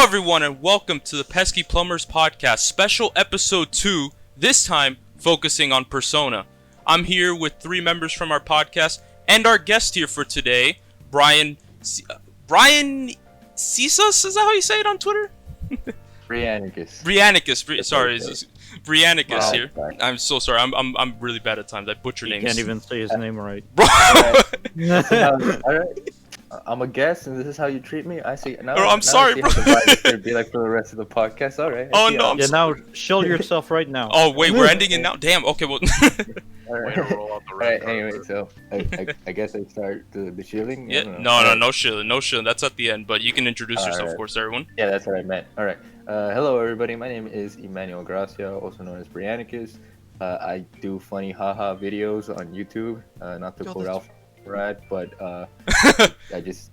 everyone, and welcome to the Pesky Plumbers Podcast, special episode 2, this time focusing on Persona. I'm here with 3 members from our podcast, and our guest here for today, Brianycus, is that how you say it on Twitter? Brianycus. Brianycus here. Sorry. I'm so sorry, I'm really bad at times, I butcher names. You can't even say his name right. Alright. I'm a guest, and this is how you treat me. I see. Now, I'm sorry, bro. It's gonna be like for the rest of the podcast. All right. Oh no! Now show yourself right now. Oh wait, we're ending it now. Damn. Okay, well. All right. Anyway, so I guess I start the shilling. Yeah. No shilling. No shilling. That's at the end. But you can introduce yourself, of course, everyone. Yeah, that's what I meant. All right. Hello, everybody. My name is Emmanuel Gracia, also known as Brianycus. I do funny haha videos on YouTube. Not to quote Alfred, but I just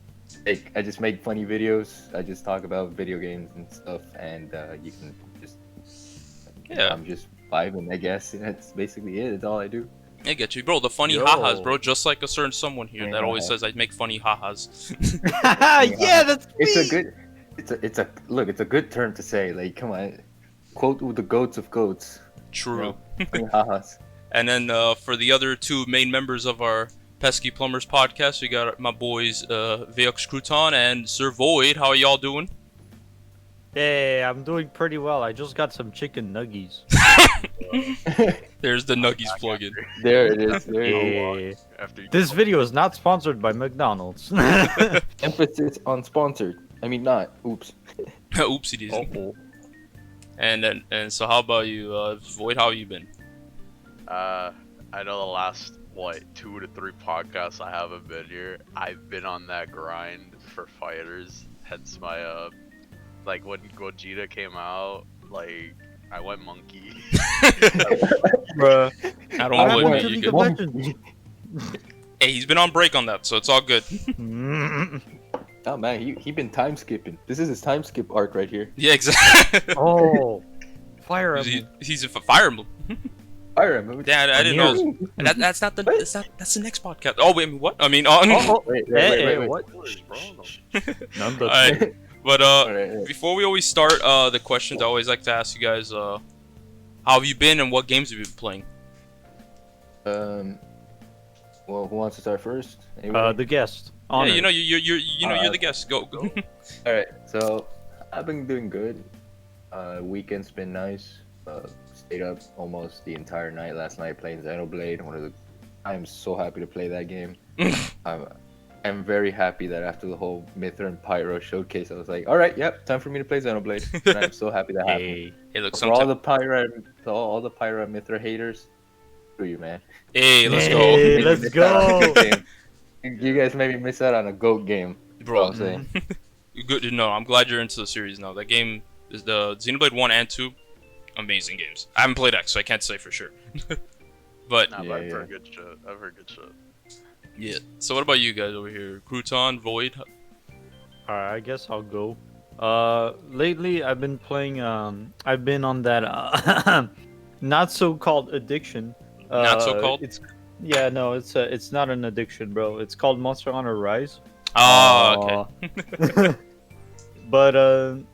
make funny videos. I just talk about video games and stuff, and you can just I'm just vibing, I guess, and that's basically it. That's all I do. I get you, bro. The funny ha-has, bro. Just like a certain someone here that always says I make funny ha-has. Yeah, that's me. It's a good term to say. Like, come on, quote with the goats of goats. True. Funny ha-has. And then for the other 2 main members of our Pesky Plumbers Podcast, we got my boys VieuxCrouton and Sir Void. How are y'all doing? Hey, I'm doing pretty well. I just got some chicken nuggies. There's the nuggies plug-in. There it is. There it is. This video is not sponsored by McDonald's. Emphasis on sponsored. I mean, not. Oops. Oopsie daisy. And so how about you, Void? How have you been? I know the last 2 to 3 podcasts I haven't been here. I've been on that grind for fighters. Hence my like when Gogeta came out, like I went monkey. Bruh. I don't blame you. Hey, he's been on break on that, so it's all good. Oh man, he been time skipping. This is his time skip arc right here. Yeah, exactly. Oh, Fire Emblem. He's a Fire Emblem. Fire Emblem. Dad, I didn't know. That's not the. That's the next podcast. Oh wait, what? I mean, Wait. What? None but. Alright, but Alright. before we always start the questions, I always like to ask you guys, how have you been and what games have you been playing? Well, who wants to start first? Anybody? The guest. Yeah, Honored. you're the guest. Go. All right. So I've been doing good. Weekend's been nice. Stayed up almost the entire night last night playing Xenoblade. I'm so happy to play that game. I'm very happy that after the whole Mithra and Pyro showcase, I was like, all right, yep, time for me to play Xenoblade. And I'm so happy that happened. Hey, look, for all the Pyro and Mithra haters, screw you, man. Hey, let's go. Hey, let's go. You guys made me miss out on a GOAT game, bro. I'm saying. Good to know. I'm glad you're into the series now. That game is the Xenoblade 1 and 2. Amazing games. I haven't played X, so I can't say for sure. But I've heard good shit. Yeah. So what about you guys over here? Crouton, Void? Alright, I guess I'll go. Lately I've been playing. I've been on that not so called addiction. Not so called. It's not an addiction, bro. It's called Monster Hunter Rise. Oh, okay. But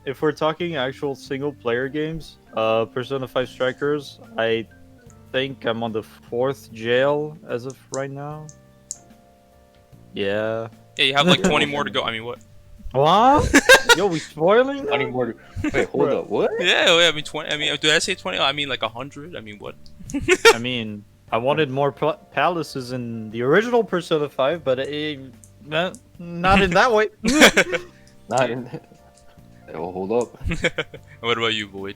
if we're talking actual single player games, Persona 5 Strikers, I think I'm on the 4th jail as of right now. Yeah. Yeah, you have like 20 more to go. I mean, what? What? Yo, we spoiling? 20 more. Wait, hold up. What? Yeah, I mean 20. I mean, did I say 20? I mean like 100. I mean, what? I mean, I wanted more palaces in the original Persona 5, but not in that way. Not in. Oh, hold up. What about you, Void?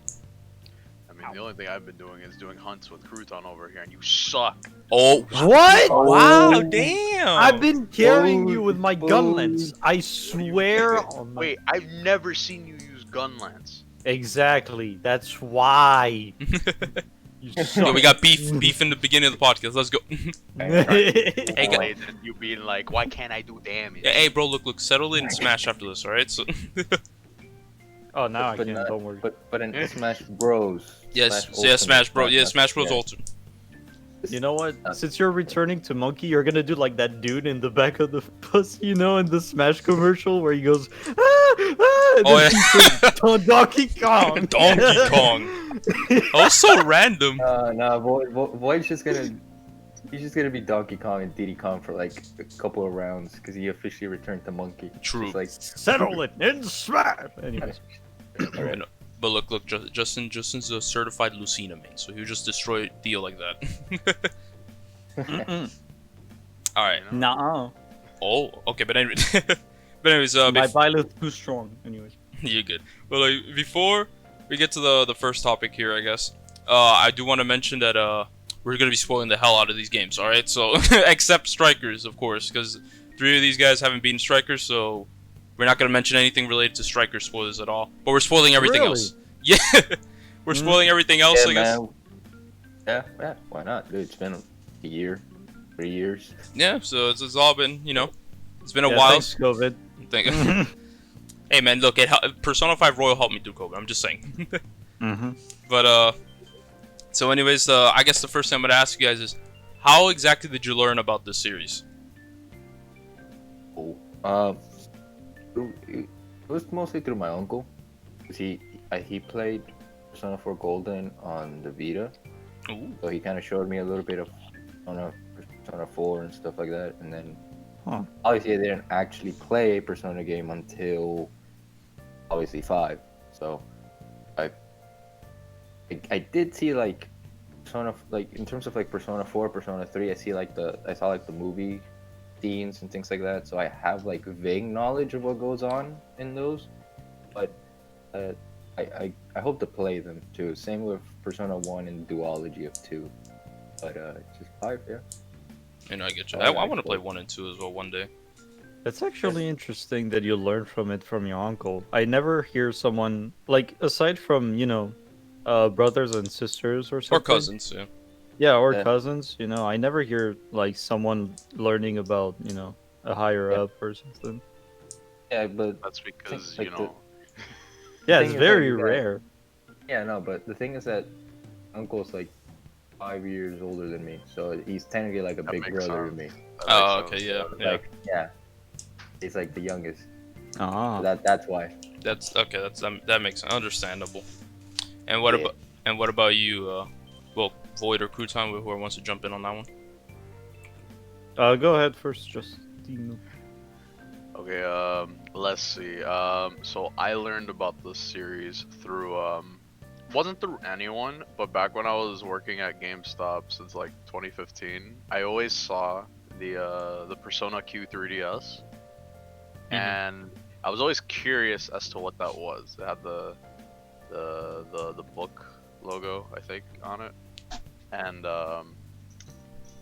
I mean, the only thing I've been doing is doing hunts with Crouton over here, and you suck. Oh, what? Wow, damn! I've been carrying you with my gun lance. I swear. Wait, I've never seen you use gun lance. Exactly. That's why. Yo, we got beef in the beginning of the podcast. Let's go. Hey, you being like, why can't I do damage? Yeah, hey, bro, look, settle in and smash after this, all right? So. Oh, now I can. Don't worry. But in Smash Bros. Yes, Smash Bros. Yeah, Smash Bros. Ultimate. You know what? Since you're returning to Monkey, you're gonna do like that dude in the back of the bus, you know, in the Smash commercial where he goes, ah! Oh yeah, Donkey Kong. Donkey Kong. That was so random. No, Void's just gonna. He's just gonna be Donkey Kong and Diddy Kong for like a couple of rounds because he officially returned to Monkey. True. Just like Settle it in smash. Anyways. Alright. But look, Justin's a certified Lucina main, so he would just destroy Theo like that. All right. Nah. Oh, okay, but anyways, My Byleth's too strong. Anyways. you're good. But like before we get to the first topic here, I guess, I do want to mention that we're gonna be spoiling the hell out of these games. All right, so except Strikers, of course, because 3 of these guys haven't beaten Strikers, so we're not gonna mention anything related to Striker spoilers at all. But we're spoiling everything else. Yeah, we're spoiling everything else. I guess. Man. Yeah, why not? Dude, it's been a year, 3 years. Yeah, so it's all been, it's been a while. Thanks, COVID. Hey man, look, Persona 5 Royal helped me through COVID. I'm just saying. Mm-hmm. But so anyways, I guess the first thing I'm gonna ask you guys is, how exactly did you learn about this series? Oh, it was mostly through my uncle. 'Cause he played Persona 4 Golden on the Vita, Ooh. so he kind of showed me a little bit of Persona 4 and stuff like that. And then obviously I didn't actually play a Persona game until obviously 5. So I did see like Persona, like in terms of like Persona 4, Persona 3, I saw like the movie scenes and things like that. So I have like vague knowledge of what goes on in those, but I hope to play them too. Same with Persona 1 and Duology of 2, but just 5, yeah. I get you. I want to play 1 and 2 as well one day. It's actually interesting that you learned from it from your uncle. I never hear someone like, aside from brothers and sisters or something. Or cousins, yeah. Yeah, or Yeah. cousins. I never hear like someone learning about a higher Yeah. up or something. Yeah, but That's because like Yeah, thing it's is very that- rare. yeah, no, but the thing is that uncle's like 5 years older than me, so he's technically like a That big makes brother sense. to me. Oh, okay, yeah. Like, yeah, he's like the youngest. Ah. So that's why. That's okay. That makes sense. Understandable. And what Yeah. about you? Well, Void or Crouton, whoever wants to jump in on that one. Go ahead first, Justino. Okay, let's see. So I learned about this series through, wasn't through anyone, but back when I was working at GameStop since like 2015, I always saw the Persona Q 3DS, and I was always curious as to what that was. It had the book logo, I think, on it, and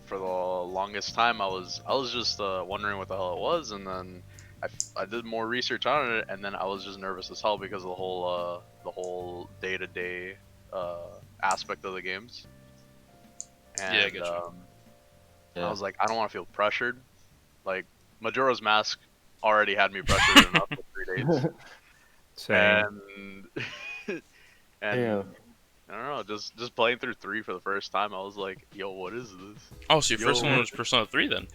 for the longest time I was just wondering what the hell it was, and then I did more research on it, and then I was just nervous as hell because of the whole day-to-day aspect of the games. And, Yeah, I get you. Yeah. I was like, I don't want to feel pressured. Like, Majora's Mask already had me pressured enough for 3 days. Same. And Yeah. I don't know, just playing through 3 for the first time, I was like, yo, what is this? Oh, so your first Yo. one was Persona 3 then?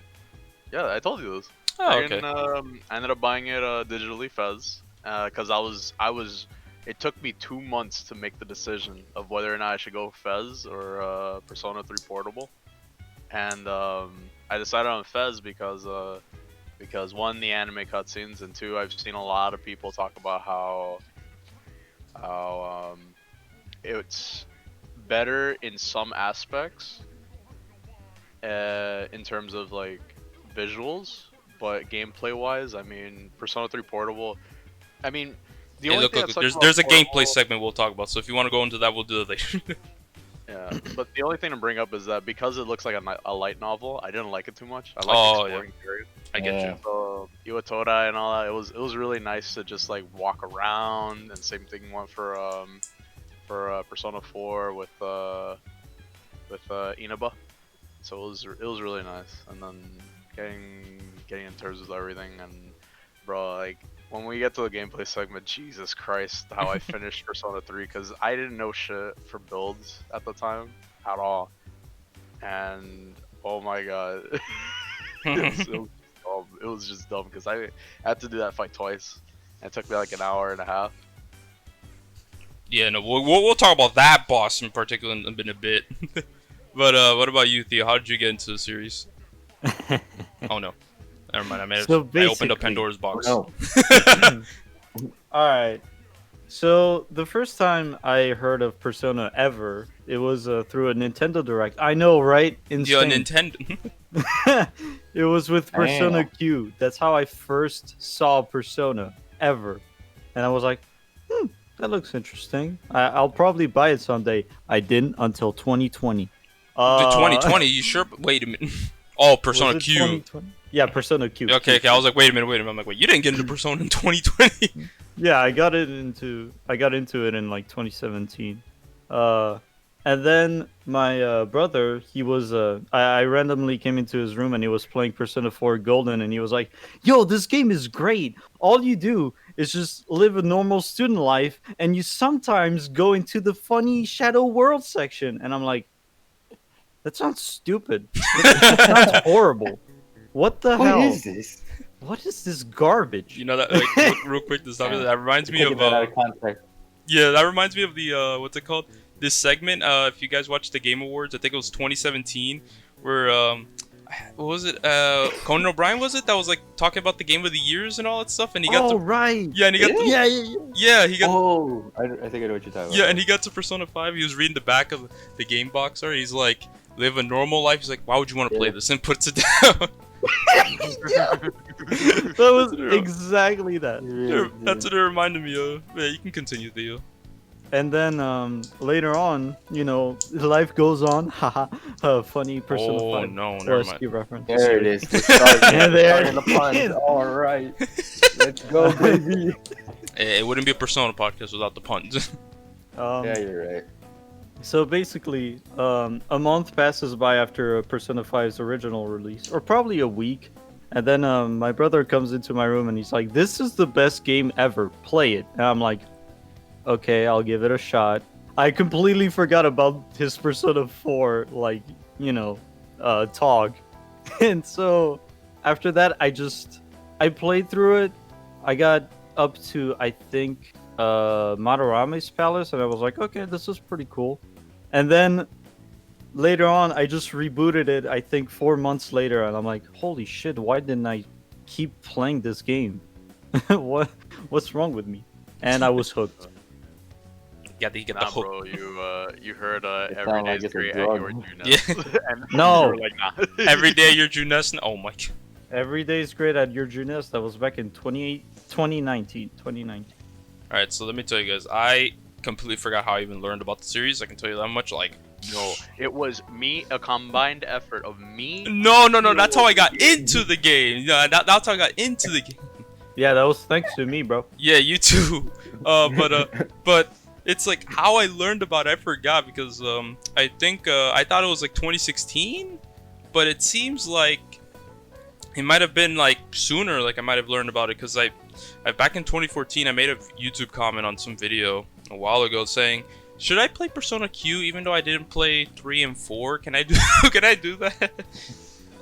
Yeah, I told you this. Oh, okay. And, I ended up buying it digitally, Fez, because it took me 2 months to make the decision of whether or not I should go Fez or Persona 3 Portable, and I decided on Fez because 1, the anime cutscenes, and 2, I've seen a lot of people talk about how it's better in some aspects in terms of like visuals, but gameplay wise, I mean, Persona 3 Portable, I mean, the Hey, only look, thing look, that sucks there's a about gameplay Portable- segment we'll talk about. So if you want to go into that, we'll do it later. Yeah, but the only thing to bring up is that because it looks like a light novel, I didn't like it too much. I like Oh, exploring areas. I get Yeah. you. So Iwatoda and all that, it was really nice to just like walk around, and same thing went for Persona 4 with Inaba. So it was really nice, and then getting in terms with everything, and bro, like when we get to the gameplay segment, Jesus Christ, how I finished Persona 3, because I didn't know shit for builds at the time at all, and oh my god, it was just dumb because I had to do that fight twice, It took me like an hour and a half. Yeah, no, we'll talk about that boss in particular in a bit. But what about you, Theo? How did you get into the series? Oh no, never mind. I opened up Pandora's box. Oh, All right. So the first time I heard of Persona ever, it was through a Nintendo Direct. I know, right? Yeah, Insane. Nintendo. It was with Persona Damn. Q. That's how I first saw Persona ever, and I was like, that looks interesting. I'll probably buy it someday. I didn't until 2020. The 2020. You sure? Wait a minute. Oh, Persona Was it Q. 2020? Yeah, Persona Q. Okay. I was like, wait a minute. I'm like, wait, you didn't get into Persona in 2020. Yeah, I got into it in like 2017. And then my brother, he was I randomly came into his room and he was playing Persona 4 Golden, and he was like, "Yo, this game is great. All you do is just live a normal student life, and you sometimes go into the funny Shadow World section." And I'm like, that sounds stupid. That sounds horrible. What the hell? what is this? What is this garbage? You know that, like, real quick, that reminds me Taking of that out of context. yeah, that reminds me of the what's it called? This segment. If you guys watched the Game Awards, I think it was 2017, where what was it? Conan O'Brien, was it, that was like talking about the Game of the Years and all that stuff, and he got right. yeah, and he got Yeah. he got Oh, I think I know what you're talking about. yeah, and he got to Persona 5. He was reading the back of the game box art. He's like, live a normal life. He's like, why would you want to play this? And puts it down. That was exactly that. That's what it reminded me of. Yeah, you can continue, Theo. And then later on, life goes on. Haha, funny Persona 5. Oh no, never OST mind. reference. There it is. Starting the puns. is. All right. Let's go, baby. It wouldn't be a Persona podcast without the puns. Yeah, you're right. So basically, a month passes by after Persona 5's original release, or probably a week. And then my brother comes into my room and he's like, "This is the best game ever. Play it." And I'm like, "Okay, I'll give it a shot." I completely forgot about his Persona 4, talk. And so after that, I played through it. I got up to, I think, Madarame's palace, and I was like, okay, this is pretty cool. And then later on, I just rebooted it, I think 4 months later, and I'm like, holy shit, why didn't I keep playing this game? What's wrong with me? And I was hooked. Yeah, you get the Nah, hook. bro, you heard every sound day like is it's a great at drug. your Junes. Yeah. And No. you were like, nah. Every day you're Junes. Oh my. Every day is great at your Junes. That was back in 2019. All right, so let me tell you guys. I completely forgot how I even learned about the series. I can tell you that much. Like, No, it was a combined effort of me. no. That's how I got into the game. Yeah, that's how I got into the game. Yeah, that was thanks to me, bro. Yeah, you too. But it's like how I learned about it, I forgot, because I think I thought it was like 2016, but it seems like it might have been like sooner. Like I might have learned about it because I back in 2014 I made a YouTube comment on some video a while ago saying, should I play Persona Q even though I didn't play 3 and 4? Can I do that?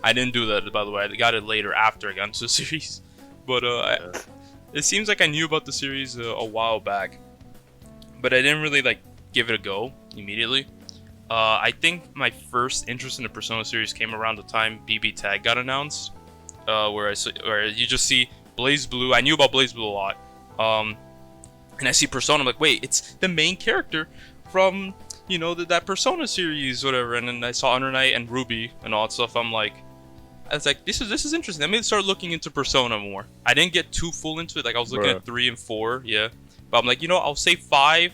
I didn't do that, by the way. I got it later after I got into the series. But it seems like I knew about the series a while back, but I didn't really like give it a go immediately. I think my first interest in the Persona series came around the time BB Tag got announced, where you just see Blaze Blue. I knew about Blaze Blue a lot, and I see Persona. I'm like, wait, it's the main character from that Persona series, whatever. And then I saw Under Night and Ruby and all that stuff. I was like, this is interesting. Let me start looking into Persona more. I didn't get too full into it. Like I was looking at 3 and 4, yeah. But I'm like, I'll save 5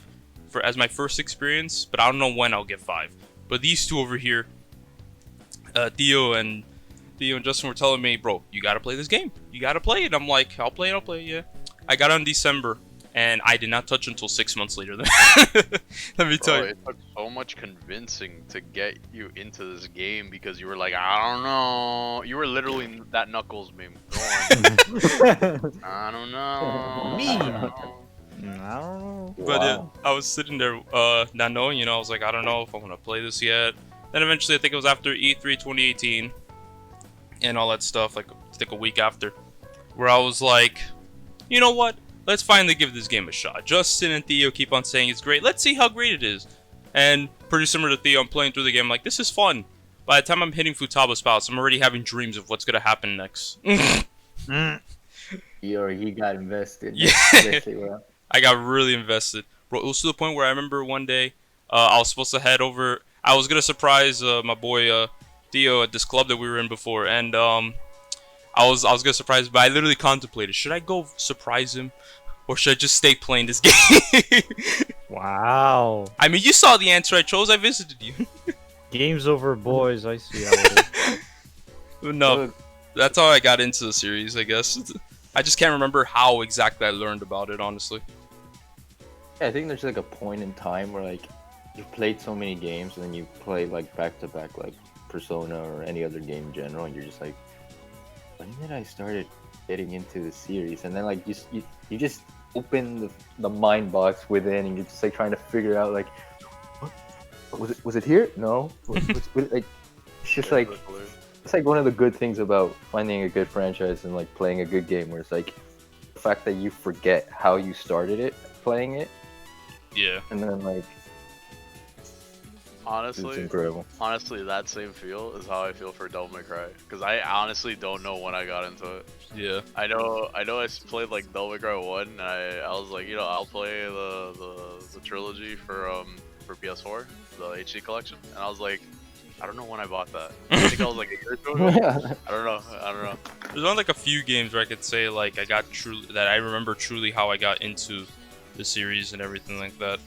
as my first experience, but I don't know when I'll get 5. But these two over here, Theo and Justin were telling me, bro, you gotta play this game. You gotta play it. I'm like, I'll play it, yeah. I got it in December, and I did not touch until 6 months later. Let me tell you. It took so much convincing to get you into this game because you were like, I don't know. You were literally that Knuckles meme. Go on. I don't know. Me. I don't know. I don't know. But Wow. I was sitting there, not knowing, I was like, I don't know if I want to play this yet. Then eventually, I think it was after E3 2018 and all that stuff, like I think a week after, where I was like, you know what? let's finally give this game a shot. Justin and Theo keep on saying it's great. Let's see how great it is. And pretty similar to Theo, I'm playing through the game like, this is fun. By the time I'm hitting Futaba's Palace, I'm already having dreams of what's gonna happen next. He got invested. Yeah. Exactly what I got really invested. Bro, it was to the point where I remember one day, I was supposed to head over. I was gonna surprise my boy Theo at this club that we were in before, and I was gonna surprise him, but I literally contemplated: should I go surprise him, or should I just stay playing this game? Wow. I mean, you saw the answer I chose. I visited you. Games over, boys. I see how it is. No, that's how I got into the series, I guess. I just can't remember how exactly I learned about it, honestly. Yeah, I think there's like a point in time where like you've played so many games and then you play like back to back like Persona or any other game in general, and you're just like, when did I started getting into the series? And then like you just open the mind box within, and you're just like trying to figure out like, what? Was it here? No. Like, it's just like. It's like one of the good things about finding a good franchise and like playing a good game, where it's like the fact that you forget how you started it playing it. Yeah. And then like it's Honestly, incredible. that same feel is how I feel for Devil May Cry, because I honestly don't know when I got into it. Yeah. I know I played like Devil May Cry 1, and I was like, I'll play the trilogy for PS4, the HD collection, and I was like, I don't know when I bought that. I think I was like a year ago. Yeah. I don't know. There's only like a few games where I could say like that I remember truly how I got into the series and everything like that.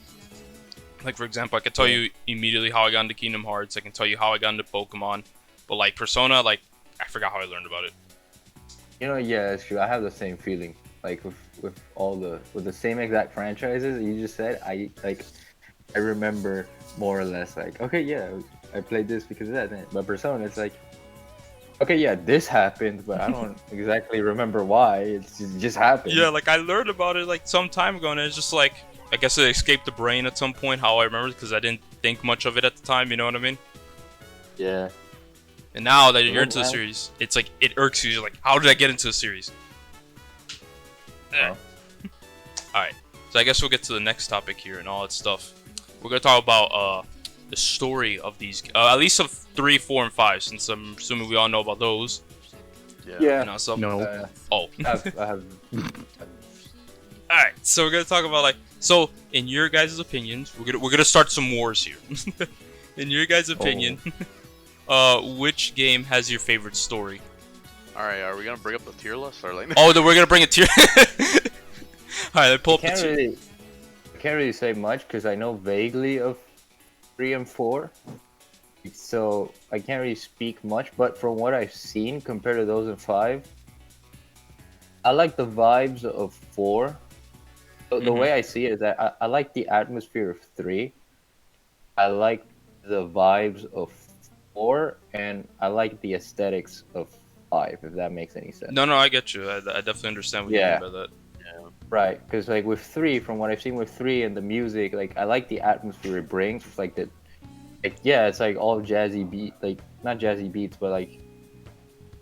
Like for example, I could tell you immediately how I got into Kingdom Hearts. I can tell you how I got into Pokemon. But like Persona, like I forgot how I learned about it. Yeah, it's true. I have the same feeling. Like with the same exact franchises that you just said, I remember more or less like, okay, yeah, I played this because of that. But Persona, it's like, okay, yeah, this happened, but I don't exactly remember why. It just happened. Yeah, like I learned about it like some time ago, and it's just like, I guess it escaped the brain at some point how I remember, because I didn't think much of it at the time, you know what I mean? Yeah. And now that you're into the series, it's like, it irks you. You're like, how did I get into the series? Oh. Alright, so I guess we'll get to the next topic here and all that stuff. We're going to talk about the story of these, at least of 3, 4, and 5, since I'm assuming we all know about those. Yeah. You know, so, No. Oh. I have Alright, so we're going to talk about like, so in your guys' opinions, we're gonna start some wars here. In your guys' opinion, which game has your favorite story? Alright, are we gonna bring up the tier list or like? Oh, then we're gonna bring a tier. Alright, let's pull up the I tier. can't really say much because I know vaguely of 3 and 4, so I can't really speak much. But from what I've seen compared to those in 5, I like the vibes of 4. The way I see it is that I like the atmosphere of 3. I like the vibes of 4, and I like the aesthetics of 5. If that makes any sense. No, I get you. I definitely understand what you mean by that. Right, because like with 3, from what I've seen with 3 and the music, like I like the atmosphere it brings. It's like it's like all jazzy beat, like not jazzy beats, but like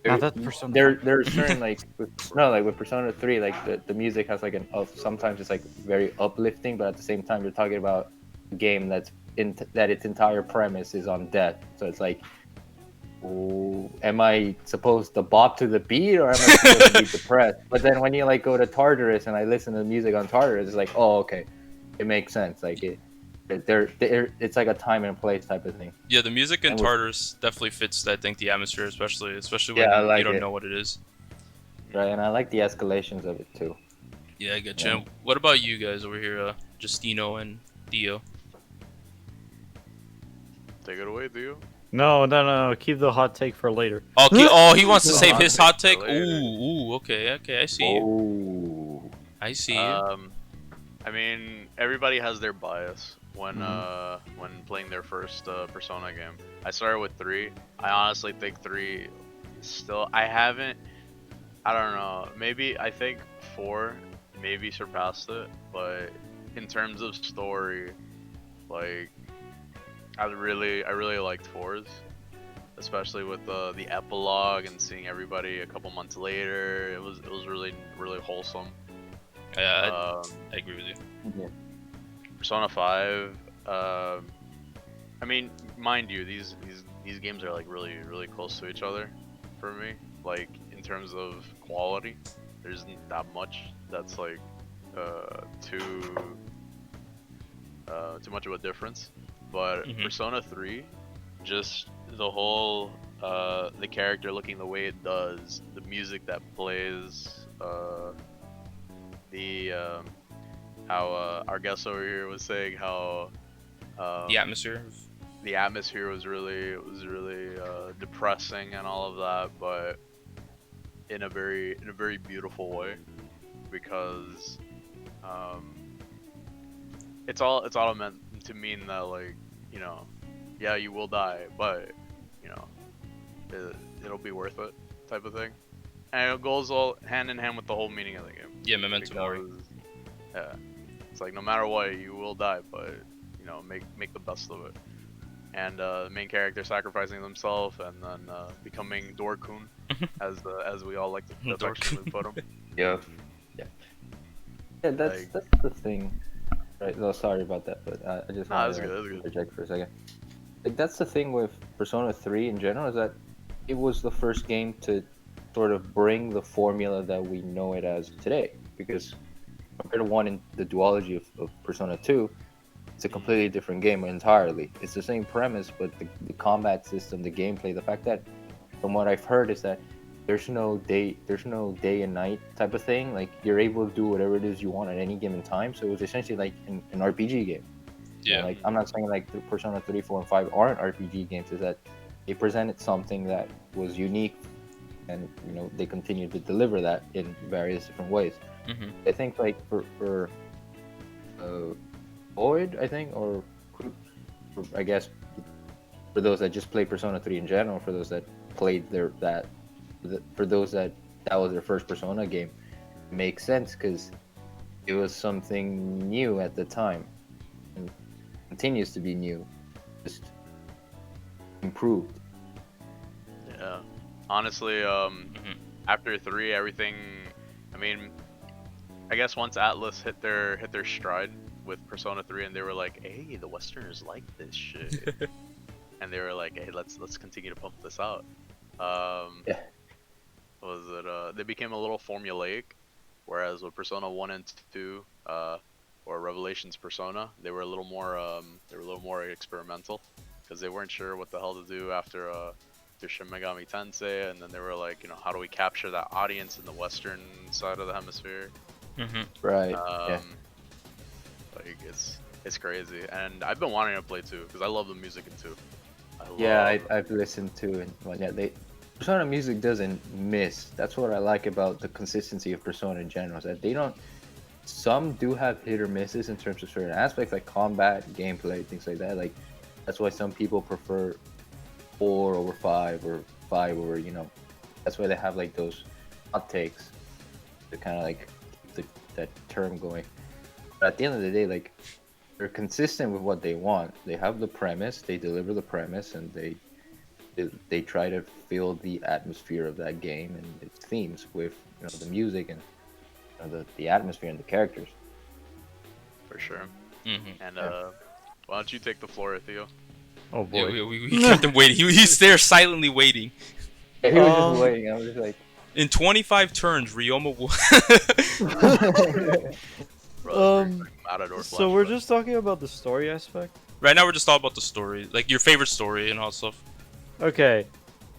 Not that Persona. there's certain like with Persona 3, like the music has like sometimes it's like very uplifting, but at the same time you're talking about a game that its entire premise is on death. So it's like, am I supposed to bop to the beat, or am I supposed to be depressed? But then when you like go to Tartarus and I listen to the music on Tartarus, it's like, oh, okay, it makes sense. Like it's like a time and place type of thing. Yeah, the music in Tartarus definitely fits, I think, the atmosphere, especially when you don't know what it is. Right, and I like the escalations of it too. Yeah, I get you. And what about you guys over here, Justino and Dio? Take it away, Theo. No. Keep the hot take for later. Oh, he wants to save his hot take. Later. Ooh, okay, I see you. Oh. I see you. I mean, everybody has their bias when playing their first Persona game. I started with 3. I honestly think 3 still. I don't know. Maybe I think 4 maybe surpassed it, but in terms of story, like I really liked 4's, especially with the epilogue and seeing everybody a couple months later. It was really wholesome. I agree with you. Yeah. Persona 5. I mean, mind you, these games are like really close to each other for me. Like in terms of quality, there isn't that much that's like too much of a difference. But Persona 3, just the whole the character looking the way it does, the music that plays, the how our guest over here was saying how The atmosphere. the atmosphere was really depressing and all of that, but in a very beautiful way, because it's all meant to mean that, like, you know, yeah, you will die, but you know, it'll be worth it, type of thing, and it goes all hand in hand with the whole meaning of the game. Yeah, memento mori. Yeah, it's like no matter what, you will die, but you know, make the best of it. And the main character sacrificing themselves and then becoming Dorkun, as we all like to affectionately put him. Yeah. Yeah, that's Like- that's the thing. Right. No, sorry about that, but I just Nah, wanted that's good, that's to good. interject for a second. Like that's the thing with Persona 3 in general, is that it was the first game to sort of bring the formula that we know it as today. Because compared to one in the duology of Persona 2, it's a completely different game entirely. It's the same premise, but the combat system, the gameplay, the fact that, from what I've heard, is that there's no day and night type of thing. Like you're able to do whatever it is you want at any given time. So it was essentially like an RPG game. Yeah. Like I'm not saying like the Persona 3, 4, and 5 aren't RPG games. Is that they presented something that was unique, and you know they continue to deliver that in various different ways. I think like for Void, I think, or I guess for those that just play Persona 3 in general, for those that played for those that was their first Persona game, it makes sense because it was something new at the time and continues to be new, just improved. Yeah, honestly, after 3, everything. I mean, I guess once Atlas hit their stride with Persona 3, and they were like, "Hey, the Westerners like this shit," and they were like, "Hey, let's continue to pump this out." Yeah. Was it? They became a little formulaic, whereas with Persona 1 and 2, or Revelations Persona, they were a little more experimental, because they weren't sure what the hell to do after Shin Megami Tensei, and then they were like, you know, how do we capture that audience in the Western side of the hemisphere? Right. Yeah. Like it's crazy, and I've been wanting to play 2 because I love the music in 2. I've listened to it. Well, yeah, Persona music doesn't miss. That's what I like about the consistency of Persona in general. Is that they don't. Some do have hit or misses in terms of certain aspects, like combat, gameplay, things like that. Like that's why some people prefer 4 over 5 or 5 over, you know. That's why they have like those hot takes to kind of like keep that term going. But at the end of the day, like they're consistent with what they want. They have the premise, they deliver the premise, and they try to fill the atmosphere of that game and its themes with, you know, the music and, you know, the atmosphere and the characters. For sure. And why don't you take the floor, Theo? Oh boy. Yeah, we kept him waiting. He's there silently waiting. He was just waiting. I was just like, In 25 turns, Ryoma will. Matador So we're flashback. just talking about the story aspect. Right now, we're just talking about the story, like your favorite story and all that stuff. Okay.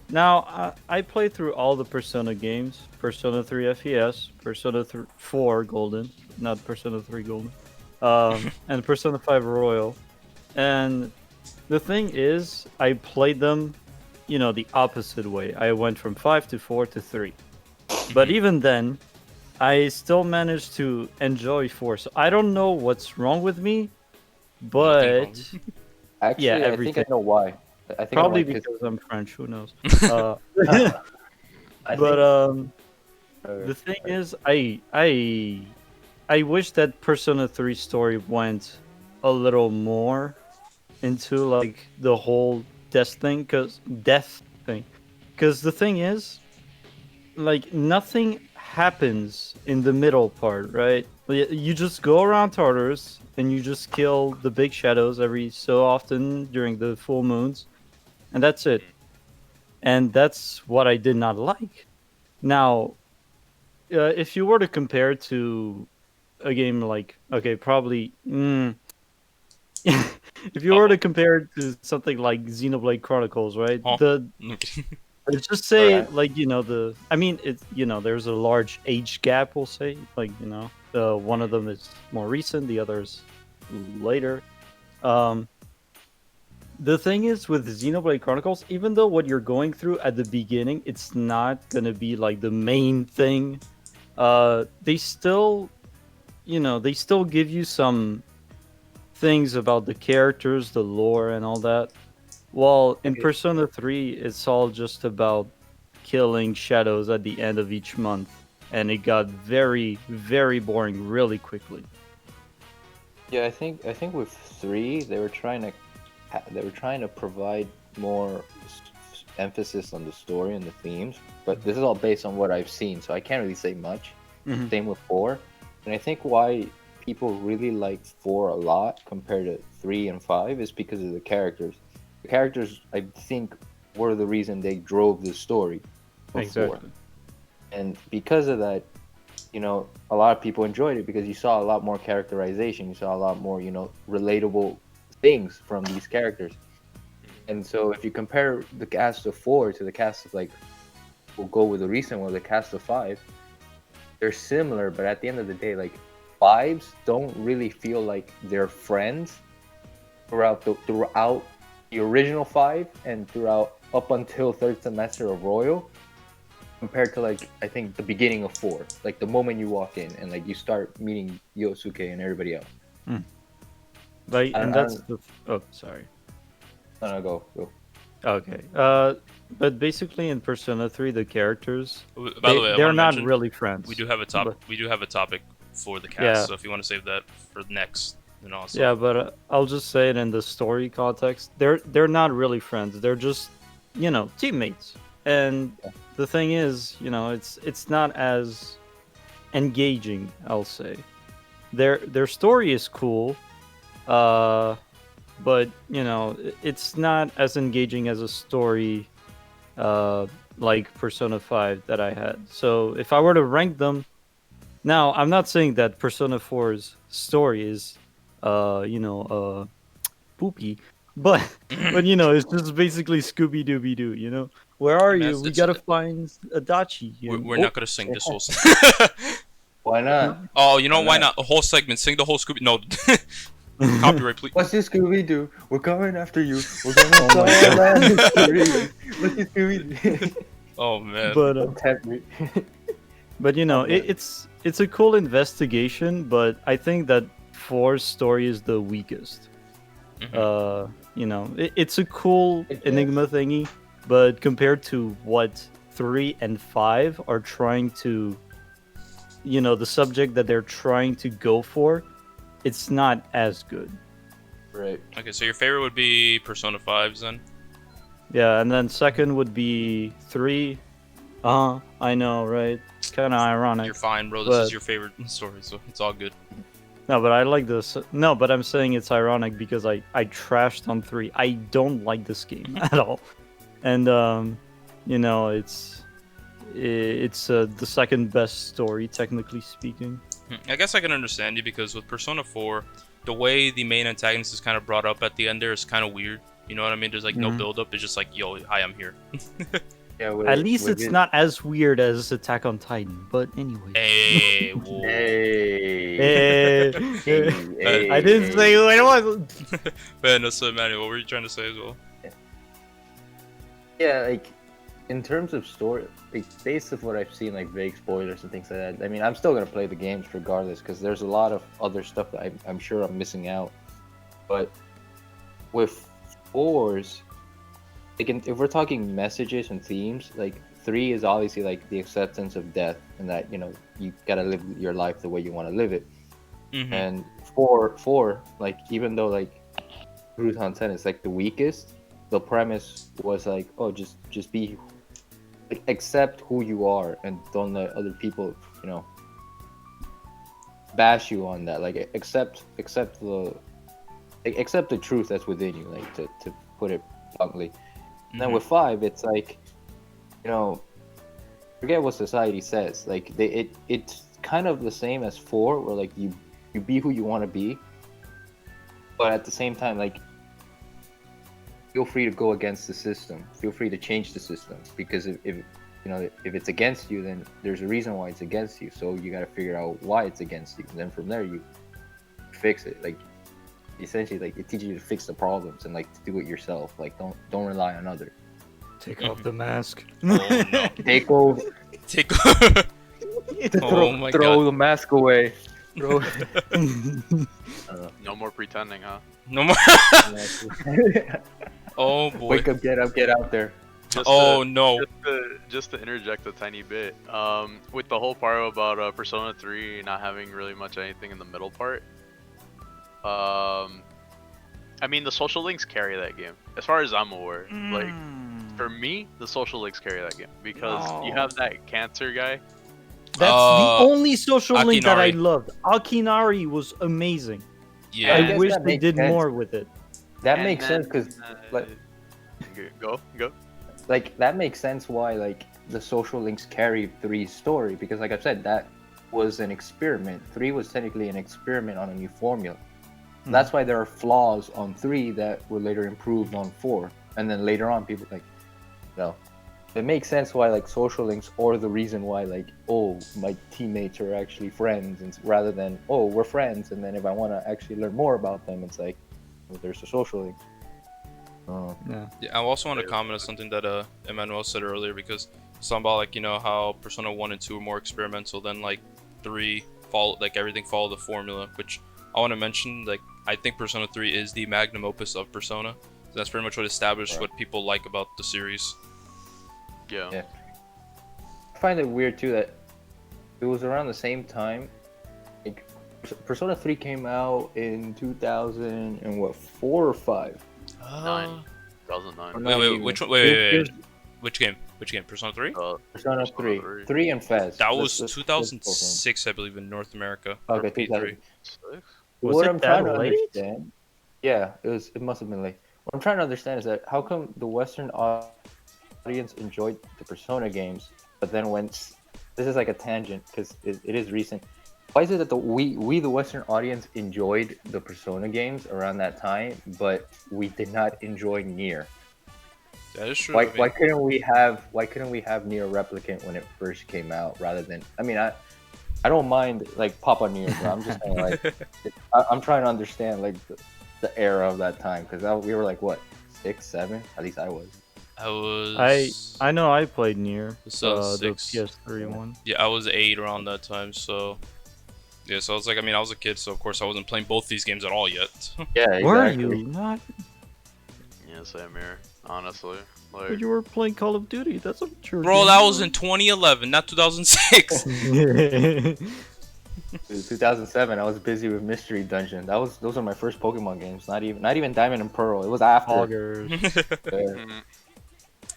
Now, I played through all the Persona games. Persona 3 FES, Persona 4 Golden, not Persona 3 Golden, and Persona 5 Royal. And the thing is, I played them, you know, the opposite way. I went from 5 to 4 to 3. But even then, I still managed to enjoy 4. So I don't know what's wrong with me, but actually, Yeah, I think everything. I know why. I think probably I know why, because I'm French. Who knows? I But think, the thing is, I wish that Persona 3 story went a little more into like the whole death thing, because the thing is, like, nothing happens in the middle part, right? You just go around Tartarus and you just kill the big shadows every so often during the full moons, and that's it. And that's what I did not like. Now, if you were to compare to a game like, okay, probably, if you were to compare it to something like Xenoblade Chronicles, right? Huh. Let's just say, Alright. like, I mean, there's a large age gap, we'll say. Like, one of them is more recent, the other's later. The thing is with Xenoblade Chronicles, even though what you're going through at the beginning, it's not gonna be like the main thing. They still, they still give you some things about the characters, the lore, and all that. Well, in Okay. Persona 3, it's all just about killing shadows at the end of each month, and it got very, very boring really quickly. Yeah, I think with 3 they were trying to provide more emphasis on the story and the themes, but this is all based on what I've seen, so I can't really say much. Mhm. Same with 4, and I think why people really like 4 a lot compared to 3 and 5 is because of the characters. The characters, I think, were the reason they drove the story for 4. Exactly. And because of that, a lot of people enjoyed it because you saw a lot more characterization. You saw a lot more, relatable things from these characters. And so if you compare the cast of 4 to the cast of, like, we'll go with the recent one, the cast of 5, they're similar, but at the end of the day, like, 5s don't really feel like they're friends throughout the original 5 and throughout up until third semester of Royal, compared to, like, I think the beginning of 4, like the moment you walk in and like you start meeting Yosuke and everybody else. Like, I and don't- that's the. Oh, sorry. No, go. Okay. But basically in Persona 3, the characters, By the way, I they're wanna not mention, really friends. we do have a topic for the cast. Yeah. So if you want to save that for next, then also. Yeah, but I'll just say it in the story context. They're not really friends. They're just, teammates. And the thing is, it's not as engaging, I'll say. Their story is cool, but it's not as engaging as a story like Persona 5 that I had. So if I were to rank them, now I'm not saying that Persona 4's story is poopy, but it's just basically Scooby Dooby Doo. Where are Man, you? We it's- gotta find Adachi. We're not gonna sing this whole. Why not? Oh, you know Why why not? not? A whole segment, sing the whole Scooby. No, copyright, please. What's this Scooby Doo? We're coming after you. We're gonna Oh my solve God. that mystery. What's this Scooby Doo? Oh man. But Don't tempt me. Okay. it's a cool investigation, but I think that 4's story is the weakest. Mhm. It's a cool It is. enigma thingy, but compared to what 3 and 5 are trying to, the subject that they're trying to go for, it's not as good. Right. Okay, so your favorite would be Persona 5s then? Yeah, and then second would be 3. I know, right? It's kind of ironic. You're fine, bro. This But- is your favorite story, so it's all good. No, but I like this. No, but I'm saying it's ironic because I trashed on 3. I don't like this game at all, and it's the second best story technically speaking. I guess I can understand you because with Persona 4, the way the main antagonist is kind of brought up at the end there is kind of weird. You know what I mean? There's like no Mhm. build up. It's just like, yo, hi, I'm here. Yeah. At least it's not as weird as Attack on Titan. But anyway, Hey, whoa. Hey. Hey, I didn't say who it was. Man, that's so Emmanuel. What were you trying to say as well? Yeah, like in terms of story, like based off what I've seen, like vague spoilers and things like that. I mean, I'm still gonna play the games regardless because there's a lot of other stuff that I'm sure I'm missing out. But with 4s, like if we're talking messages and themes, like 3 is obviously like the acceptance of death and that you gotta live your life the way you want to live it. Mm-hmm. And 4, like even though like VieuxCrouton 10 is like the weakest, the premise was like, oh, just be like, accept who you are and don't let other people, bash you on that. Like accept the truth that's within you, like to put it bluntly. And then with 5, it's like, forget what society says. Like it's kind of the same as 4, where like you be who you want to be, but at the same time, like, feel free to go against the system. Feel free to change the system, because if it's against you, then there's a reason why it's against you. So you got to figure out why it's against you, and then from there you fix it. Like, essentially, like, it teaches you to fix the problems and like to do it yourself. Like, don't rely on others. Take off the mask. Oh no. Take over. Oh my throw god. the mask away. Throw. No more pretending, huh? No more. Oh boy. Wake up, get out there. No. Just to interject a tiny bit, with the whole part about Persona 3 not having really much anything in the middle part, I mean, the social links carry that game, as far as I'm aware. Like, for me, the social links carry that game, because you have that cancer guy. That's the only social link that I Akinari. loved. Akinari was amazing. Yeah. I guess wish that they makes did sense. more with it. That And makes then, sense, because like, go. like, that makes sense why like the social links carry 3's story, because like I've said, that was an experiment. 3 was technically an experiment on a new formula. That's why there are flaws on 3 that were later improved on 4, and then later on people like, no, it makes sense why like social links, or the reason why like, oh, my teammates are actually friends, and rather than, oh, we're friends, and then if I want to actually learn more about them, it's like, well, there's a social link. Yeah, I also want to comment on something that Emmanuel said earlier, because something about, like, how Persona 1 and 2 are more experimental, then like 3 follow, like everything followed the formula, which I want to mention. Like, I think Persona 3 is the magnum opus of Persona. So that's pretty much what established what people like about the series. Yeah. I find it weird too that it was around the same time. Like, Persona 3 came out in 2000 and what, 4 or 5? 9. 2009. Or Wait, even. which one? Wait. Which game? Persona 3? Persona 3. 3. 3 and Fez. That was Let's 2006, I believe, in North America. Okay, or P3. 2000. Was What it I'm trying that to late? understand, yeah, it must have been late. What I'm trying to understand is that how come the Western audience enjoyed the Persona games, but then this is like a tangent because it is recent. Why is it that we the Western audience enjoyed the Persona games around that time, but we did not enjoy Nier? That is true. Why couldn't we have Nier Replicant when it first came out, rather than, I mean, I don't mind like Papa Nier, but I'm just saying, like, I'm trying to understand like the era of that time, because we were like, what, 6, 7? At least I was. I was. I know I played Nier, So the 6. PS3 one. Yeah, I was 8 around that time, so. Yeah, so I was like, I mean, I was a kid, so of course I wasn't playing both these games at all yet. Yeah, exactly. Were you not? Yeah, same here. Honestly, But like, you were playing Call of Duty. That's a true. Bro, that was in 2011, not 2006. 2007, I was busy with Mystery Dungeon. Those are my first Pokemon games. Not even Diamond and Pearl. It was after. Poggers. Yeah.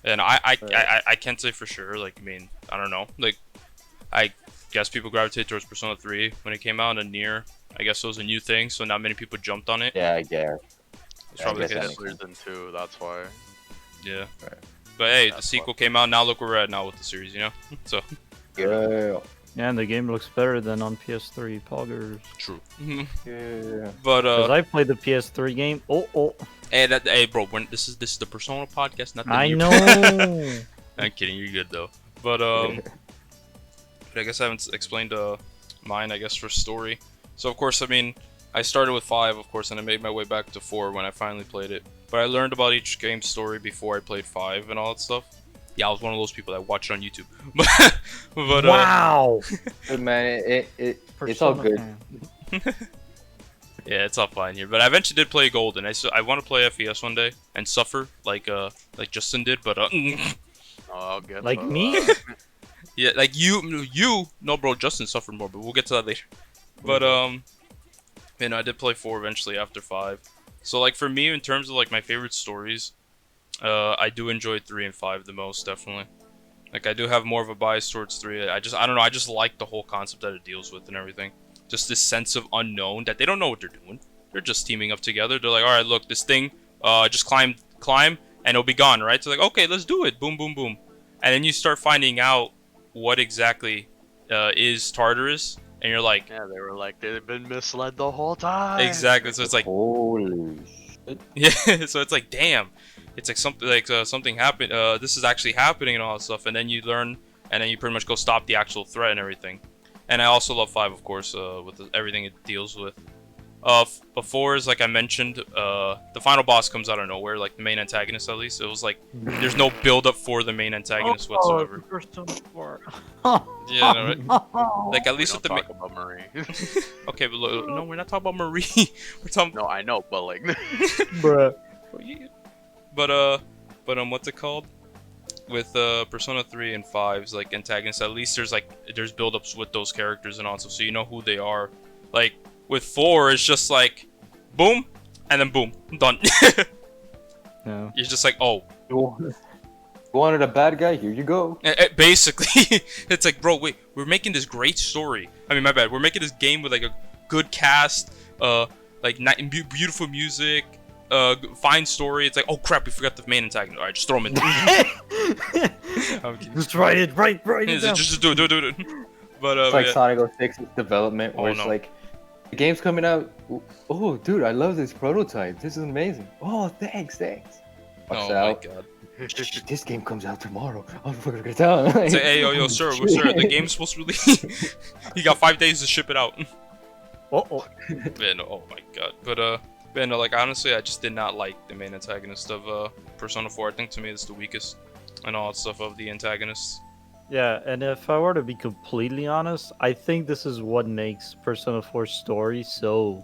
And I can't say for sure. Like, I mean, I don't know. Like, I guess people gravitated towards Persona 3 when it came out, and Nier, I guess it was a new thing, so not many people jumped on it. Yeah, I guess. It's probably I the guess case. that makes sense. Season 2, that's why. Yeah. Right. But hey, the That's sequel came out. Now look where we're at now with the series, So Yeah. Yeah, and the game looks better than on PS3. Poggers. true. Yeah. But Because I played the PS3 game. Oh. hey, bro, this is the Persona podcast, not the I Nier know. I'm kidding. You're good though. But I guess I haven't explained mine. I guess for story. So of course, I mean, I started with 5, of course, and I made my way back to 4 when I finally played it. But I learned about each game's story before I played 5 and all that stuff. Yeah, I was one of those people that watched it on YouTube. but Wow. Good, man. It's all good. yeah, it's all fine here. But I eventually did play Golden. I want to play FES one day and suffer like Justin did. But Oh, I'll get Like the, me? yeah, like you. No, bro, Justin suffered more. But we'll get to that later. But I did play 4 eventually after 5. So like for me, in terms of like my favorite stories, I do enjoy 3 and 5 the most, definitely. Like I do have more of a bias towards 3. I don't know. I just like the whole concept that it deals with and everything. Just this sense of unknown that they don't know what they're doing. They're just teaming up together. They're like, all right, look, this thing, just climb, and it'll be gone, right? So like, okay, let's do it. Boom, boom, boom, and then you start finding out what exactly is Tartarus, and you're like, Yeah, they were like, they've been misled the whole time. exactly. So it's like, Holy shit. yeah. So it's like, damn. It's like something happened. This is actually happening and all that stuff, and then you learn, and then you pretty much go stop the actual threat and everything. And I also love 5, of course, with everything it deals with. Before is like I mentioned, the final boss comes out of nowhere, like the main antagonist at least. It was like there's no build up for the main antagonist whatsoever. Persona 4. Yeah, no, right? Like at least with the talk about Marie. Okay, but look, no, we're not talking about Marie. We're talking. No, I know, but like, Bruh. But what's it called? With Persona 3 and 5's like antagonists, at least there's build-ups with those characters and all stuff, so you know who they are. Like with 4, it's just like boom, and then boom, done. Yeah. You're just like, oh. You wanted a bad guy? Here you go. Basically, it's like, bro, wait, we're making this great story. I mean, my bad. We're making this game with like a good cast, like beautiful music, fine story. It's like, oh crap, we forgot the main antagonist. All right, just throw him in there. Just write it, write it down. Just do it. But It's like yeah. Sonic 06's development, where it's no. like, the game's coming out. Oh, dude, I love this prototype. This is amazing. Oh, thanks. Watch Oh out. my god. This game comes out tomorrow. I'm fucking gonna tell. Say, hey, yo, sir, the game's supposed to release. You got 5 days to ship it out. Uh-oh. Yeah, no, oh my god. But no, like honestly, I just did not like the main antagonist of Persona 4. I think to me it's the weakest and all that stuff of the antagonists. Yeah, and if I were to be completely honest, I think this is what makes Persona 4's story so,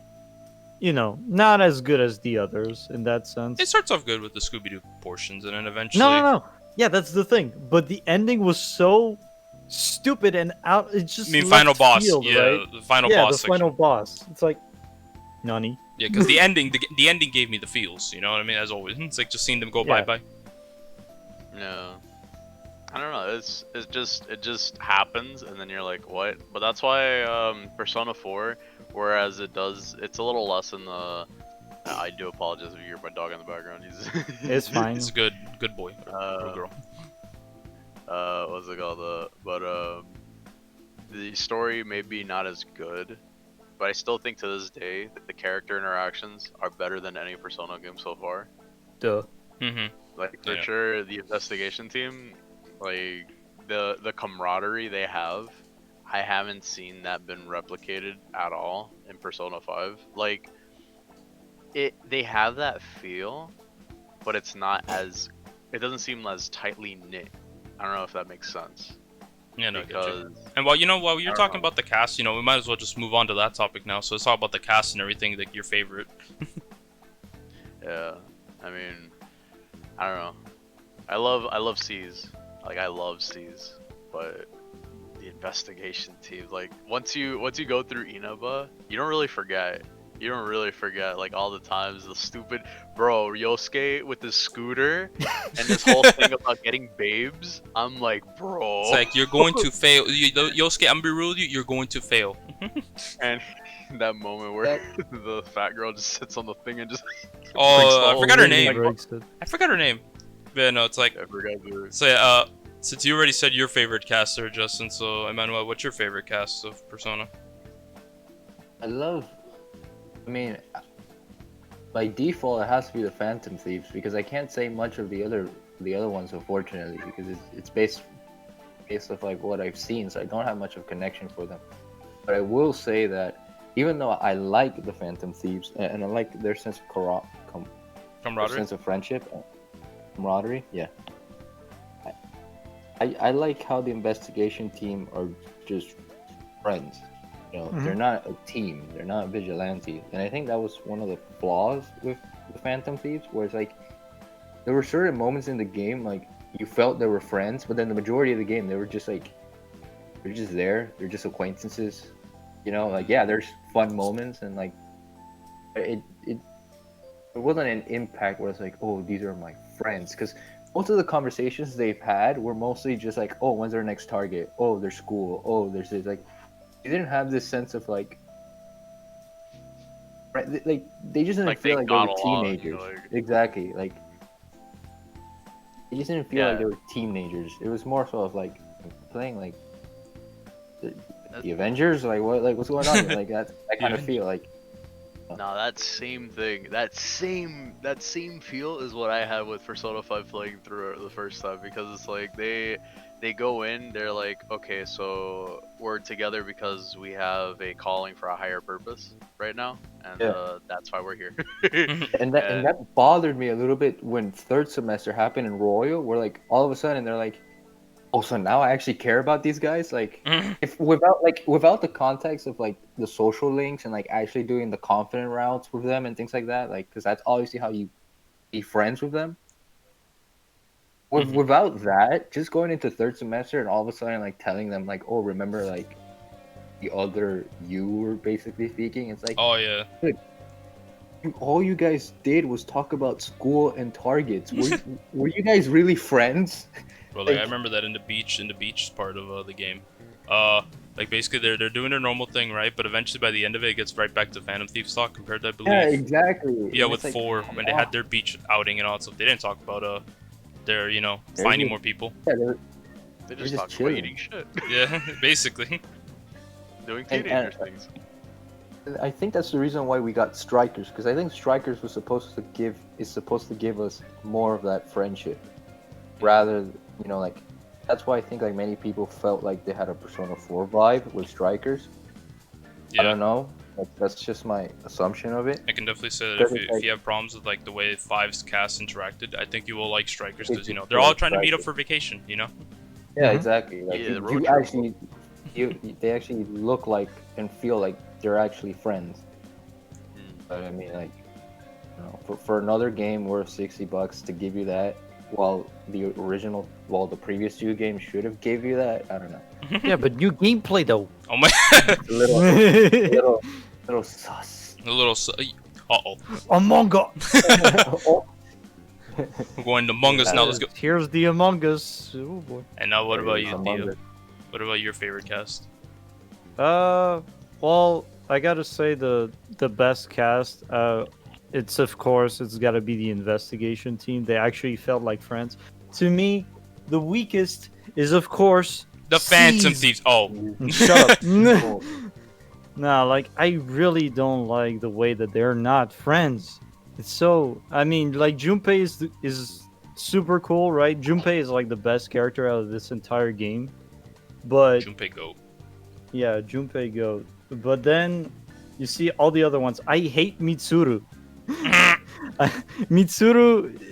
not as good as the others in that sense. It starts off good with the Scooby-Doo portions, and then eventually. No. Yeah, that's the thing. But the ending was so stupid and out. It just. I mean, left final boss. field, Yeah, right? the final yeah, boss. the final boss. It's like, nani. Yeah, because the ending gave me the feels. You know what I mean? As always, it's like just seeing them go Yeah. bye. no, I don't know. It just happens, and then you're like, what? But that's why Persona 4, whereas it's a little less in the. I do apologize if you hear my dog in the background. It's fine. He's a good boy. Good girl. What's it called? The story may be not as good, but I still think to this day that the character interactions are better than any Persona game so far. Duh. Mm-hmm. Like for Yeah. sure, the investigation team, like the camaraderie they have, I haven't seen that been replicated at all in Persona 5. Like they have that feel, but it doesn't seem as tightly knit. I don't know if that makes sense. Yeah, no, I get you. Because And while you're don't talking know. about the cast, we might as well just move on to that topic now. So let's talk about the cast and everything, like your favorite. yeah, I mean, I don't know. I love C's. Like I love C's, but the investigation team, like once you go through Inaba, you don't really forget. You don't really forget like all the times the stupid Yosuke with his scooter and this whole thing about getting babes. I'm like, bro. It's like you're going to fail. Yosuke, I'm be real with you. You're going to fail. And that moment where the fat girl just sits on the thing and just Oh, I the forgot her whole name. thing. Breaks it. I forgot her name. But no, it's like I forgot her. so. Since you already said your favorite cast there, Justin. So Emmanuel, what's your favorite cast of Persona? I mean, by default, it has to be the Phantom Thieves because I can't say much of the other ones, unfortunately, because it's based off like what I've seen, so I don't have much of a connection for them. But I will say that even though I like the Phantom Thieves and I like their sense of their Camaraderie. sense of friendship, camaraderie, yeah. I like how the investigation team are just friends. They're not a team. They're not vigilantes. And I think that was one of the flaws with the Phantom Thieves, where it's like there were certain moments in the game like you felt they were friends, but then the majority of the game they were just like they're just there. They're just acquaintances. Like yeah, there's fun moments and like it wasn't an impact where it's like, oh, these are my friends, because most of the conversations they've had were mostly just like, oh, when's their next target? Oh, their school. Oh, there's this. Like, they didn't have this sense of like, right? Like they just didn't Like, feel they like they were got along, teenagers. like- Exactly. Like, they just didn't feel like Yeah. they were teenagers. It was more so of like playing like the Avengers. Like what? Like what's going on? Like that kind of feel. Like No, that same thing, that same feel is what I had with Persona 5 playing through it the first time, because it's like they go in, they're like, okay, so we're together because we have a calling for a higher purpose right now, and that's why we're here. and that bothered me a little bit when third semester happened in Royal, where like all of a sudden they're like, oh, so now I actually care about these guys. Like, if without the context of like the social links and like actually doing the confident routes with them and things like that, like, because that's obviously how you be friends with them. Without that, just going into third semester and all of a sudden like telling them like, oh, remember like the other you were basically speaking. It's like, Oh yeah. all you guys did was talk about school and targets. Were you guys really friends? Bro, like, I remember that in the beach part of the game. Like basically they're doing their normal thing, right? But eventually by the end of it, it gets right back to Phantom Thieves talk compared to, I believe. Yeah, exactly. Yeah, And with it's like, 4 when they had their beach outing and all that stuff. They didn't talk about their finding more people. Yeah, They They're just just talk about chilling. eating shit, Yeah, basically. doing And- teenager and- things. I think that's the reason why we got Strikers, because I think Strikers was supposed to give us more of that friendship, rather like that's why I think like many people felt like they had a Persona 4 vibe with Strikers. Yeah. I don't know. That's just my assumption of it. I can definitely say that Because if it's you, like- if you have problems with like the way 5's cast interacted, I think you will like Strikers because It's they're all like trying to meet up Strikers. for vacation. Yeah, Mhm. exactly. Like Yeah, the you road trip. actually, they actually look like and feel like they're actually friends. But I mean, like, for another game worth $60 to give you that, while the previous 2 games should have gave you that, I don't know. Yeah, but new gameplay though. Oh my! It's a little sus. A little. Uh-oh. Among Us. We're going to Among Us now. Let's go. Here's the Among Us. Oh boy. And now, what about you, Among Theo? Us. What about your favorite cast? Well, I gotta say the best cast. It's gotta be the investigation team. They actually felt like friends. To me, the weakest is of course The Phantom C's. Thieves. Oh, Shut up. Oh, Nah, like I really don't like the way that they're not friends. It's so. I mean, like Junpei is super cool, right? Junpei is like the best character out of this entire game, but Junpei Goat. yeah, Junpei go. But then you see all the other ones. I hate Mitsuru. Mitsuru.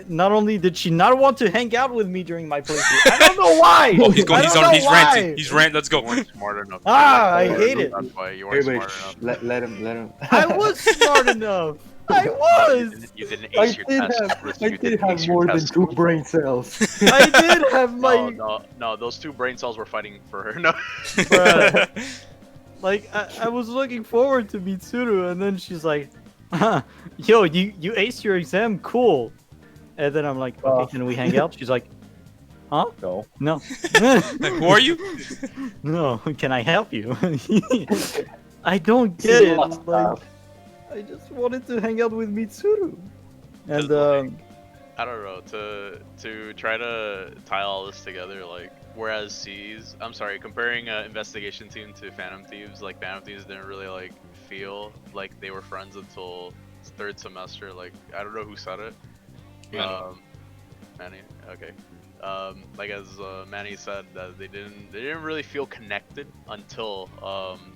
Not only did she not want to hang out with me during my playthrough, I don't know why. Oh, he's going. I He's don't on. know He's why. ranting. He's ranting. Let's You go. weren't smart enough. Ah, I hate it. That's why you weren't wait, smart enough. let him. I was smart enough. I was. You didn't I ace your did test. have, Chris, I you did didn't have ace your more than test. 2 brain cells. I did have my. No, those 2 brain cells were fighting for her. No. Bruh. Like I was looking forward to Mitsuru, and then she's like, "Yo, you aced your exam, cool." And then I'm like, "Okay, can we hang out?" She's like, "Huh? No. No, Who are you? no. Can I help you?" I don't get it. Lost Like, I just wanted to hang out with Mitsuru, and I don't know, to try to tie all this together, like, whereas comparing Investigation Team to Phantom Thieves, like, Phantom Thieves didn't really, like, feel like they were friends until 3rd semester, like, I don't know who said it. Manny. Manny, okay. Like, as Manny said, that they didn't really feel connected until,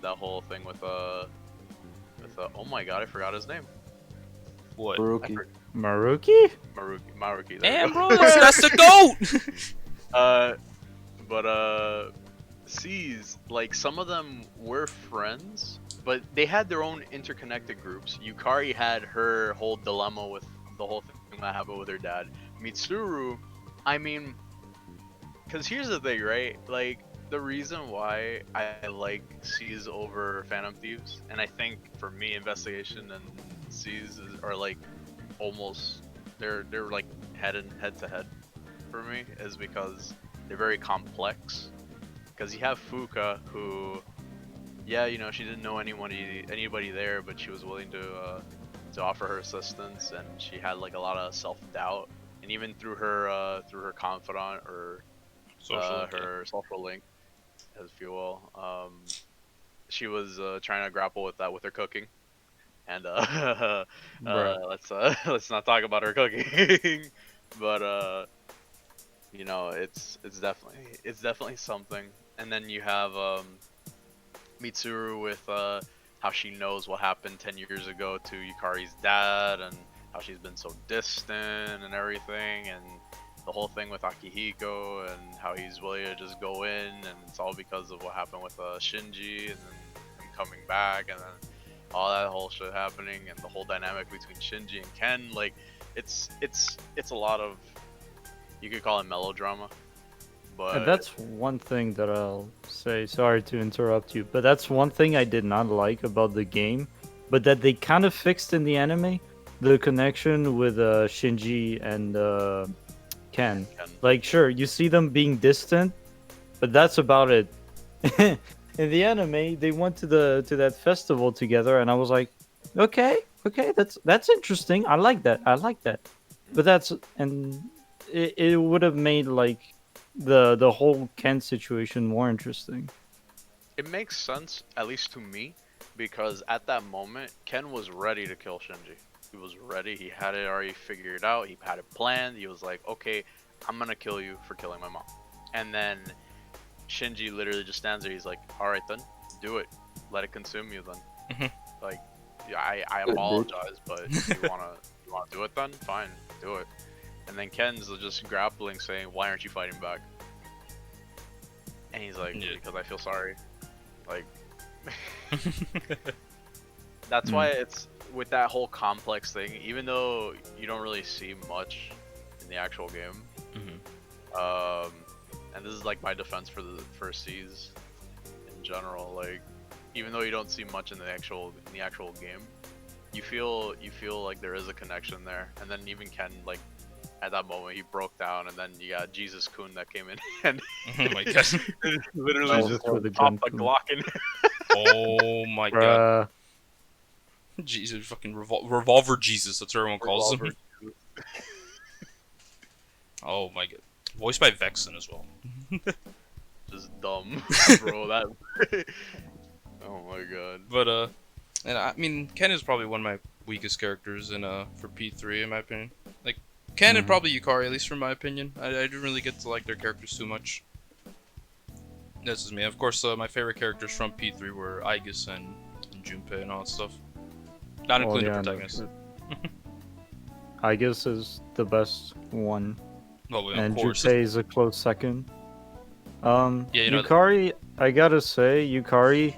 that whole thing with oh my god, I forgot his name. What? Baruki. Maruki. Maruki. there we Damn, go. bro, that's the goat. But C's, like, some of them were friends, but they had their own interconnected groups. Yukari had her whole dilemma with the whole thing that happened with her dad. Mitsuru, I mean, because here's the thing, right? Like, the reason why I like C's over Phantom Thieves, and I think for me, Investigation and C's are like almost they're like head to head. for me is because they're very complex. Because you have Fuka, who, yeah, you know, she didn't know anybody there, but she was willing to offer her assistance, and she had like a lot of self-doubt, and even through her confidant or her social link, as if you will, she was trying to grapple with that with her cooking, and let's not talk about her cooking, but you know, it's definitely something. And then you have Mitsuru with how she knows what happened 10 years ago to Yukari's dad, and how she's been so distant and everything, and the whole thing with Akihiko, and how he's willing to just go in, and it's all because of what happened with Shinji, and then him coming back, and then all that whole shit happening, and the whole dynamic between Shinji and Ken. Like, it's a lot of, you could call it melodrama. But And that's one thing that I'll say. Sorry to interrupt you, but that's one thing I did not like about the game, but that they kind of fixed in the anime, the connection with Shinji and Ken. Like, sure, you see them being distant, but that's about it. In the anime, they went to that festival together, and I was like, okay, that's interesting. I like that. But it would have made like the whole Ken situation more interesting. it makes sense, at least to me, because at that moment, Ken was ready to kill Shinji. He was ready. He had it already figured out. He had it planned. He was like, okay, I'm gonna kill you for killing my mom. And then Shinji literally just stands there. He's like, all right then, do it. Let it consume you then. Like, yeah, I apologize, but you wanna do it then? Fine, do it. And then Ken's just grappling, saying, why aren't you fighting back? And he's like, because I feel sorry. Like, that's why it's with that whole complex thing, even though you don't really see much in the actual game. And this is like my defense for C's in general. Like, even though you don't see much in the actual game, you feel like there is a connection there. And then even Ken, like, at that moment, he broke down, and then you got Jesus Kun that came in and Oh my god. literally Jesus with a popped the gun. Glock in. Oh my god. Jesus, fucking revolver Jesus, that's what everyone calls him. Oh my god. Voiced by Vexen as well. Just dumb, bro. That. Oh my god. But and I mean, Ken is probably one of my weakest characters in for P3 in my opinion. Like, Ken and probably Yukari, at least from my opinion. I didn't really get to like their characters too much. This is me. Of course, my favorite characters from P3 were Aigis and Junpei and all that stuff. Not including the protagonist. Aigis is the best one. Well, And of course. Junpei is a close second. Yeah, you know, Yukari, I gotta say, Yukari.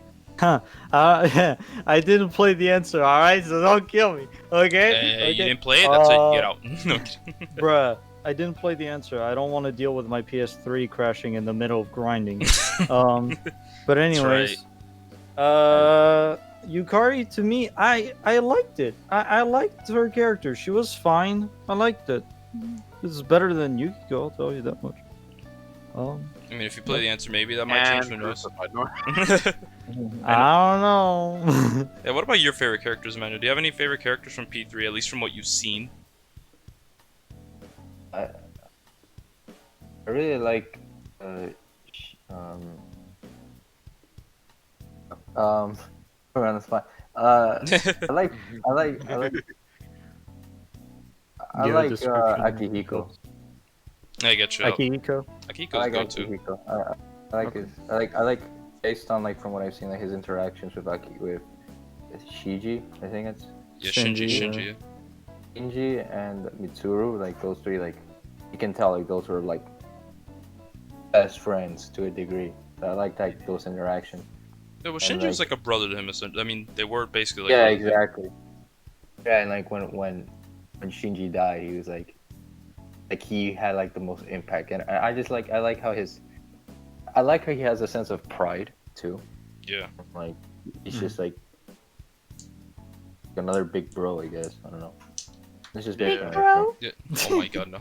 I didn't play the answer, alright? So don't kill me, okay? Hey, Okay. you didn't play it? That's it. Get out. No, Bruh, I didn't play the answer. I don't want to deal with my PS3 crashing in the middle of grinding. But anyways, Yukari, to me, I liked it. I liked her character. She was fine. I liked it. This is better than Yukiko, I'll tell you that much. I mean, if you play the answer, maybe that might change. Who knows? I don't know. Yeah, what about your favorite characters, Manu? Do you have any favorite characters from P3, at least from what you've seen? I really like we're on the spot. I like Akihiko. I get you. Akihiko. Akihiko's go too. Akihiko. I like based on like from what I've seen, like his interactions with Shiji, I think it's Yeah, Shinji. Shinji, Shinji and Mitsuru, like those three, like you can tell like those were like best friends to a degree. So I like those interactions. Yeah, well, Shinji was like a brother to him. I mean, they were basically like. Yeah, exactly. Yeah, and like when Shinji died, he was like he had like the most impact, and I like how he has a sense of pride too. Yeah. Like he's just like another big bro, I guess. I don't know. This is Yeah. different. bro. Yeah. Oh my god, no.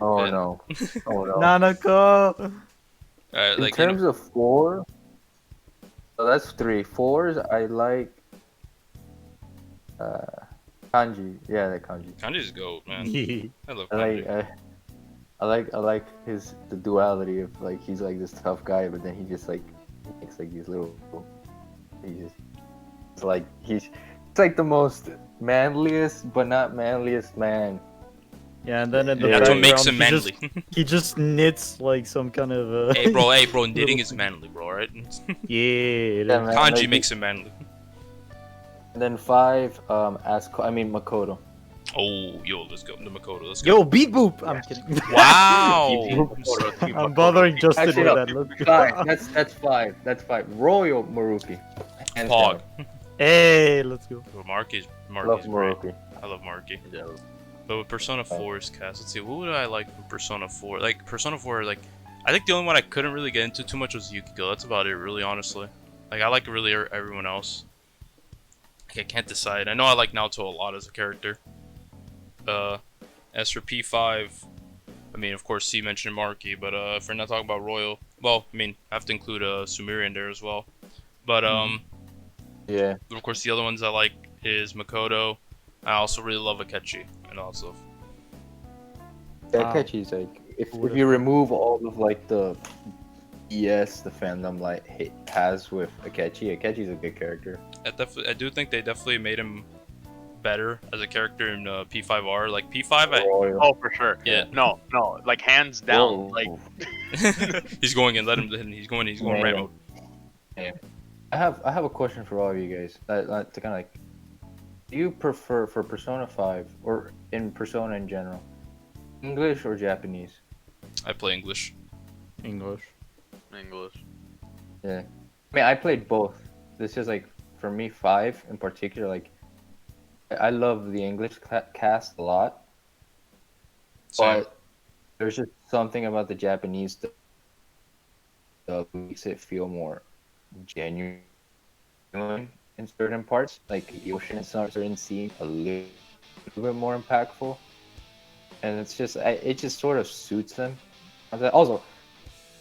Oh Yeah. no. Oh no. Nanako. In Like, terms of four, so that's three. Fours, I like kanji. Yeah, the kanji. Kanji's goat, man. I love I Kanji. like I like the duality of like he's like this tough guy, but then he just like makes like these little. He's just it's like he's like the most manliest but not manliest man. Yeah, and then in the That's what makes background, him manly. He just knits like some kind of. hey, bro, knitting is manly, bro, right? Yeah, it Yeah, is. man, Kanji like, makes him manly. And then five, Makoto. Oh, yo, let's go. The Makoto, let's go. Yo, beat boop. I'm kidding. Wow! I'm bothering Justin Actually, with no, that. Let's go. Five. That's five. That's five. Royal Maruki. Hands Pog. down. Hey, let's go. Bro, Marky's Love great. Maruki. I love Marky. Yeah. But with Persona 4's cast, let's see, what would I like from Persona 4? Like, Persona 4, like, I think the only one I couldn't really get into too much was Yukiko. That's about it, really, honestly. Like, I like really everyone else. Like, I can't decide. I know I like Naoto a lot as a character. As for P5, I mean, of course, C mentioned Marky, but if we're not talking about Royal, well, I mean, I have to include Sumire in there as well. But, Yeah. of course, the other ones I like is Makoto. I also really love Akechi and all that stuff. Yeah, Akechi's like if you remove all of like the BS the fandom like has with Akechi's a good character. I do think they definitely made him better as a character in P5R. Like P5, Royal. Oh, for sure. Yeah. No, like hands down. Whoa. Like he's going in. Let him. He's going right mode. Yeah. I have a question for all of you guys. To kind of like, do you prefer for Persona 5 or in Persona in general, English or Japanese? I play English. English. English. Yeah. I mean, I played both. This is like for me 5 in particular. Like, I love the English cast a lot, Same. but there's just something about the Japanese that makes it feel more genuine in certain parts. Like Yoshi in certain scenes a little bit more impactful, and it's just it just sort of suits them. Also,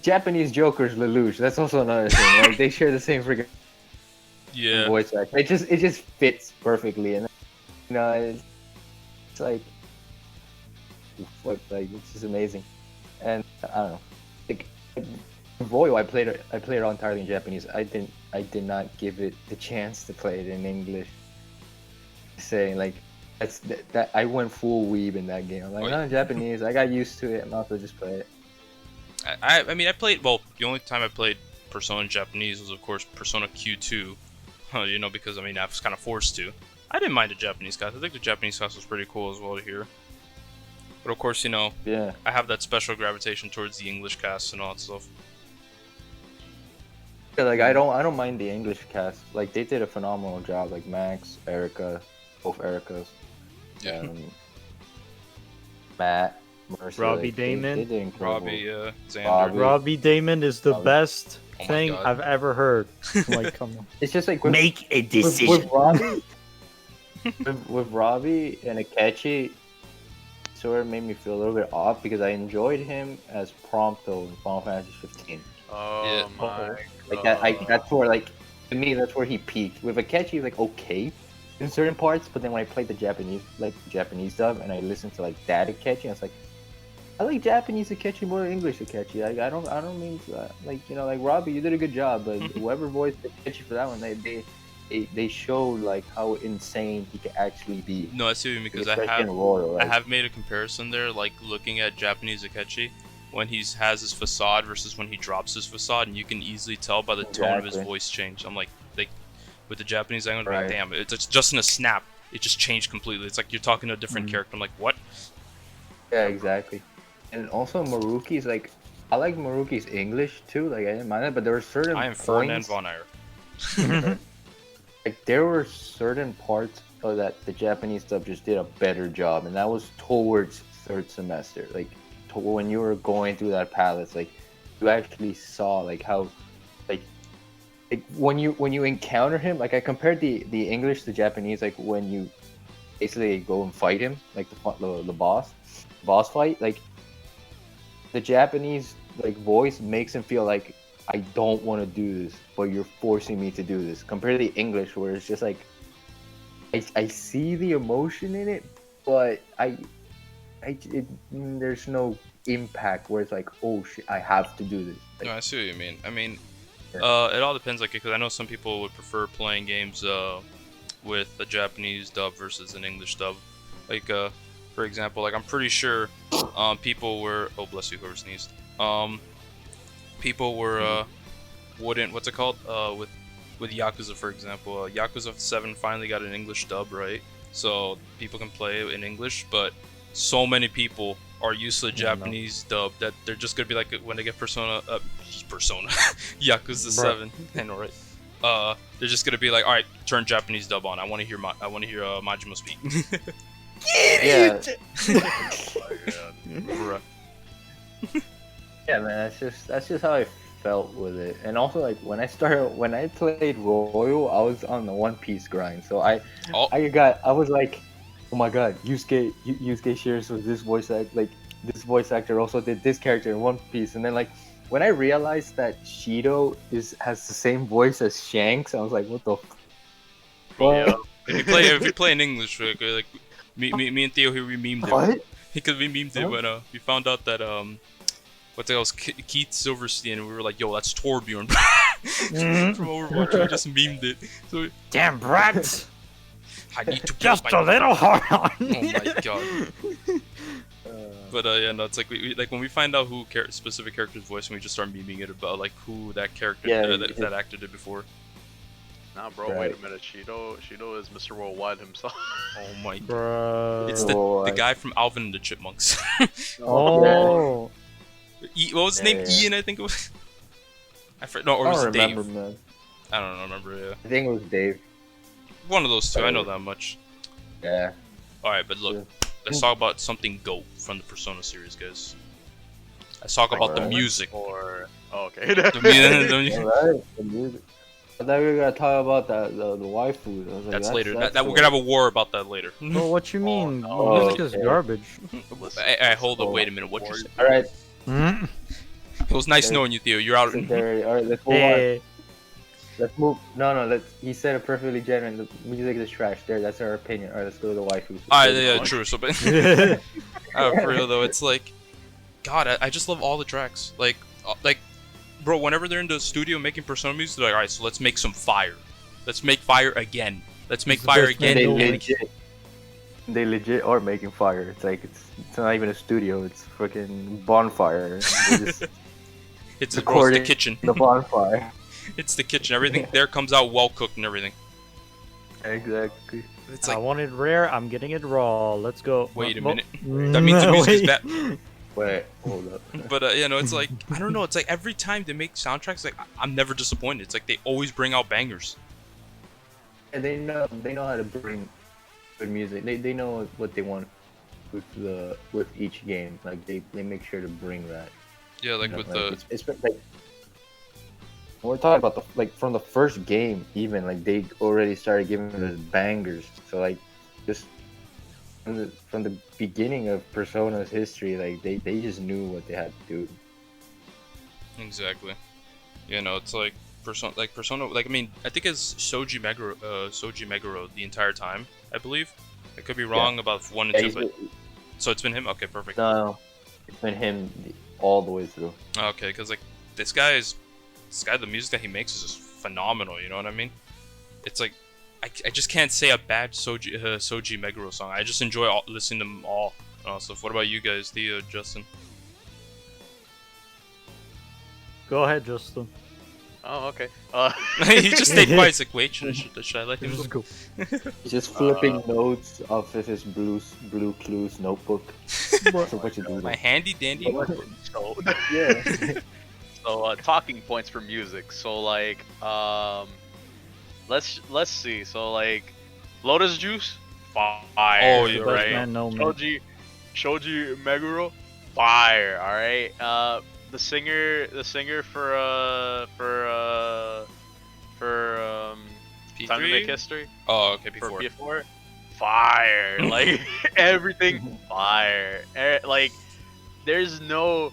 Japanese Joker's Lelouch. That's also another thing. Like they share the same freaking Yeah. voice act. It just fits perfectly, and you know it's like it's just amazing. And I don't know, like Royal, I played it all entirely in Japanese. I did not give it the chance to play it in English. Saying like that I went full weeb in that game. I'm like, no, Japanese. I got used to it. I'm not gonna just play it. I mean, I played. Well, the only time I played Persona in Japanese was, of course, Persona Q2. You know, because I mean, I was kind of forced to. I didn't mind the Japanese cast. I think the Japanese cast was pretty cool as well to hear. But of course, you know, Yeah. I have that special gravitation towards the English cast and all that stuff. Yeah, like I don't mind the English cast. Like they did a phenomenal job. Like Max, Erica, both Ericas. Yeah. Matt, Mercy. Robbie like, Damon. They did incredible. Robbie, Xander. Robbie. Robbie Damon is the Robbie. best Oh my thing God. I've ever heard. Like, come on. It's just like with, Make a with Robbie, with Robbie and Akechi, sort of made me feel a little bit off because I enjoyed him as Prompto in Final Fantasy 15. Oh Yeah. my. Like God. that's where like to me that's where he peaked. With Akechi, he's like okay in certain parts, but then when I played the Japanese dub and I listened to like that Akechi, I was like, I like Japanese Akechi more than English Akechi. Like, I don't mean to, like you know like Robbie, you did a good job, but whoever voiced Akechi for that one, they showed like how insane he could actually be. No, I see what you mean, because Especially in Royal, I like, have made a comparison there, like looking at Japanese Akechi when he has his facade versus when he drops his facade, and you can easily tell by the tone of his Exactly. voice change. I'm like with the Japanese language, Right. like, damn, it's just in a snap. It just changed completely. It's like you're talking to a different character. I'm like, what? yeah, exactly. And also Maruki's like, I like Maruki's English too. Like I didn't mind it, but there were certain I am Ferdinand points. von Eyre. Like there were certain parts of that the Japanese dub just did a better job, and that was towards third semester. Like when you were going through that palace, like you actually saw like how, like when you encounter him. Like I compared the English to Japanese. Like when you basically go and fight him, like the boss fight. Like the Japanese like voice makes him feel like I don't want to do this, but you're forcing me to do this. Compared to the English, where it's just like I see the emotion in it, but there's no impact where it's like, oh shit, I have to do this. Like, No, I see what you mean. I mean, Yeah. it all depends, like, because I know some people would prefer playing games with a Japanese dub versus an English dub. Like, for example, like I'm pretty sure people were, oh bless you, whoever sneezed. People were wouldn't, what's it called? With Yakuza, for example, Yakuza 7 finally got an English dub, right? So people can play it in English, but so many people are used to the Japanese dub that they're just gonna be like, when they get Persona Yakuza 7, I know, right? They're just gonna be like, all right, turn Japanese dub on. I want to hear Majima speak. yeah, Bruh. yeah, man. That's just how I felt with it. And also, like when I played Royal, I was on the One Piece grind. So I was like, oh my god, Yusuke shares with this voice this voice actor also did this character in One Piece. And then like when I realized that Shido has the same voice as Shanks, I was like, what the Yeah. If you play in English, like me and Theo here, we memed it. What? Because we memed it when we found out that what the hell was Keith Silverstein, and we were like, yo, that's Torbjorn from Overwatch. We just memed it. So Damn brats! I need to Just a little hard on. Oh my god. But yeah, no, it's like we like when we find out who specific character's voice, and we just start memeing it about like who that character that actor did before. Nah, bro, Right. wait a minute. Shido is Mr. Worldwide himself. Oh my god. Bruh. It's the guy from Alvin and the Chipmunks. Oh. What was his name? Yeah. Ian, I think it was. No, or I was don't it remember, Dave? man. I don't remember. Yeah, I think it was Dave. one of those two. I know that much. Yeah. All right, but look, Yeah. let's talk about something GOAT from the Persona series, guys. Let's talk about the Alright. music. Or okay. The music. Alright, the music. I thought we were gonna talk about the waifu. I was like, That's later. That's We're gonna have a war about that later. Well, what you mean? no. Music is Okay. garbage. I hold up. Wait a minute. What you say? All right. Mm? It was nice knowing you, Theo. You're out. So there, all right, let's move on. Hey. Let's move. No. He said it perfectly genuine. The music is trash. There, that's our opinion. All right, let's go to the waifu. Yeah, true. So, but for real though, it's like, God, I just love all the tracks. Like, bro, whenever they're in the studio making Persona music, they're like, all right, so let's make some fire. Let's make fire again. Let's make It's the fire best again. They No. legit are making fire. It's like it's not even a studio. It's freaking bonfire. They just It's recording the kitchen. the bonfire. It's the kitchen. Everything there comes out well cooked and everything. Exactly. It's I like, want it rare. I'm getting it raw. Let's go. Wait a Well, minute. That means the music is wait. bad. Wait, hold up. But you know, it's like, I don't know. It's like every time they make soundtracks, like I'm never disappointed. It's like they always bring out bangers. And they know how to bring good music. They know what they want with each game. Like they make sure to bring that. Yeah, like You know, with like, the it's like we're talking about from the first game even like they already started giving us bangers. So like just from the beginning of Persona's history, like they just knew what they had to do. exactly. You know, it's like Persona. Like I mean, I think it's Soji Meguro the entire time. I believe. I could be wrong about 1 and Yeah, 2, he's but so it's been him. Okay, perfect. no, it's been him all the way through. Okay, because like this guy, the music that he makes is just phenomenal. You know what I mean? It's like I just can't say a bad Soji Meguro song. I just enjoy listening to them all. So what about you guys, Theo, Justin? Go ahead, Justin. Oh, okay. He just stayed quiet. He's like, wait, should I let him Just go? go. He's just flipping notes off of his blue clues notebook. That's what you do. My handy dandy. So, Yeah. so talking points for music. So like, let's see. So like, Lotus Juice, fire. Oh, you're Best right. man, no man. Shoji Meguro, fire. All right. The singer for Time to Make P3? History Oh, okay, for P4. P4, fire. Like everything fire. Like there's no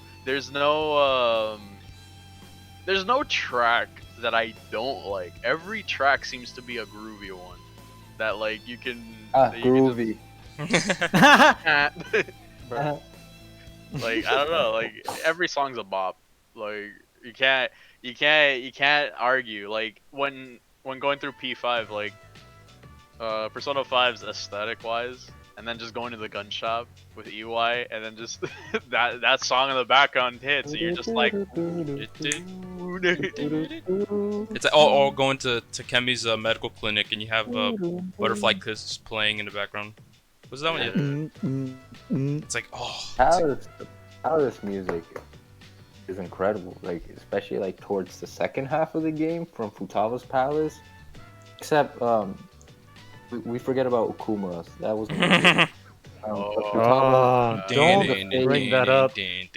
track that I don't like. Every track seems to be a groovy one that like you can Groovy. Like I don't know, like every song's a bop. Like you can't argue. Like when going through P5, like Persona 5's aesthetic wise, and then just going to the gun shop with EY, and then just that song in the background hits, and you're just like, It's all going to Kemi's medical clinic, and you have Butterfly Kiss playing in the background. Was that one? Yeah. It's like, How this music is incredible. Like especially like towards the second half of the game from Futaga's Palace. Except we forget about Okumura's. That was amazing. Don't bring that up. I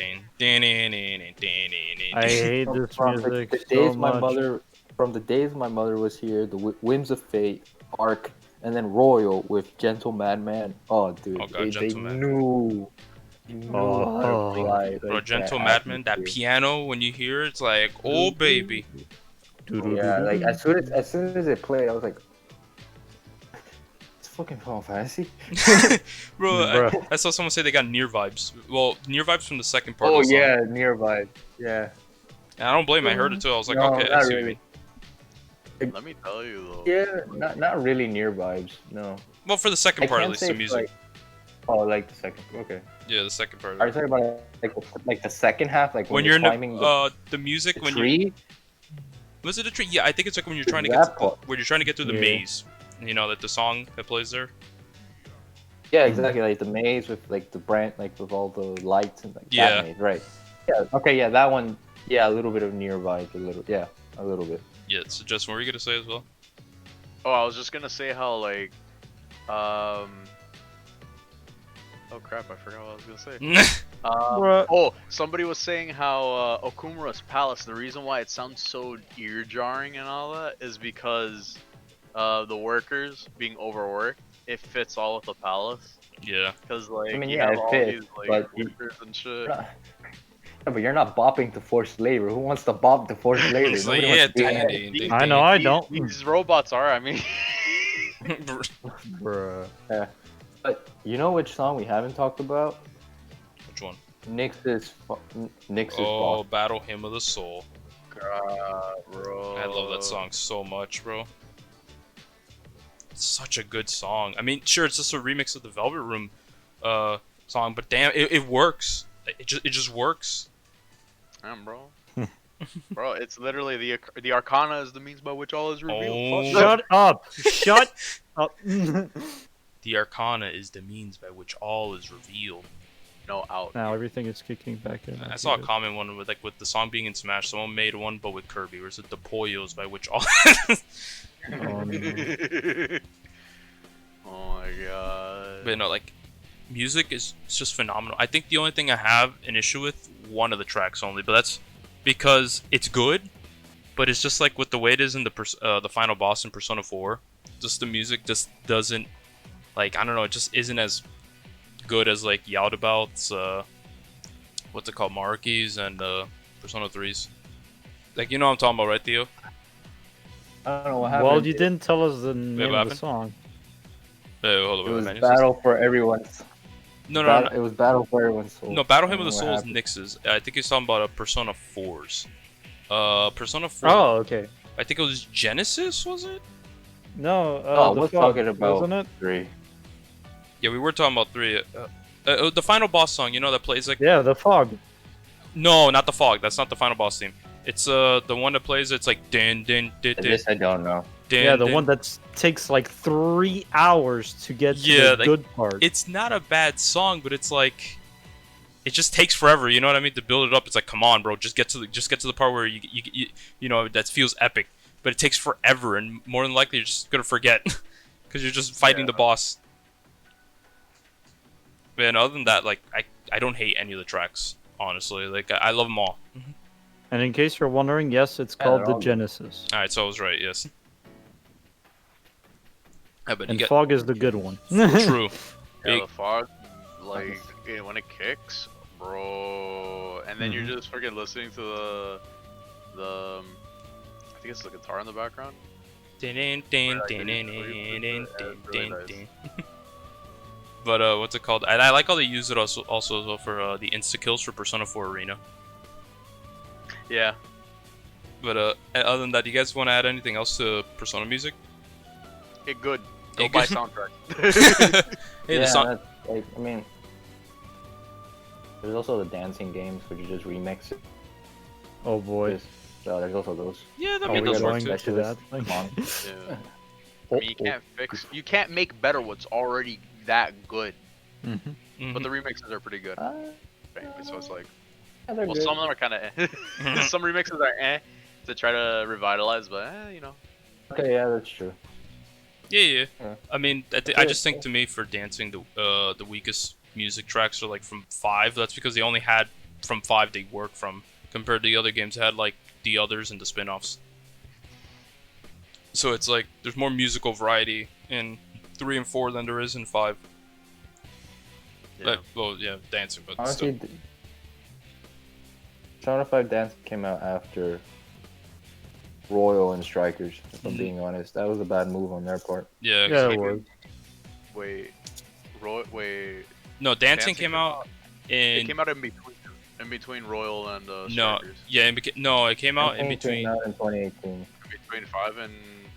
hate this music so much. From the days my mother was here, the Whims of Fate arc, and then Royal with Gentle Madman. Oh, dude, they knew how to play. Bro, Gentle Madman, that piano when you hear it, it's like, oh baby. Yeah, like as soon as it played, I was like, it's fucking Final Fantasy. Bro, I saw someone say they got Near vibes. Well, Near vibes from the second part. Oh of the song. yeah, Near vibe. Yeah. And I don't blame. I heard it too. I was like, No, okay, not I see what you really. mean. let me tell you though. Yeah, not really Near vibes. No. Well, for the second part at least, the it's music. like the second. Okay. Yeah, the second part. Are you talking about like the second half, like when you're in the music, when tree? Was it a tree? Yeah, I think it's like when you're trying to get through the maze. You know, that the song that plays there. Yeah, exactly. Like the maze with like the brand, like with all the lights and like that maze, right? Yeah. Okay. Yeah, that one. Yeah, a little bit of Near vibe. A little bit. Yeah. So, Justin, what were you gonna say as well? Oh, I was just gonna say how like, oh crap, I forgot what I was gonna say. Oh, somebody was saying how Okumura's Palace, the reason why it sounds so ear jarring and all that is because the workers being overworked. It fits all with the palace. Yeah. Because like, I mean, you yeah, have it all fits, these like but workers and shit. Yeah, but you're not bopping to forced labor. Who wants to bop to forced labor? It's like, Nobody yeah, wants to do that. I know I don't. These robots are. I mean. Bruh. Yeah. But you know which song we haven't talked about? Which one? Nyx's Oh, boss. Battle Hymn of the Soul. God, bro. I love that song so much, bro. It's such a good song. I mean, sure, it's just a remix of the Velvet Room song, but damn, it works. It just works. Damn, bro. Bro, it's literally the Arcana is the means by which all is revealed. Oh. Shut up! Shut up! The Arcana is the means by which all is revealed. No, out. Now everything is kicking back in. I saw a comment one with the song being in Smash. Someone made one, but with Kirby. Where it's the Poyos by which all. Oh, no. Oh my god. But no, like, music is just phenomenal. I think the only thing I have an issue with, one of the tracks only, but that's because it's good, but it's just like with the way it is in the final boss in Persona 4, just the music just doesn't, like, I don't know, it just isn't as good as like Yaldabaoth's, what's it called, Maruki's and Persona 3's. Like, you know what I'm talking about, right, Theo? I don't know what happened. Well, you didn't tell us the name of the song. Hold It on, was man. Battle for Everyone's. No. It was Battle for Everyone's Soul. No, Battle Hymn I of the don't know Soul what is happened. Nyx's. I think he's talking about Persona 4's. Persona 4. Oh, okay. I think it was Genesis, was it? No, Oh, the we're fog, talking about wasn't it? 3. Yeah, we were talking about 3. The final boss song, you know, that plays like. Yeah, the fog. No, not the fog. That's not the final boss theme. It's the one that plays. It's like din din din din. This I don't know. din, Yeah, the din. one that takes like 3 hours to get to Yeah, the like, good part. It's not a bad song, but it's like. It just takes forever, you know what I mean, to build it up. It's like, come on, bro, just get to the part where you know, that feels epic. But it takes forever, and more than likely you're just gonna forget, because you're just fighting the boss. Man, other than that, like, I don't hate any of the tracks, honestly. Like, I love them all. And in case you're wondering, yes, it's Yeah, called they're the all good. Genesis. All right, so I was right. Yes. Yeah, but And you Fog is the good one. true. Yeah, Big. the fog, like when it kicks, bro, and then you're just freaking listening to the I think it's the guitar in the background. But what's it called? And I like how they use it also as well for the insta kills for Persona 4 Arena. Yeah. But other than that, do you guys want to add anything else to Persona music? It good. Go It buy good. soundtrack. Hey, the Yeah, song. that's, like, I mean, there's also the dancing games, which you just remix it. Oh boy. So there's also those. Yeah, that Are made we those work going too. to that? Come on. Yeah. I mean, you can't make better what's already that good. Mm-hmm. But the remixes are pretty good. So it's like, Yeah, they're well, good. some of them are kind of eh. Some remixes are eh to try to revitalize, but you know. Okay, yeah, that's true. Yeah. Yeah. I mean, I just think to me for dancing, the weakest music tracks are like from 5. That's because they only had from 5 they work from, compared to the other games that had like the others and the spin-offs. So it's like there's more musical variety in 3 and 4 than there is in 5. Yeah. Well, yeah, dancing, but Honestly, still. Persona 5 Dance came out after Royal and Strikers, if I'm being honest. That was a bad move on their part. Yeah. 'cause, Yeah, like, it was. Wait. no, dancing came out It in came out in between Royal and no, Strikers. yeah, it came out in I think it came between out in 2018. In between 5 and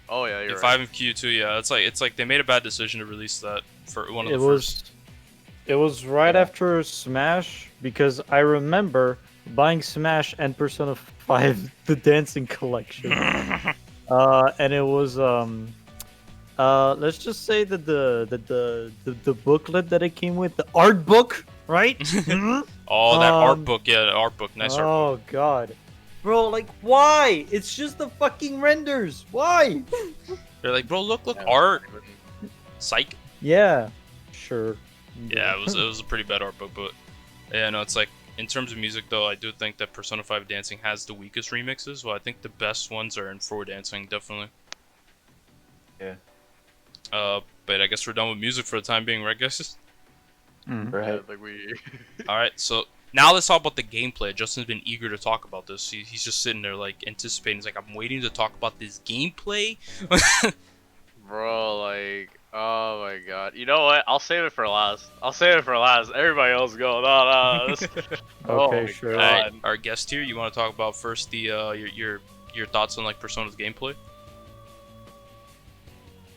oh yeah, you're right. 5 and Q2. Yeah, it's like they made a bad decision to release that for one of It the first. It was right after Smash because I remember buying Smash and Persona 5 the dancing collection. And it was let's just say that the booklet that it came with, the art book, right? Oh, that art book, yeah, the art book, nice art book. Oh god. Bro, like why? It's just the fucking renders. Why? They're like, bro, look, Yeah. art, psych. Yeah. Sure. Yeah, it was a pretty bad art book, but yeah, no, it's like in terms of music though, I do think that Persona 5 Dancing has the weakest remixes. Well, I think the best ones are in 4 Dancing, definitely. Yeah. But I guess we're done with music for the time being, right, guys? Right? Yeah, like we All right, so now let's talk about the gameplay. Justin's been eager to talk about this. He's just sitting there like anticipating. He's like, I'm waiting to talk about this gameplay. Bro, like, oh my god. You know what? I'll save it for last. Everybody else go. No. Oh Okay, my sure. All right, God. our guest here, you want to talk about first the your thoughts on like Persona's gameplay?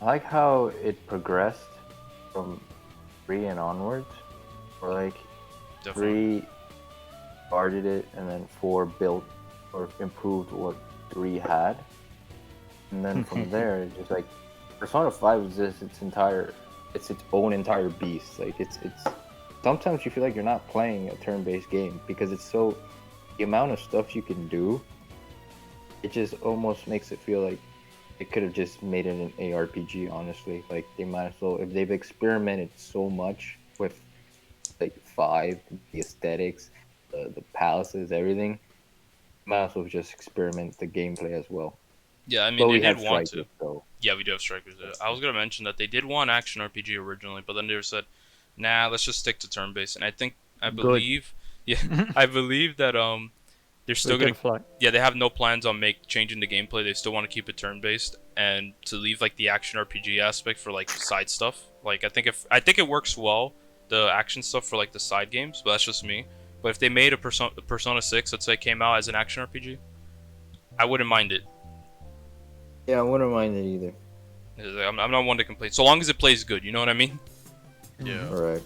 I like how it progressed from 3 and onwards. Or like Definitely. 3 started it and then 4 built or improved what 3 had. And then from there, it's just like Persona 5 is just its own entire beast. Like it's sometimes you feel like you're not playing a turn-based game because it's so the amount of stuff you can do. It just almost makes it feel like it could have just made it an ARPG. Honestly, like they might as well, if they've experimented so much with like 5, the aesthetics, the palaces, everything, might as well just experiment the gameplay as well. Yeah, I mean But they we did have want Strikers, to. so Yeah, we do have Strikers. I was gonna mention that they did want action RPG originally, but then they said, "Nah, let's just stick to turn-based." And I believe, I believe that they're still We gonna. can fly. Yeah, they have no plans on changing the gameplay. They still want to keep it turn-based and to leave like the action RPG aspect for like side stuff. Like I think it works well, the action stuff for like the side games, but that's just me. But if they made a Persona 6, let's say, came out as an action RPG, I wouldn't mind it. yeah, I wouldn't mind it either. I'm not one to complain, so long as it plays good. You know what I mean? Yeah. All right.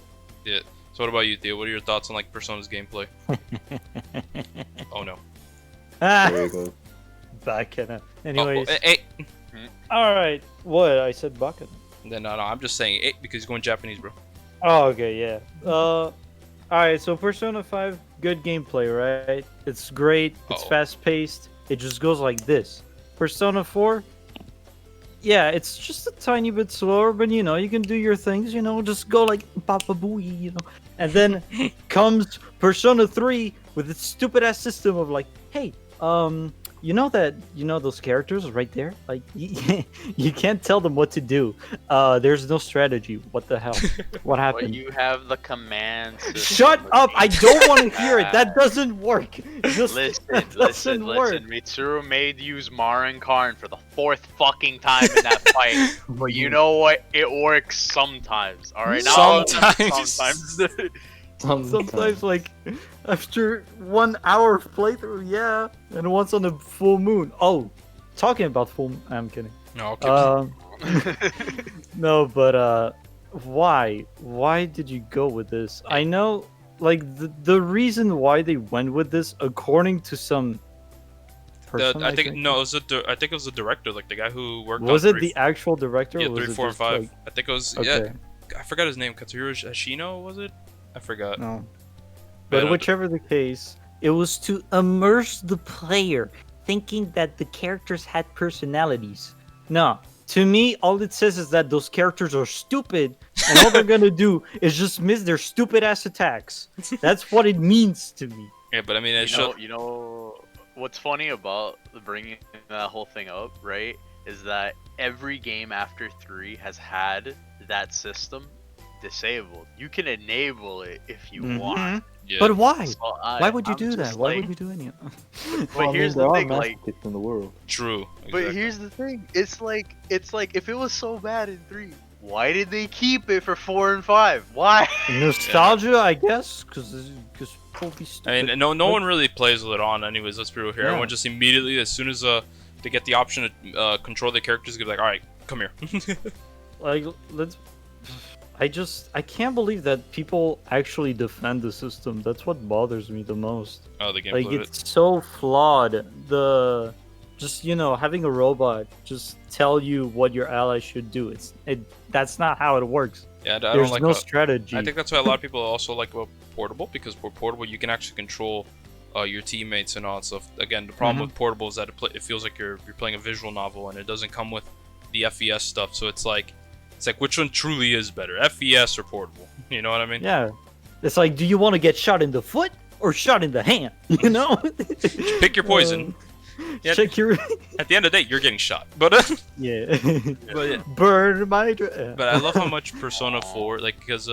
Yeah. So what about you, Theo? What are your thoughts on like Persona's gameplay? Oh no. There you go. Back in it. Oh, Anyways. hey. Alright. What? I said bucket. Then no, I'm just saying it because he's going Japanese, bro. Oh, okay, yeah. Alright, so Persona 5, good gameplay, right? It's great, it's Uh-oh. fast-paced, it just goes like this. Persona 4, yeah, it's just a tiny bit slower, but you know, you can do your things, you know, just go like Papa Booey, you know. And then comes Persona 3 with its stupid-ass system of like, hey, you know those characters right there. Like you can't tell them what to do. There's no strategy. What the hell? What But happened? you have the command system. Shut up! I don't want to hear it. That doesn't work. Just, that doesn't work. Listen. Mitsuru made use Marin Karn for the 4th fucking time in that fight. But you know what? It works sometimes. All right. Sometimes. Sometimes, like after 1 hour of playthrough, yeah, and once on a full moon. Oh, talking about full. I'm kidding. No, okay. No, but why? Why did you go with this? I know, like the reason why they went with this, according to some person. I think no, I think it was the director, like the guy who worked. Was on it the actual director? Yeah, or was 3, it 4, and just, 5. like- I think it was. Okay. Yeah, I forgot his name. Katsuhiro Ashino, was it? I forgot. No. But, But whichever the case, it was to immerse the player, thinking that the characters had personalities. No, to me, all it says is that those characters are stupid, and all they're gonna do is just miss their stupid ass attacks. That's what it means to me. Yeah, but I mean, it showed. You know what's funny about bringing that whole thing up, right? Is that every game after 3 has had that system disabled. You can enable it if you want. Yeah. But why? So Why would you I'm do that? just Why like- would you do any of that? But here's the thing, like, in the world. True. but exactly. here's the thing. It's like if it was so bad in 3, why did they keep it for 4 and 5? Why? Nostalgia, I guess, because totally stupid. I mean, no one really plays with it on, anyways. Let's be real here. Yeah. Everyone just immediately, as soon as they get the option to control the characters, they're like, all right, come here. Like, I can't believe that people actually defend the system. That's what bothers me the most. Oh, the gameplay. Like, of it. it's so flawed. Just having a robot just tell you what your ally should do. That's not how it works. Yeah, I don't There's like. no strategy. I think that's why a lot of people also like portable, because with portable you can actually control your teammates and all that stuff. Again, the problem with portable is that it feels like you're playing a visual novel, and it doesn't come with the FES stuff. So it's like which one truly is better, FES or portable? You know what I mean? Yeah. It's like, do you want to get shot in the foot or shot in the hand? You know? Pick your poison. Yeah. Check your. At the end of the day, you're getting shot. But Yeah. but yeah. Burn my. But I love how much Persona 4, like, because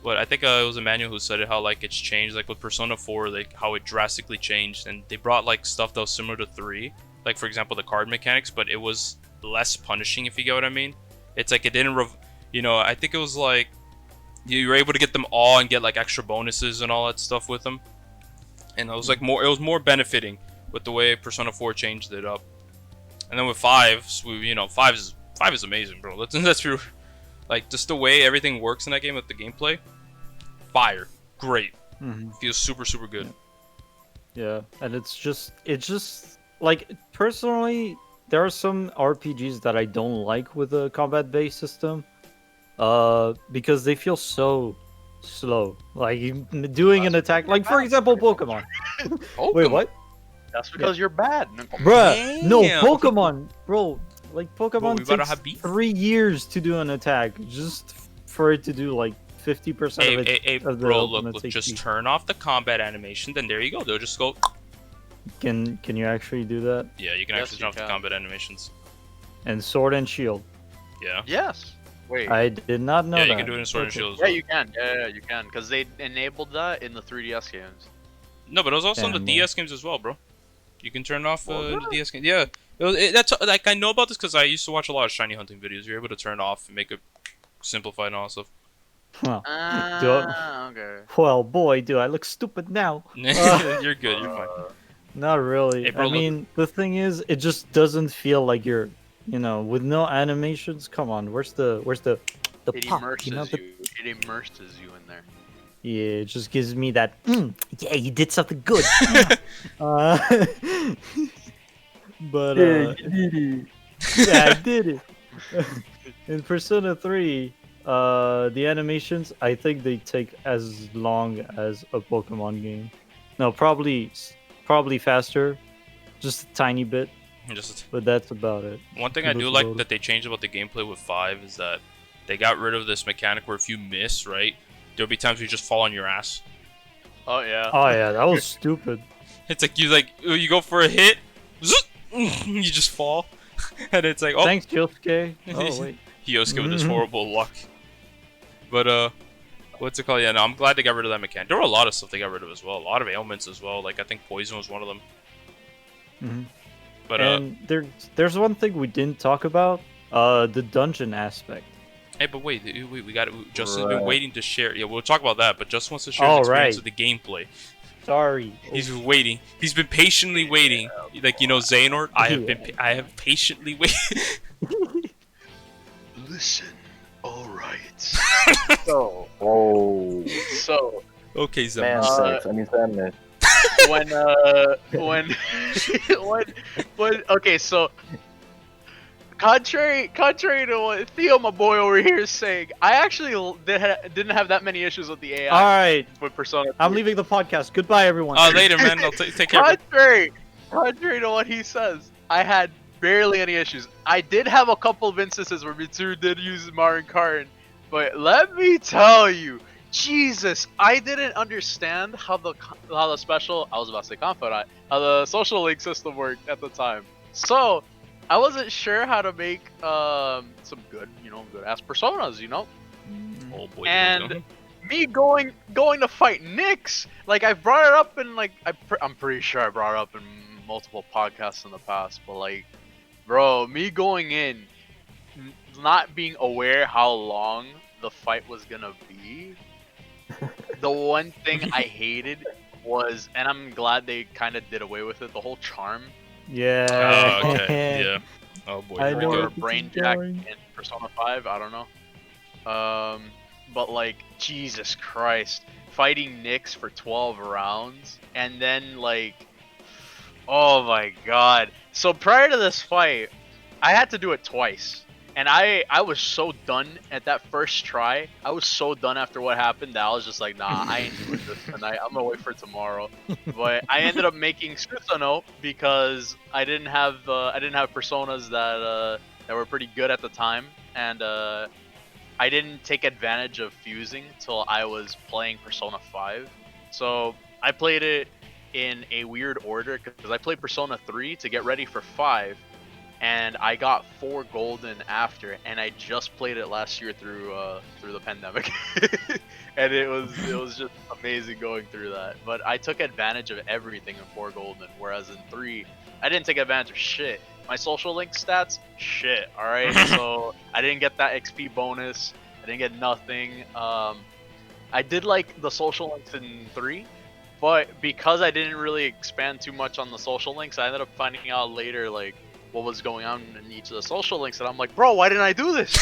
what I think it was Emmanuel who said it, how like it's changed, like with Persona 4, like how it drastically changed, and they brought like stuff that was similar to 3, like for example the card mechanics, but it was less punishing, if you get what I mean. It's like it didn't, I think it was like you were able to get them all and get like extra bonuses and all that stuff with them, and it was like more, it was more benefiting with the way Persona 4 changed it up. And then with 5, 5 is amazing, bro. That's true. Like, just the way everything works in that game with the gameplay, fire, great. Feels super, super good. Yeah, and it's just like, personally, there are some RPGs that I don't like with a combat-based system, because they feel so slow. Like, doing an attack, like for example, Pokemon. Wait, what? That's because you're bad. Bruh, no, Damn. Pokemon, bro. Like, Pokemon we better takes have beef. 3 years to do an attack, just for it to do like 50% of it. Hey, of the bro, ultimate look, HP. just turn off the combat animation, then there you go. They'll just go. Can you actually do that? Yeah, you can Yes, actually you turn off the can. combat animations. And Sword and Shield. Yeah. Yes. Wait. I did not know Yeah, that. you can do it in Sword and Okay. Shield as Yeah, well. you can. Yeah, you can. Because they enabled that in the 3DS games. No, but it was also in the Damn, DS games as well, bro. You can turn off Was the it? DS games. Yeah, that's like, I know about this because I used to watch a lot of shiny hunting videos. You're able to turn it off and make it simplified and all that stuff. Huh. Okay. Well, boy, do I look stupid now. You're good. You're fine. Not really. Hey, bro, I look- mean, the thing is, it just doesn't feel like you're, with no animations. Come on, where's the It pop? immerses you. It immerses you in there. Yeah, it just gives me that. Yeah, you did something good. uh, but yeah, I did it. In Persona 3, the animations, I think they take as long as a Pokemon game. No, probably faster, just a tiny bit, Just but that's about it. one thing I do like that they changed about the gameplay with 5 is that they got rid of this mechanic where if you miss, right, there'll be times where you just fall on your ass. Oh yeah. Oh yeah, that was stupid. It's like you go for a hit, you just fall, and it's like, oh, Thanks, Josuke. Oh wait. Yosuke with his horrible luck. But what's it called? Yeah, no, I'm glad they got rid of that mechanic. There were a lot of stuff they got rid of as well. A lot of ailments as well. Like I think poison was one of them. Mm-hmm. But and there's one thing we didn't talk about. The dungeon aspect. hey, but wait, we got it. Justin's been waiting to share. Yeah, we'll talk about that. But Justin wants to share his experience with the gameplay. Sorry. He's been waiting. He's been patiently waiting. Like, you know, Xehanort, I have patiently waited. Listen, alright. So Okay, Zem. man sex. I mean Sandman. when okay, so contrary to what Theo, my boy over here, is saying, I actually didn't have that many issues with the AI. All right. With Persona 3. I'm leaving the podcast. Goodbye, everyone. Later, man. I'll take care. Contrary to what he says, I had barely any issues. I did have a couple of instances where Mitsuru did use Marin Karin, but let me tell you, Jesus, I didn't understand how the special, I was about to say confidant, how the social link system worked at the time. So I wasn't sure how to make some good ass personas, Oh boy. And me going to fight Nyx, like I brought it up in like I'm pretty sure I brought it up in multiple podcasts in the past, but like, bro, me going in, not being aware how long the fight was gonna be. The one thing I hated was, and I'm glad they kind of did away with it, the whole charm. Yeah. Oh, okay. Yeah. Oh boy. I know Or brain jack in Persona 5, I don't know. But like, Jesus Christ, fighting Nyx for 12 rounds, and then like, oh my god. So prior to this fight, I had to do it twice. And I was so done at that first try. I was so done after what happened that I was just like, nah, I ain't doing this tonight. I'm gonna wait for tomorrow. But I ended up making Susanoo because I didn't have personas that were pretty good at the time, and I didn't take advantage of fusing till I was playing Persona 5. So I played it in a weird order because I played Persona 3 to get ready for 5. And I got 4 golden after, and I just played it last year through the pandemic, and it was just amazing going through that. But I took advantage of everything in 4 golden, whereas in 3, I didn't take advantage of shit. My social link stats, shit. All right, so I didn't get that XP bonus. I didn't get nothing. I did like the social links in 3. But because I didn't really expand too much on the social links, I ended up finding out later, like, what was going on in each of the social links, and I'm like, bro, why didn't I do this?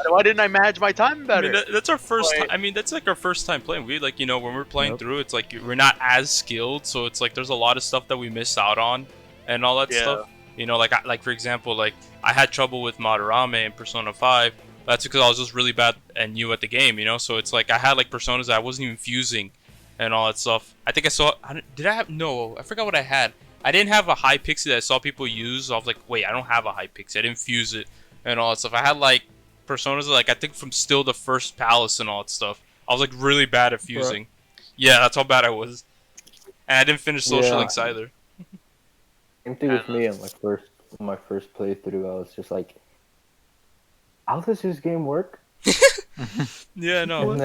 Why didn't I manage my time better? I mean, that's our first time. I mean, that's like our first time playing. We like, when we're playing through, it's like we're not as skilled, so it's like there's a lot of stuff that we miss out on and all that stuff. Like for example, like I had trouble with Madarame in Persona 5. That's because I was just really bad and new at the game, So it's like I had like personas that I wasn't even fusing and all that stuff. I think I saw. Did I have? No, I forgot what I had. I didn't have a high pixie that I saw people use. I was like, wait, I don't have a high pixie. I didn't fuse it and all that stuff. I had like personas like I think from still the first palace and all that stuff. I was like really bad at fusing. Bro. Yeah, that's how bad I was. And I didn't finish social links either. Same thing with me on my first playthrough. I was just like, how does this game work? Yeah, no. And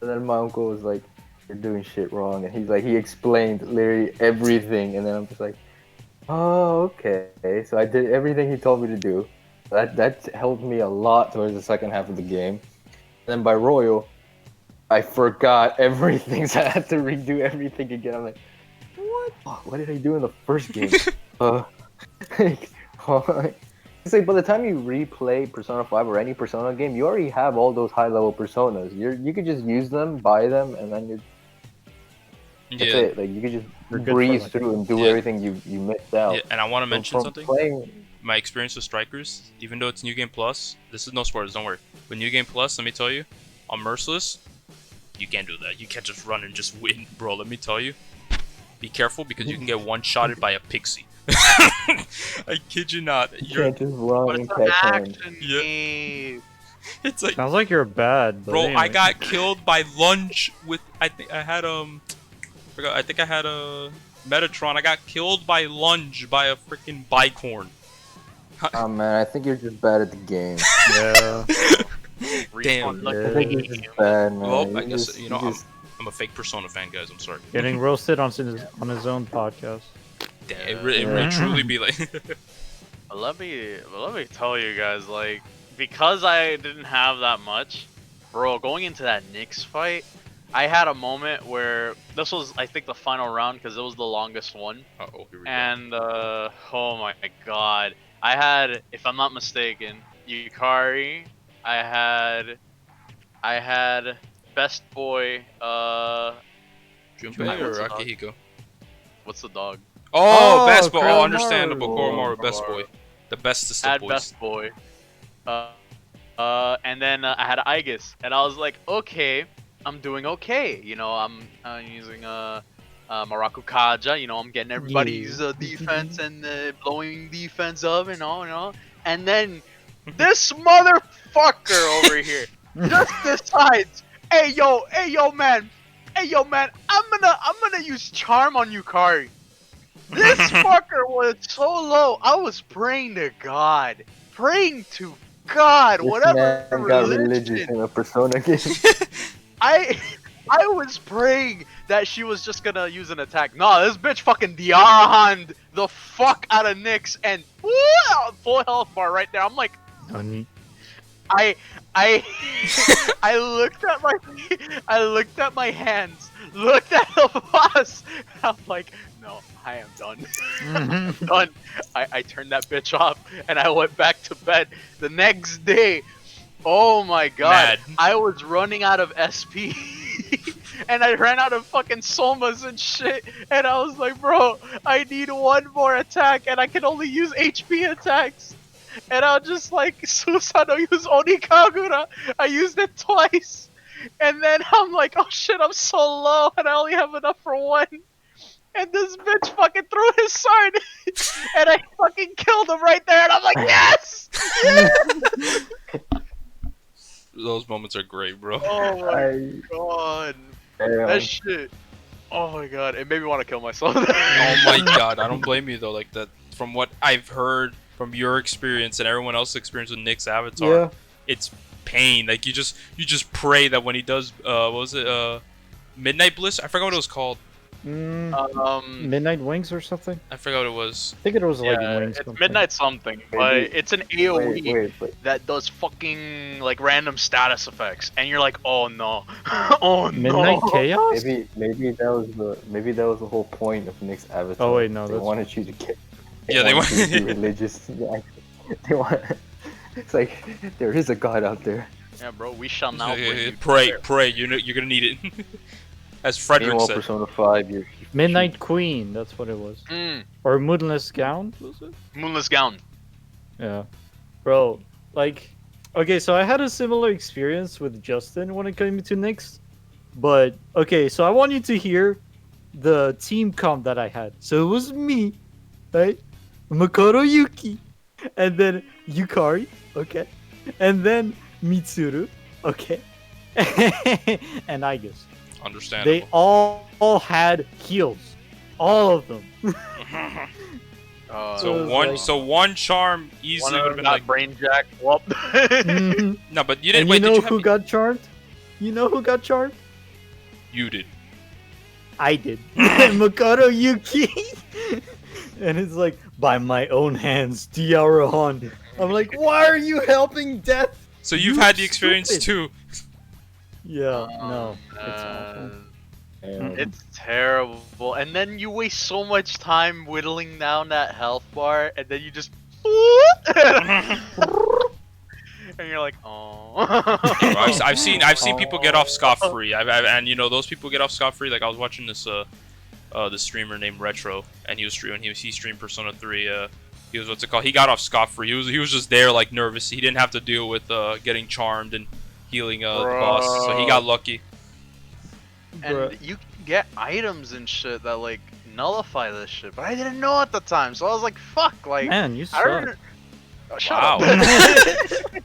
then my uncle was like, you're doing shit wrong, and he explained literally everything, and then I'm just like, oh, okay. So I did everything he told me to do. That helped me a lot towards the second half of the game. And then by Royal, I forgot everything, so I had to redo everything again. I'm like, what did I do in the first game? It's like by the time you replay Persona 5 or any Persona game, you already have all those high-level personas. You could just use them, buy them, and then that's it. Like you could just breeze through and do everything you missed out. Yeah, and I want to mention something. My experience with Strikers, even though it's New Game Plus, this is no spoilers, don't worry. With New Game Plus, let me tell you, on Merciless, you can't do that. You can't just run and just win, bro. Let me tell you. Be careful because you can get one-shotted by a pixie. I kid you not. You can't just run and catch him. Yeah. It's like sounds like you're bad, bro. Anyway. I got killed by lunge with. I think I had Metatron. I got killed by lunge by a freaking bicorn. Oh man, I think you're just bad at the game. Yeah. Damn. I think you're just bad, man. Well, I guess just- I'm a fake Persona fan, guys. I'm sorry. Getting roasted on his own podcast. Damn, it really truly be like. Let me tell you guys, like, because I didn't have that much, bro, going into that Knicks fight, I had a moment where this was, I think, the final round because it was the longest one. Uh-oh, here we go. And oh my god, I had, if I'm not mistaken, Yukari. I had Best Boy. Junpei or Akihiko? What's the dog? Oh, Oh, best boy. Oh, Koromaru. understandable. Koromaru, best Koromaru. boy. The bestest I of had boys. Best Boy. And then I had Aigis, and I was like, okay, I'm doing okay. You know, I'm using Maraku Kaja. You know, I'm getting everybody's defense and blowing defense up and all, you know. And then this motherfucker over here just decides, hey yo, man, I'm gonna use charm on Yukari. This fucker was so low. I was praying to God, This whatever man got religion. religious in a Persona game. I was praying that she was just gonna use an attack. No, this bitch fucking Diarahand the fuck out of Nyx and full health bar right there. I'm like, Honey. I looked at my hands, looked at the boss. I'm like, no, I am done. I'm done. I turned that bitch off and I went back to bed. The next day, oh my god, Mad. I was running out of SP. And I ran out of fucking Somas and shit. And I was like, bro, I need one more attack and I can only use HP attacks. And I was just like, Susano, use Onikagura. I used it twice. And then I'm like, oh shit, I'm so low and I only have enough for one. And this bitch fucking threw his sword. And I fucking killed him right there. And I'm like, yes! Yes! Those moments are great, bro. Oh my god. Damn. That shit. Oh my god. It made me want to kill myself. Oh my god, I don't blame you though. Like that, from what I've heard from your experience and everyone else's experience with Nick's avatar, Yeah. it's pain. Like you just pray that when he does, what was it, Midnight Bliss? I forgot what it was called. Midnight Wings or something? I forgot what it was. I think it was like Yeah, Wings. it's something. Midnight something, but Maybe- it's an AoE Wait. that does fucking like random status effects, and you're like, oh no, oh Midnight no. Chaos? Maybe that was the whole point of Nick's avatar. Oh, wait, no, They that's- wanted you to get. Yeah, they wanted you to want- be religious. Yeah, they want. It's like there is a god out there. Yeah, bro, we shall now bring you to Pray, prayer. pray. You're gonna need it. As Frederick Meanwhile, said. Persona 5, you're Midnight Queen, that's what it was. Or Moonless Gown, was it? Moonless gown. Yeah. Bro, like, okay, so I had a similar experience with Justin when it came to Nyx. But, okay, so I want you to hear the team comp that I had. So it was me, right? Makoto Yuki. And then Yukari, okay? And then Mitsuru, okay? And Aigis. Understandable. They all had heals. All of them. So it was one, like- so one charm One easily of would have them been got like. brain jack. Whoop. Mhm. No, but you And didn't. Wait, you know did you who have? got charmed? You know who got charmed? You did. I did. Makoto Yuki. And it's like, by my own hands, Diarahan. I'm like, why are you helping Death? So you've You had the experience stupid. too. Yeah, no. It's awful. Damn. It's terrible. And then you waste so much time whittling down that health bar, and then you just. And you're like, oh. Bro, I've seen people get off scot free. And you know those people get off scot free. Like I was watching this this streamer named Retro, and he was streaming. He streamed Persona 3. He was what's it called? He got off scot free. He was just there like nervous. He didn't have to deal with getting charmed and healing the boss, so he got lucky. And Bruh. you can get items and shit that like nullify this shit, but I didn't know at the time, so I was like, "Fuck!" Like, Man, you I suck. don't. Oh, shut Wow. up.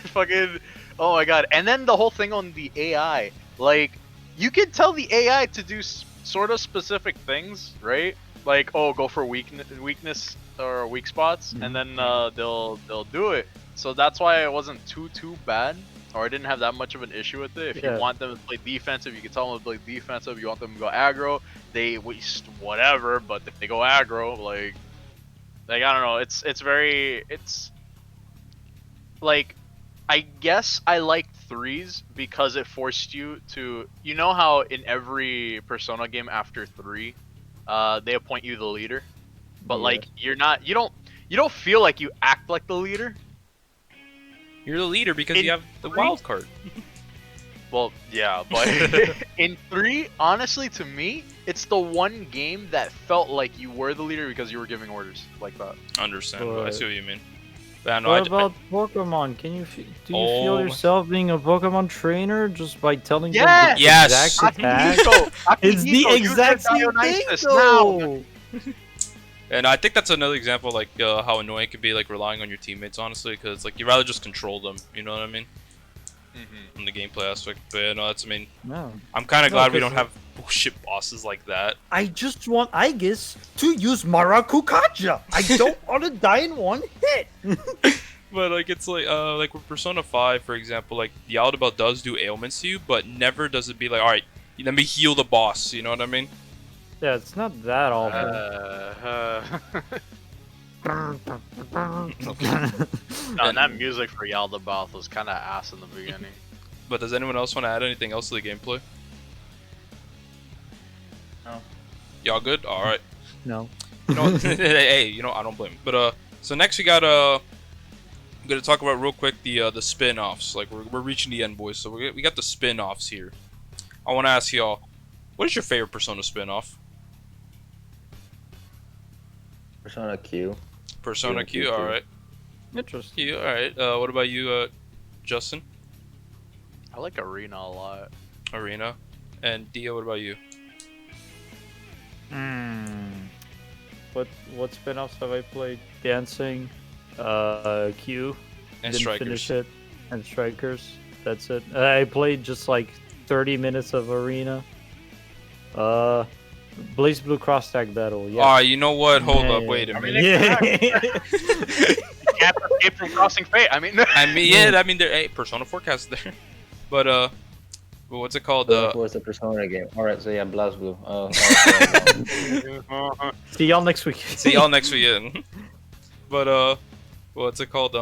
Fucking. Oh my god! And then the whole thing on the AI, like, you can tell the AI to do sort of specific things, right? Like, oh, go for weakness or weak spots, and then they'll do it. So that's why it wasn't too bad, or I didn't have that much of an issue with it. If you want them to play defensive, you can tell them to play defensive. You want them to go aggro, they waste whatever, but if they go aggro, like I don't know. It's like, I guess I liked threes because it forced you to, you know how in every Persona game after 3, they appoint you the leader, but like you don't feel like you act like the leader. You're the leader because you have the wild card. Well, yeah, but in 3, honestly, to me, it's the one game that felt like you were the leader because you were giving orders like that. Understandable. I see what you mean. But, no, what about Pokemon? Do you feel yourself being a Pokemon trainer just by telling them the exact attack? It's the exact same thing, though. And I think that's another example, like how annoying it can be, like relying on your teammates, honestly, because like you rather just control them. You know what I mean? In the gameplay aspect. But yeah, no, that's, I mean, I'm kind of glad we don't have bullshit bosses like that. I just want Aegis to use Marakukaja. I don't want to die in one hit. But like it's like with Persona 5, for example, like the Yaldabaoth does do ailments to you, but never does it be like, all right, let me heal the boss. You know what I mean? Yeah, it's not that awful. No, and that music for Yaldabaoth was kind of ass in the beginning. But does anyone else want to add anything else to the gameplay? No. Y'all good? All right. No. You know, hey, you know, I don't blame you. But so next we got I'm gonna talk about real quick the spin-offs. Like we're reaching the end, boys. So we got the spin-offs here. I want to ask y'all, what is your favorite Persona spin-off? Persona Q. Persona Q. All right. Interesting. Q. All right. What about you, Justin? I like Arena a lot. Arena. And Dio, what about you? What spin-offs have I played? Dancing, Q, And didn't Strikers. finish it, and Strikers. That's it. I played just like 30 minutes of Arena. Blaze Blue Cross Tag Battle. Yeah. You know what? Hold up. Wait a minute. Yeah. You can't escape from crossing fate. I mean, yeah. I mean, hey, Persona 4 cast there. But what's it called? What's a Persona game? All right, so yeah, BlazBlue. See y'all next week. See y'all next weekend. But what's it called?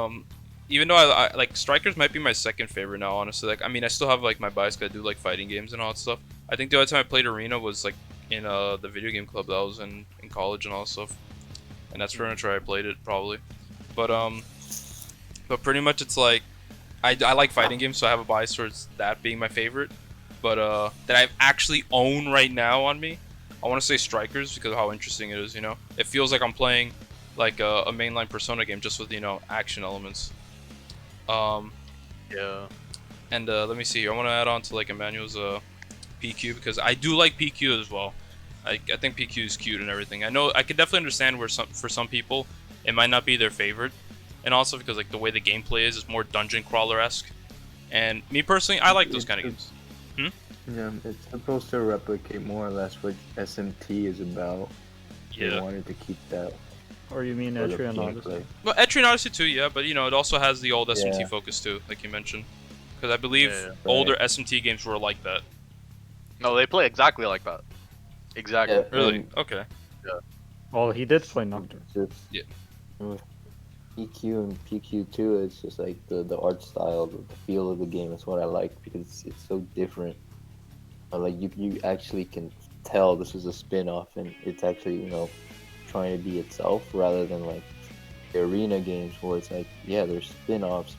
Even though I like Strikers might be my second favorite now, honestly. Like, I mean, I still have like my bias 'cause I do like fighting games and all that stuff. I think the other time I played Arena was like in the video game club that I was in college and all that stuff, and that's pretty much where I played it probably. But pretty much it's like I like fighting games, so I have a bias towards that being my favorite. But that I actually own right now on me, I want to say Strikers because of how interesting it is. You know, it feels like I'm playing like a mainline Persona game just with, you know, action elements. yeah. And let me see here. I want to add on to like Emmanuel's PQ because I do like PQ as well. I think PQ is cute and everything. I know I can definitely understand where for some people it might not be their favorite, and also because like the way the gameplay is more dungeon crawler-esque. And me personally, I like those kind of games. Yeah, it's supposed to replicate more or less what SMT is about. Yeah. They wanted to keep that. Or you mean Etrian Odyssey? Well, Etrian Odyssey too, yeah, but you know it also has the old SMT focus too, like you mentioned. Because I believe older SMT games were like that. No, they play exactly like that. Exactly. Yeah, Really? Okay. Yeah. Well, he did play Nocturne. Yeah. PQ and PQ2, it's just like the art style, the feel of the game is what I like because it's so different. Like you actually can tell this is a spin-off and it's actually, you know, trying to be itself rather than like the Arena games where it's like, yeah, there's spin-offs.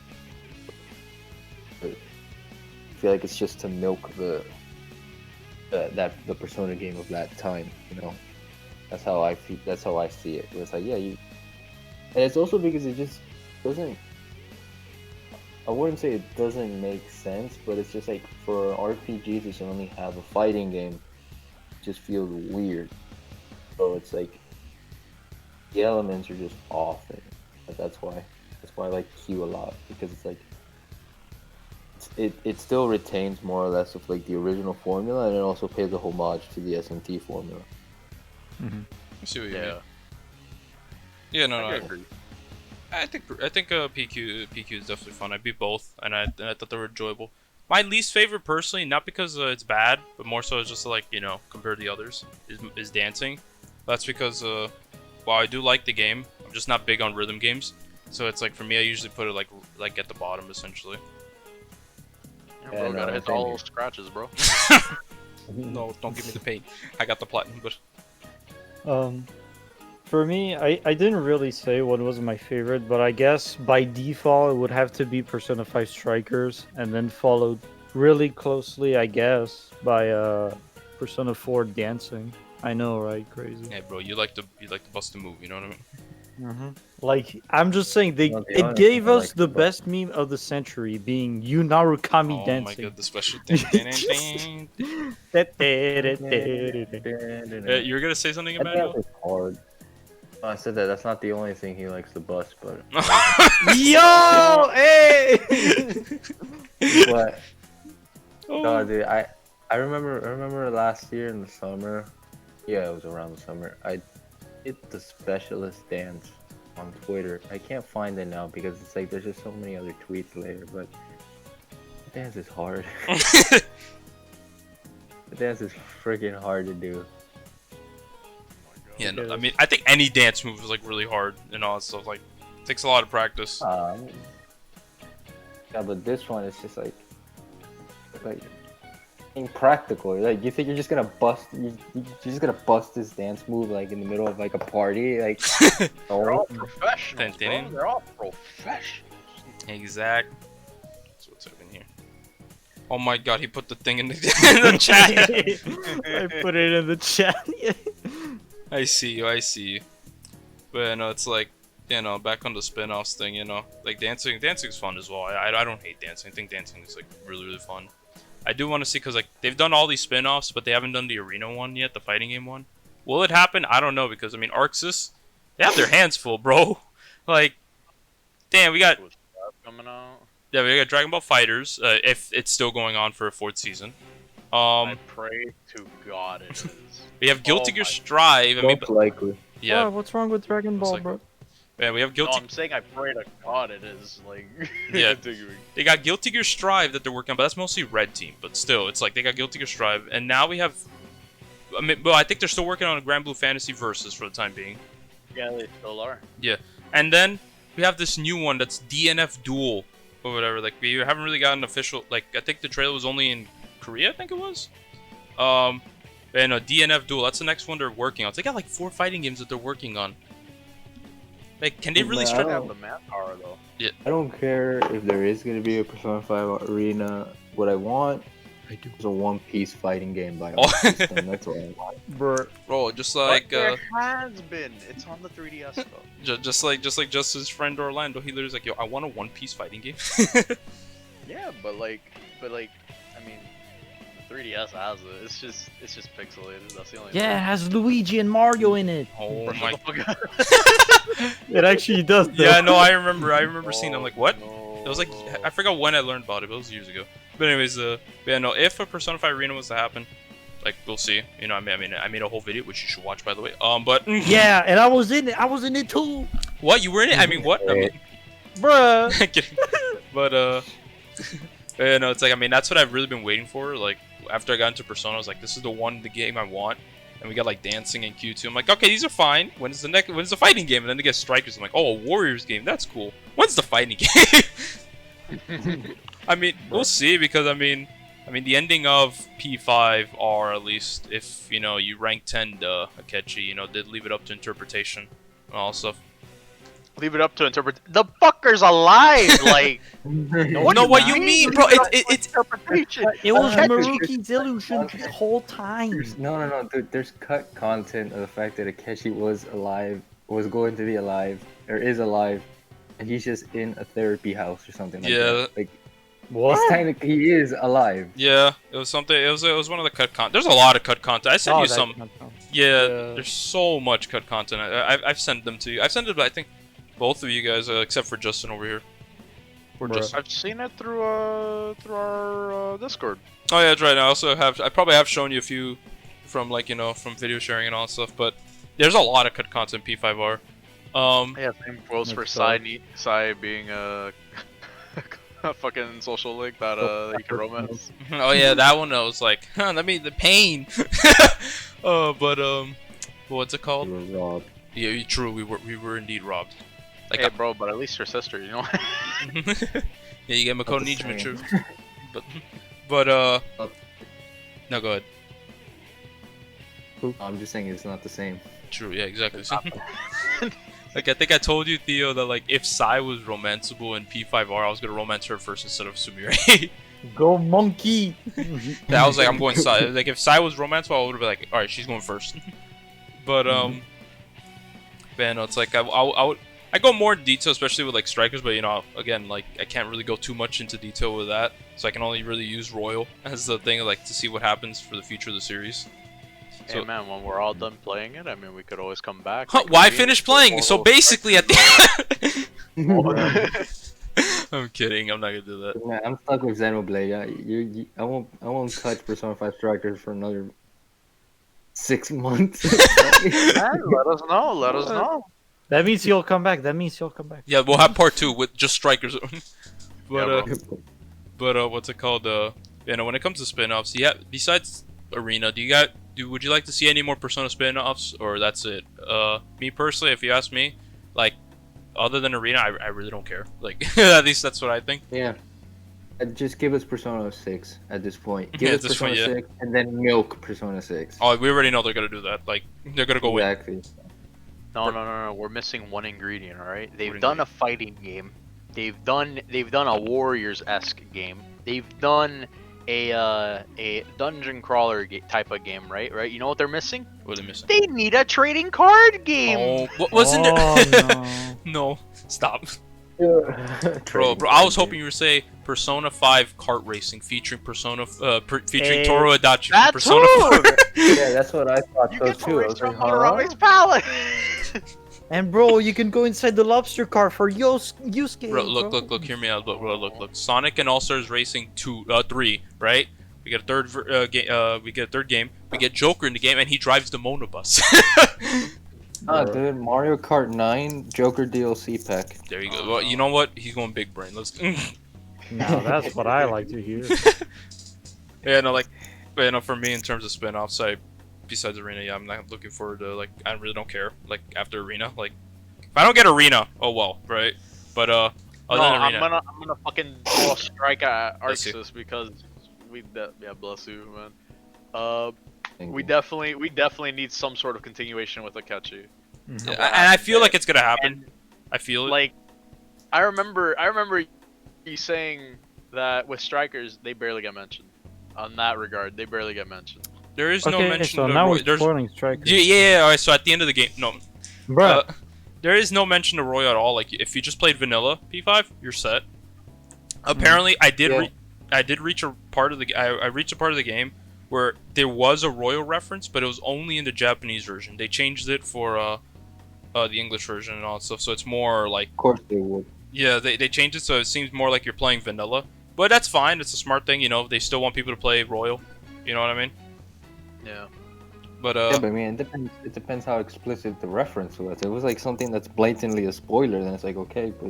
But I feel like it's just to milk the Persona game of that time, you know. That's how I feel. That's how I see it. It's like, yeah, and it's also because it just doesn't. I wouldn't say it doesn't make sense, but it's just like for RPGs to only have a fighting game, it just feels weird. So it's like the elements are just off, and that's why I like Q a lot because it's like it still retains more or less of like the original formula, and it also pays a homage to the SMT formula. I see what you mean. Yeah. Yeah, no, I no. agree. I think PQ is definitely fun. I beat both, and I thought they were enjoyable. My least favorite, personally, not because it's bad, but more so it's just like, you know, compared to the others, is dancing. That's because while I do like the game, I'm just not big on rhythm games. So it's like, for me, I usually put it like at the bottom, essentially. Yeah, bro, gotta hit all those scratches, bro. No, don't give me the paint. I got the platinum, but For me, I didn't really say what was my favorite, but I guess by default it would have to be Persona 5 Strikers, and then followed really closely, I guess, by Persona 4 Dancing. I know, right? Crazy. yeah, bro, you like to bust a move, you know what I mean? Like, I'm just saying, Well, the it honest gave thing, us like, the but- best meme of the century, being you Narukami Oh dancing. my god, the special thing. You were gonna say something, That Emmanuel? dance is hard. Oh, I said that. That's not the only thing he likes to bust, but Yo, hey! but Oh. no, dude, I remember last year in the summer. Yeah, it was around the summer. I did the specialist dance on Twitter. I can't find it now because it's like there's just so many other tweets later. But the dance is hard. The dance is freaking hard to do. Yeah, no, I mean, I think any dance move is like really hard and all that stuff. Like, it takes a lot of practice. Yeah, but this one is just like impractical. Like, you think you're just gonna bust? You're just gonna bust this dance move like in the middle of like a party? Like, They're all no. professionals, bro. They're all professionals. Exact. That's what's happening here. Oh my god, he put the thing in the, in the chat. I put it in the chat. I see you. But no, it's like, you know, back on the spin-offs thing, you know, like dancing's fun as well. I don't hate dancing. I think dancing is like really fun. I do want to see, because like they've done all these spin-offs, but they haven't done the arena one yet, the fighting game one. Will it happen? I don't know, because I mean, Arxis, they have their hands full, bro. Like, damn, we got Coming out. yeah, we got Dragon Ball Fighters, if it's still going on for a 4th season. I pray to God it is. We have Guilty Oh Gear my- Strive. I mean, Most likely. yeah, What's wrong with Dragon Ball, like- bro? yeah, we have No, Guilty. I'm saying I pray to God it is. Like, Yeah. continuing. They got Guilty Gear Strive that they're working on, but that's mostly Red Team. But still, it's like they got Guilty Gear Strive, and now we have. I mean, well, I think they're still working on a Grand Blue Fantasy Versus for the time being. Yeah, they still are. And then we have this new one that's DNF Duel or whatever. Like, we haven't really gotten official. Like, I think the trailer was only in Korea. I think it was. And a DNF Duel. That's the next one they're working on. They got like 4 fighting games that they're working on. Like, can they really Man, stretch? They have the manpower though. I don't care if there is gonna be a Persona 5 arena. What I want is a one-piece fighting game by Oh. system. That's what I want. Bro, Bro, just like But there has been. It's on the 3DS though. just like Justin's friend Orlando, he literally was like, "Yo, I want a one-piece fighting game." Yeah, but like, I mean, the 3DS has it. It's just pixelated. That's the only. yeah, it has Luigi and Mario in it. Oh thing. my! It actually does. Though. Yeah, no, I remember seeing them. Like, what? No, It was like, no. I forgot when I learned about it, but it was years ago. But anyways, yeah, no, if a Persona 5 Arena was to happen, like, we'll see. You know, I made a whole video, which you should watch, by the way. But Yeah, and I was in it. I was in it too, what? You were in it? I mean, what? I mean, bruh. kidding. But yeah, no, it's like, I mean, that's what I've really been waiting for. Like, after I got into Persona, I was like, this is the game I want. And we got like dancing and Q2. I'm like, okay, these are fine. When's the fighting game? And then they get Strikers. I'm like, oh, a Warriors game. That's cool. When's the fighting game? I mean, we'll see, because I mean, the ending of P5 are, at least if you know you rank 10 Akechi, you know, did leave it up to interpretation and all stuff. Leave it up to interpret. The fucker's alive. Like, What you mean, bro? It's interpretation. It was Okay. Maruki's illusion the whole time. No, dude. There's cut content of the fact that Akechi was alive, was going to be alive, or is alive, and he's just in a therapy house or something like Yeah. that. Like, What? he is alive. yeah, it was something. It was one of the cut content. There's a lot of cut content. I sent you some. Yeah, there's so much cut content. I've sent them to you. I've sent it, I think, both of you guys, except for Justin over here. Or Bruh. just? I've seen it through our Discord. Oh yeah, that's right. I probably have shown you a few from like from video sharing and all that stuff. But there's a lot of good content in P5R. Yeah, same goes for That's Psy being a fucking social link that you can romance. Oh yeah, that one I was like, that means the pain. But what's it called? You were robbed. Yeah, true. We were indeed robbed. Like, Hey, bro, but at least your sister, you know. yeah, you get Makoto Not the Nijima, same. true. But no, go ahead. I'm just saying it's not the same. True, yeah, exactly. So, like, I think I told you, Theo, that like if Sai was romanceable in P5R, I was gonna romance her first instead of Sumire. Go monkey! I was like, I'm going Sai. Like, if Sai was romanceable, I would have been like, all right, she's going first. But man, it's like I go more in detail, especially with like strikers. But again, like I can't really go too much into detail with that, so I can only really use Royal as the thing, like to see what happens for the future of the series. Hey man, when we're all done playing it, I mean, we could always come back. Huh, why finish playing? So basically, at the I'm kidding. I'm not gonna do that. Man, I'm stuck with Xenoblade. I won't touch Persona 5 Strikers for another 6 months. Man, let us know. Let us know. That means you'll come back. Yeah, we'll have part 2 with just strikers. But Yeah, what's it called? When it comes to spin-offs, yeah. Besides Arena, would you like to see any more Persona spin-offs, or that's it? Me personally, if you ask me, like, other than Arena, I really don't care. Like, at least that's what I think. Yeah. Just give us Persona 6 at this point. Yeah, Give at us this Persona point, yeah. 6 and then milk Persona 6. Oh, we already know they're gonna do that. Like, they're gonna go win. Exactly. No. We're missing one ingredient. All right. They've What done a fighting game. They've done a Warriors-esque game. They've done a dungeon crawler type of game, right? Right. You know what they're missing? What are they missing? They need a trading card game. Oh, what wasn't there? Oh, no. No, stop. Bro, Bro, I was hoping you would say Persona 5 kart racing featuring featuring Toru Adachi. That's Persona who! 4. Yeah, that's what I thought You so get to too. I race was like, from Harambe's huh? palette. And bro, you can go inside the lobster car for Yusuke. Bro, look, hear me out. Look. Sonic and All Stars Racing 3, right? We get a third game. We get Joker in the game, and he drives the monobus. Ah, dude, Mario Kart 9 Joker DLC pack. There you go. Well, you know what? He's going big brain. Let's. Now that's what I like to hear. Yeah, no, like, for me in terms of spin-offs, besides Arena, yeah, I'm not looking forward to, like, I really don't care. Like, after Arena, like, if I don't get Arena, oh well, right? But other than Arena, I'm gonna fucking throw a strike at Bless you. Arxis because yeah, bless you, man. Thank We you. definitely need some sort of continuation with Akechi. Mhm. yeah, and I feel like it's gonna happen. I feel it. Like, I remember you saying that with strikers they barely get mentioned. On that regard, they barely get mentioned. There is no Okay, mention so of now Roy. we're There's spoiling strikers. yeah. All right, so at the end of the game, no, Bruh, there is no mention of Roy at all. Like, if you just played vanilla P5, you're set. Apparently, I did reach a part of the I reached a part of the game where there was a Royal reference, but it was only in the Japanese version. They changed it for the English version and all that stuff, so it's more like, Of course they would. yeah, they changed it so it seems more like you're playing vanilla. But that's fine. It's a smart thing, They still want people to play Royal. You know what I mean? Yeah. But Yeah, but I mean, it depends how explicit the reference was. If it was like something that's blatantly a spoiler, then it's like, okay, but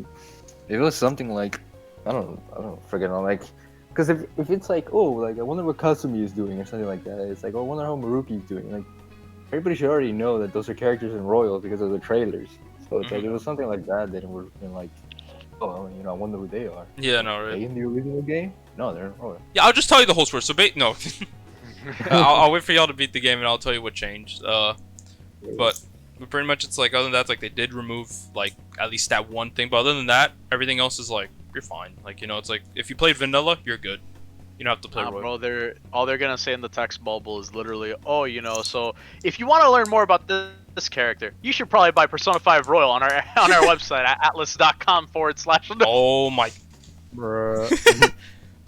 if it was something like, I don't know, freaking like, because if it's like, oh, like, I wonder what Kasumi is doing or something like that, it's like, oh, I wonder how Maruki is doing. Like, everybody should already know that those are characters in Royal because of the trailers. So it's like, if it was something like that, then it would have been like, oh, I wonder who they are. yeah, no, Are right? they in the original game? No, they're in Royal. Yeah, I'll just tell you the whole story. So, no. I'll wait for y'all to beat the game and I'll tell you what changed. But pretty much it's like, other than that, like, they did remove, like, at least that one thing. But other than that, everything else is like, you're fine. Like, it's like, if you played vanilla, you're good. You don't have to play Royal. Bro, all they're gonna say in the text bubble is literally, oh, so if you want to learn more about this character, you should probably buy Persona 5 Royal on our website at atlas.com/. Oh my. bruh.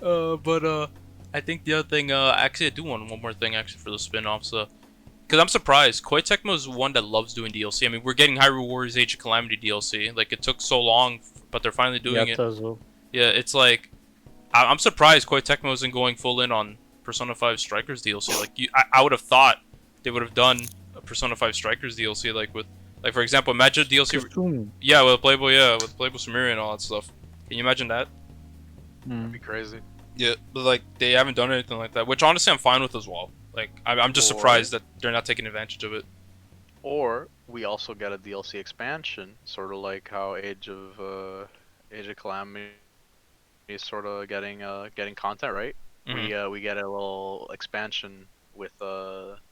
But I think the other thing, actually I do want one more thing actually for the spin-offs, because I'm surprised. Koei Tecmo is one that loves doing DLC. I mean, we're getting Hyrule Warriors Age of Calamity DLC. Like, it took so long, but they're finally doing it. Yatazo. Yeah, it's like I'm surprised Koei Tecmo isn't going full in on Persona 5 Strikers DLC. Like I would have thought they would have done a Persona 5 Strikers DLC like for example, imagine a DLC. Kasumi. Yeah, with Playboy Sumeri and all that stuff. Can you imagine that? That'd be crazy. Yeah, but like they haven't done anything like that, which honestly I'm fine with as well. Like I'm just Or- surprised that they're not taking advantage of it. Or we also get a DLC expansion, sort of like how Age of Calamity is sort of getting content, right? We get a little expansion with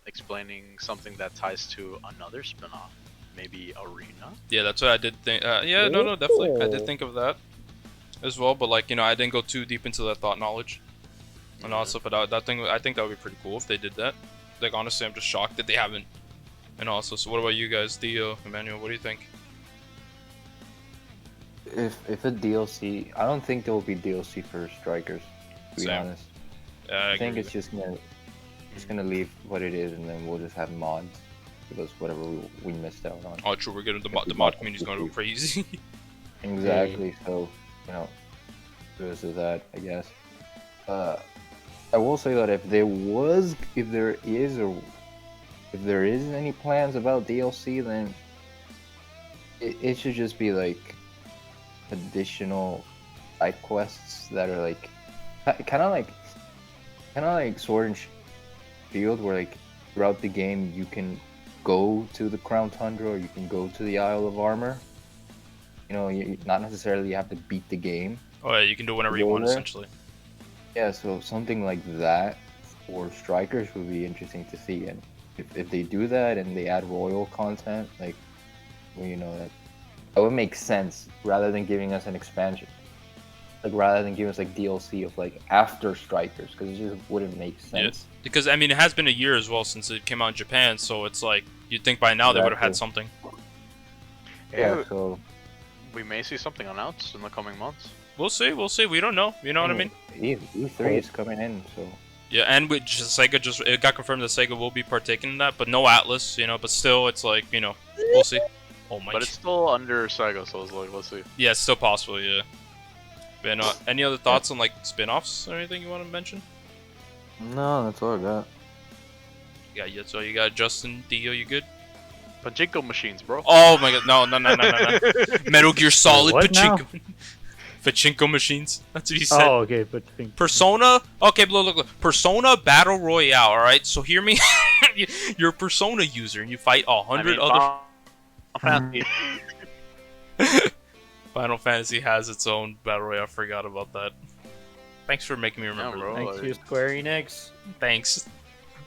explaining something that ties to another spin-off, maybe Arena. Yeah, that's what I did think. Yeah, no, definitely, I did think of that as well. But like I didn't go too deep into that thought knowledge and all that stuff. But I think that would be pretty cool if they did that. Like honestly, I'm just shocked that they haven't. And also, so what about you guys, Theo, Emmanuel? What do you think? If a DLC, I don't think there will be DLC for Strikers. To be Same. honest, I I think agree it's just gonna leave what it is, and then we'll just have mods because whatever we missed out on. Oh, true. We're getting the mod community's going to go crazy. Exactly. So this is that, I guess. I will say that if there is any plans about DLC, then it should just be like additional side quests that are like kind of like Sword and Shield, where like throughout the game you can go to the Crown Tundra or you can go to the Isle of Armor. You not necessarily have to beat the game. Oh yeah, you can do whenever you want, essentially. Yeah, so something like that for Strikers would be interesting to see, and if they do that and they add royal content, like that would make sense rather than giving us an expansion, like rather than giving us like DLC of like after Strikers, because it just wouldn't make sense. Yeah. Because I mean, it has been a year as well since it came out in Japan, so it's like you'd think by now they would have had something. Yeah, so we may see something announced in the coming months. We'll see. We don't know. You know what I mean? E3 is coming in, so. Yeah, and with Sega it got confirmed that Sega will be partaking in that, but no Atlas, but still, it's like, we'll see. Oh my. But it's still under Sega, so it's like, let's see. Yeah, it's still possible, yeah. But any other thoughts on like spin-offs or anything you want to mention? No, that's all I got. So you got Justin, Dio, you good? Pachinko machines, bro. Oh my god, no. Metal Gear Solid What now? Pachinko. Pachinko machines. That's what he said. Oh, okay, but Persona. Okay, look. Persona Battle Royale. All right. So hear me. You're a Persona user, and you fight 100 other. Final Fantasy has its own Battle Royale. I forgot about that. Thanks for making me remember. bro. thanks to Square Enix. Thanks.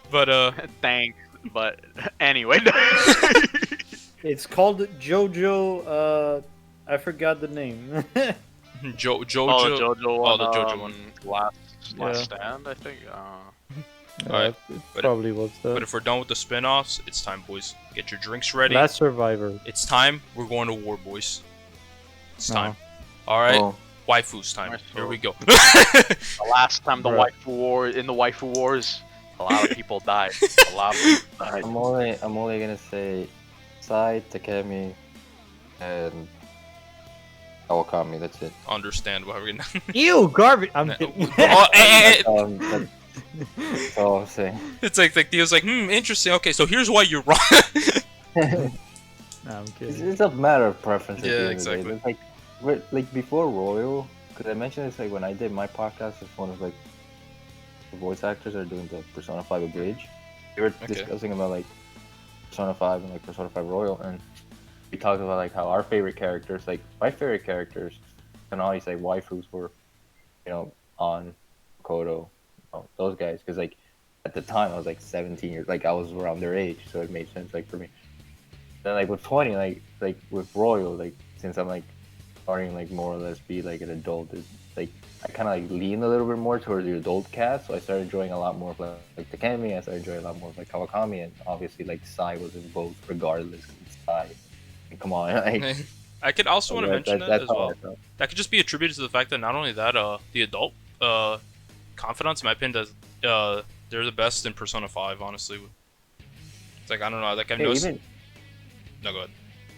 But Thanks, but anyway. It's called JoJo. I forgot the name. Jojo. Oh, the JoJo one. the JoJo one. Last stand, I think. Alright, it but- probably was But that. if we're done with the spin-offs, it's time, boys. Get your drinks ready. Last Survivor. It's time. We're going to war, boys. It's No. time. All right. Oh, Waifu's time. Nice Here we go. The last time the Bruh. waifu wars, a lot of people died. A lot of people died. I'm only gonna say Sai, Takemi, and Kawakami. That's it. Understand why we're gonna. Ew, garbage. I'm Oh, kidding. That's all I'm saying. It's like Theo's like, interesting. Okay, so here's why you're wrong. No, I'm It's, kidding. it's a matter of preference. At Yeah, the end exactly. Of the day. Like before Royal, because I mentioned this like when I did my podcast with one of like the voice actors that are doing the Persona 5 Abridged. They were Okay. discussing about like Persona 5 and like Persona 5 Royal, and we talked about like how our favorite characters, like my favorite characters, can always say waifus were, on Kodo, those guys, because like at the time I was like 17 years, like I was around their age, so it made sense like for me. Then like with 20, like with Royal, like since I'm like starting like more or less be like an adult, is like I kind of like lean a little bit more towards the adult cast, so I started enjoying a lot more of like Takemi. I started enjoying a lot more of like Kawakami, and obviously like Sai was in both regardless. Sai, and come on, like, I could also want to mention that as how well. I felt. That could just be attributed to the fact that not only that, the adult confidants, in my opinion, they're the best in Persona 5. Honestly, it's like I don't know, like I've Yeah, noticed. even No, go ahead.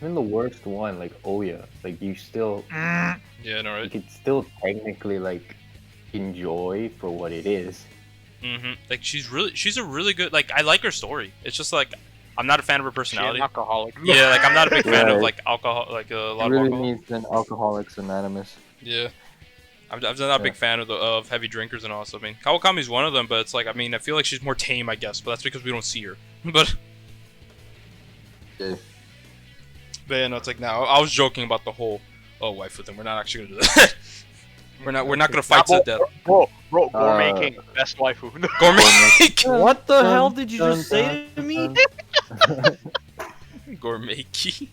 Even the worst one, like Oya, like you still, Yeah, no, you right? could still technically like enjoy for what it is. Like she's a really good. Like I like her story. It's just like I'm not a fan of her She an personality. alcoholic. Yeah, like I'm not a big fan of Right. like alcohol, like a It lot of really alcohol. needs an Alcoholics Anonymous. Yeah, I'm not a big fan of heavy drinkers and all. So I mean, Kawakami's one of them, but it's like I mean I feel like she's more tame, I guess. But that's because we don't see her. But Yeah. yeah, no, it's like now I was joking about the whole waifu thing. We're not actually gonna do that. we're not gonna fight to the death. Bro, Gourmet Uh, King, best waifu. Gourmet What the hell did you just say to me? Gourmet key.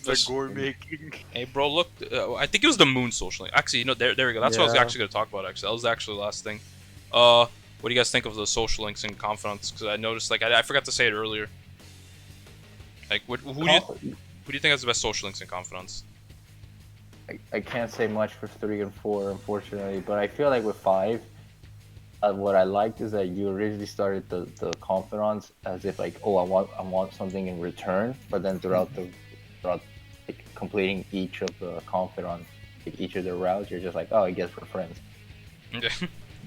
The Gourmet King. Hey, bro, look. I think it was the moon social link. Actually, you know, there we go. That's what I was Yeah. actually going to talk about, actually. That was actually the last thing. What do you guys think of the social links and confidants? Because I noticed, like, I forgot to say it earlier. Like, who do you think has the best social links and confidants? I can't say much for 3 and 4, unfortunately, but I feel like with 5, what I liked is that you originally started the confidants as if like, oh, I want something in return, but then throughout like completing each of the confidants, like each of the routes, you're just like, oh, I guess we're friends.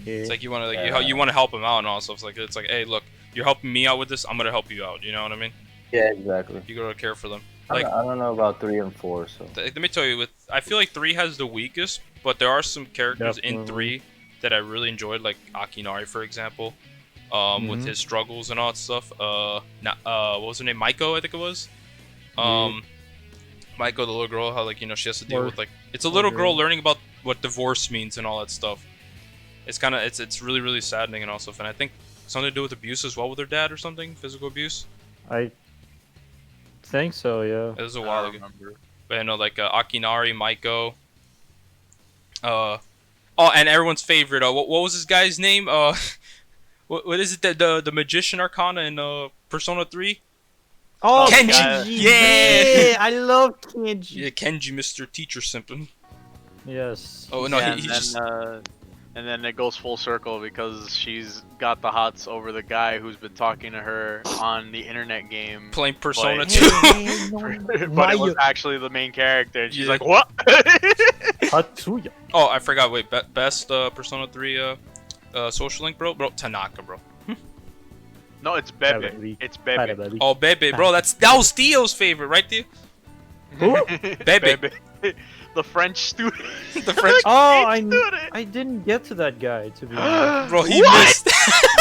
It's like you want to Yeah. you want to help him out and all stuff. It's like, hey, look, you're helping me out with this. I'm gonna help you out. You know what I mean? Yeah, exactly. You gotta care for them. I Like, don't know about 3 and 4, so let me tell you, I feel like 3 has the weakest, but there are some characters in Definitely. 3 that I really enjoyed, like Akinari, for example, with his struggles and all that stuff. What was her name? Maiko, I think it was. Maiko, the little girl, how like she has to deal Or- with like it's a little or girl girl. learning about what divorce means and all that stuff. It's kind of it's really really saddening and all stuff, and I think something to do with abuse as well with her dad or something, physical abuse. I think so, yeah. It was a I while ago. remember. But I know like Akinari, Maiko. Oh, and everyone's favorite. What was this guy's name? What is it? The magician arcana in Persona 3? Oh, Kenji! Yeah! I love Kenji. Yeah, Kenji, Mr. Teacher Simpson. Yes. Oh no, Yeah, he and just then it goes full circle because she's got the hots over the guy who's been talking to her on the internet game. playing Persona But- 2. But it was actually the main character, and she's Yeah. like, "What?" Tatsuya. Oh, I forgot. Wait, best Persona 3 social link, bro. Tanaka, bro. No, it's Bebe. Bebe. It's Bebe. Bebe. Oh, Bebe, bro. That was Theo's favorite, right there. Who? Bebe. The French student. The French. Oh, student. I didn't get to that guy, to be honest. Bro, he What? missed.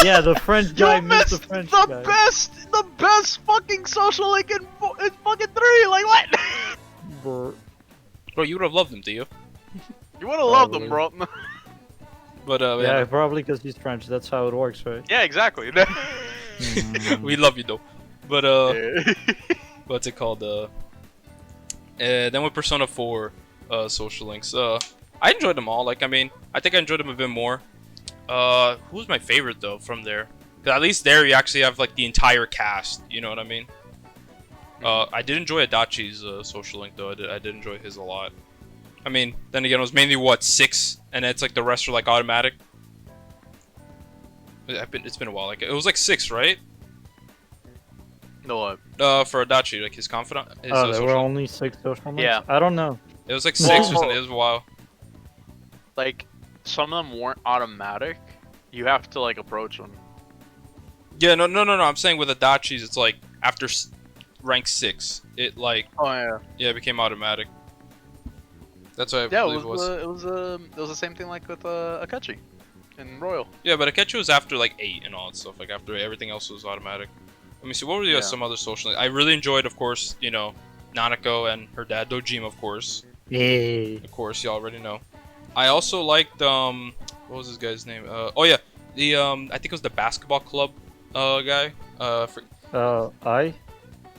Yeah, the French guy You missed missed the French the guy. best fucking social link in fucking 3. Like what? Brr. Bro, you would have loved him, Theo. You would have loved them, bro. But Yeah, probably because he's French. That's how it works, right? Yeah, exactly. we love you though. But Yeah. what's it called? Then with Persona 4 social links, I enjoyed them all. Like, I mean, I think I enjoyed them a bit more. Who's my favorite though from there? 'Cause at least there you actually have like the entire cast. You know what I mean? I did enjoy Adachi's social link though. I did enjoy his a lot. I mean, then again, it was mainly what 6, and it's like the rest are like automatic. It's been a while. Like it was like 6, right? No, what? For Adachi, like his confidant. His, Oh, there social were link. only 6 social links? Yeah. I don't know. It was like 6 or something. It was a while. Like some of them weren't automatic. You have to like approach them. Yeah, no. I'm saying with Adachi's, it's like after rank 6, it like Oh yeah. it became automatic. That's what I Yeah, believe it was. it was the same thing like with Akachi in Royal. Yeah, but Akechi was after like 8 and all that stuff. Like after everything else was automatic. Let me see. What were Yeah. some other social? I really enjoyed, of course, Nanako and her dad Dojima, of course. Yeah. Of course, you already know. I also liked what was this guy's name? Oh yeah, the I think it was the basketball club guy. I?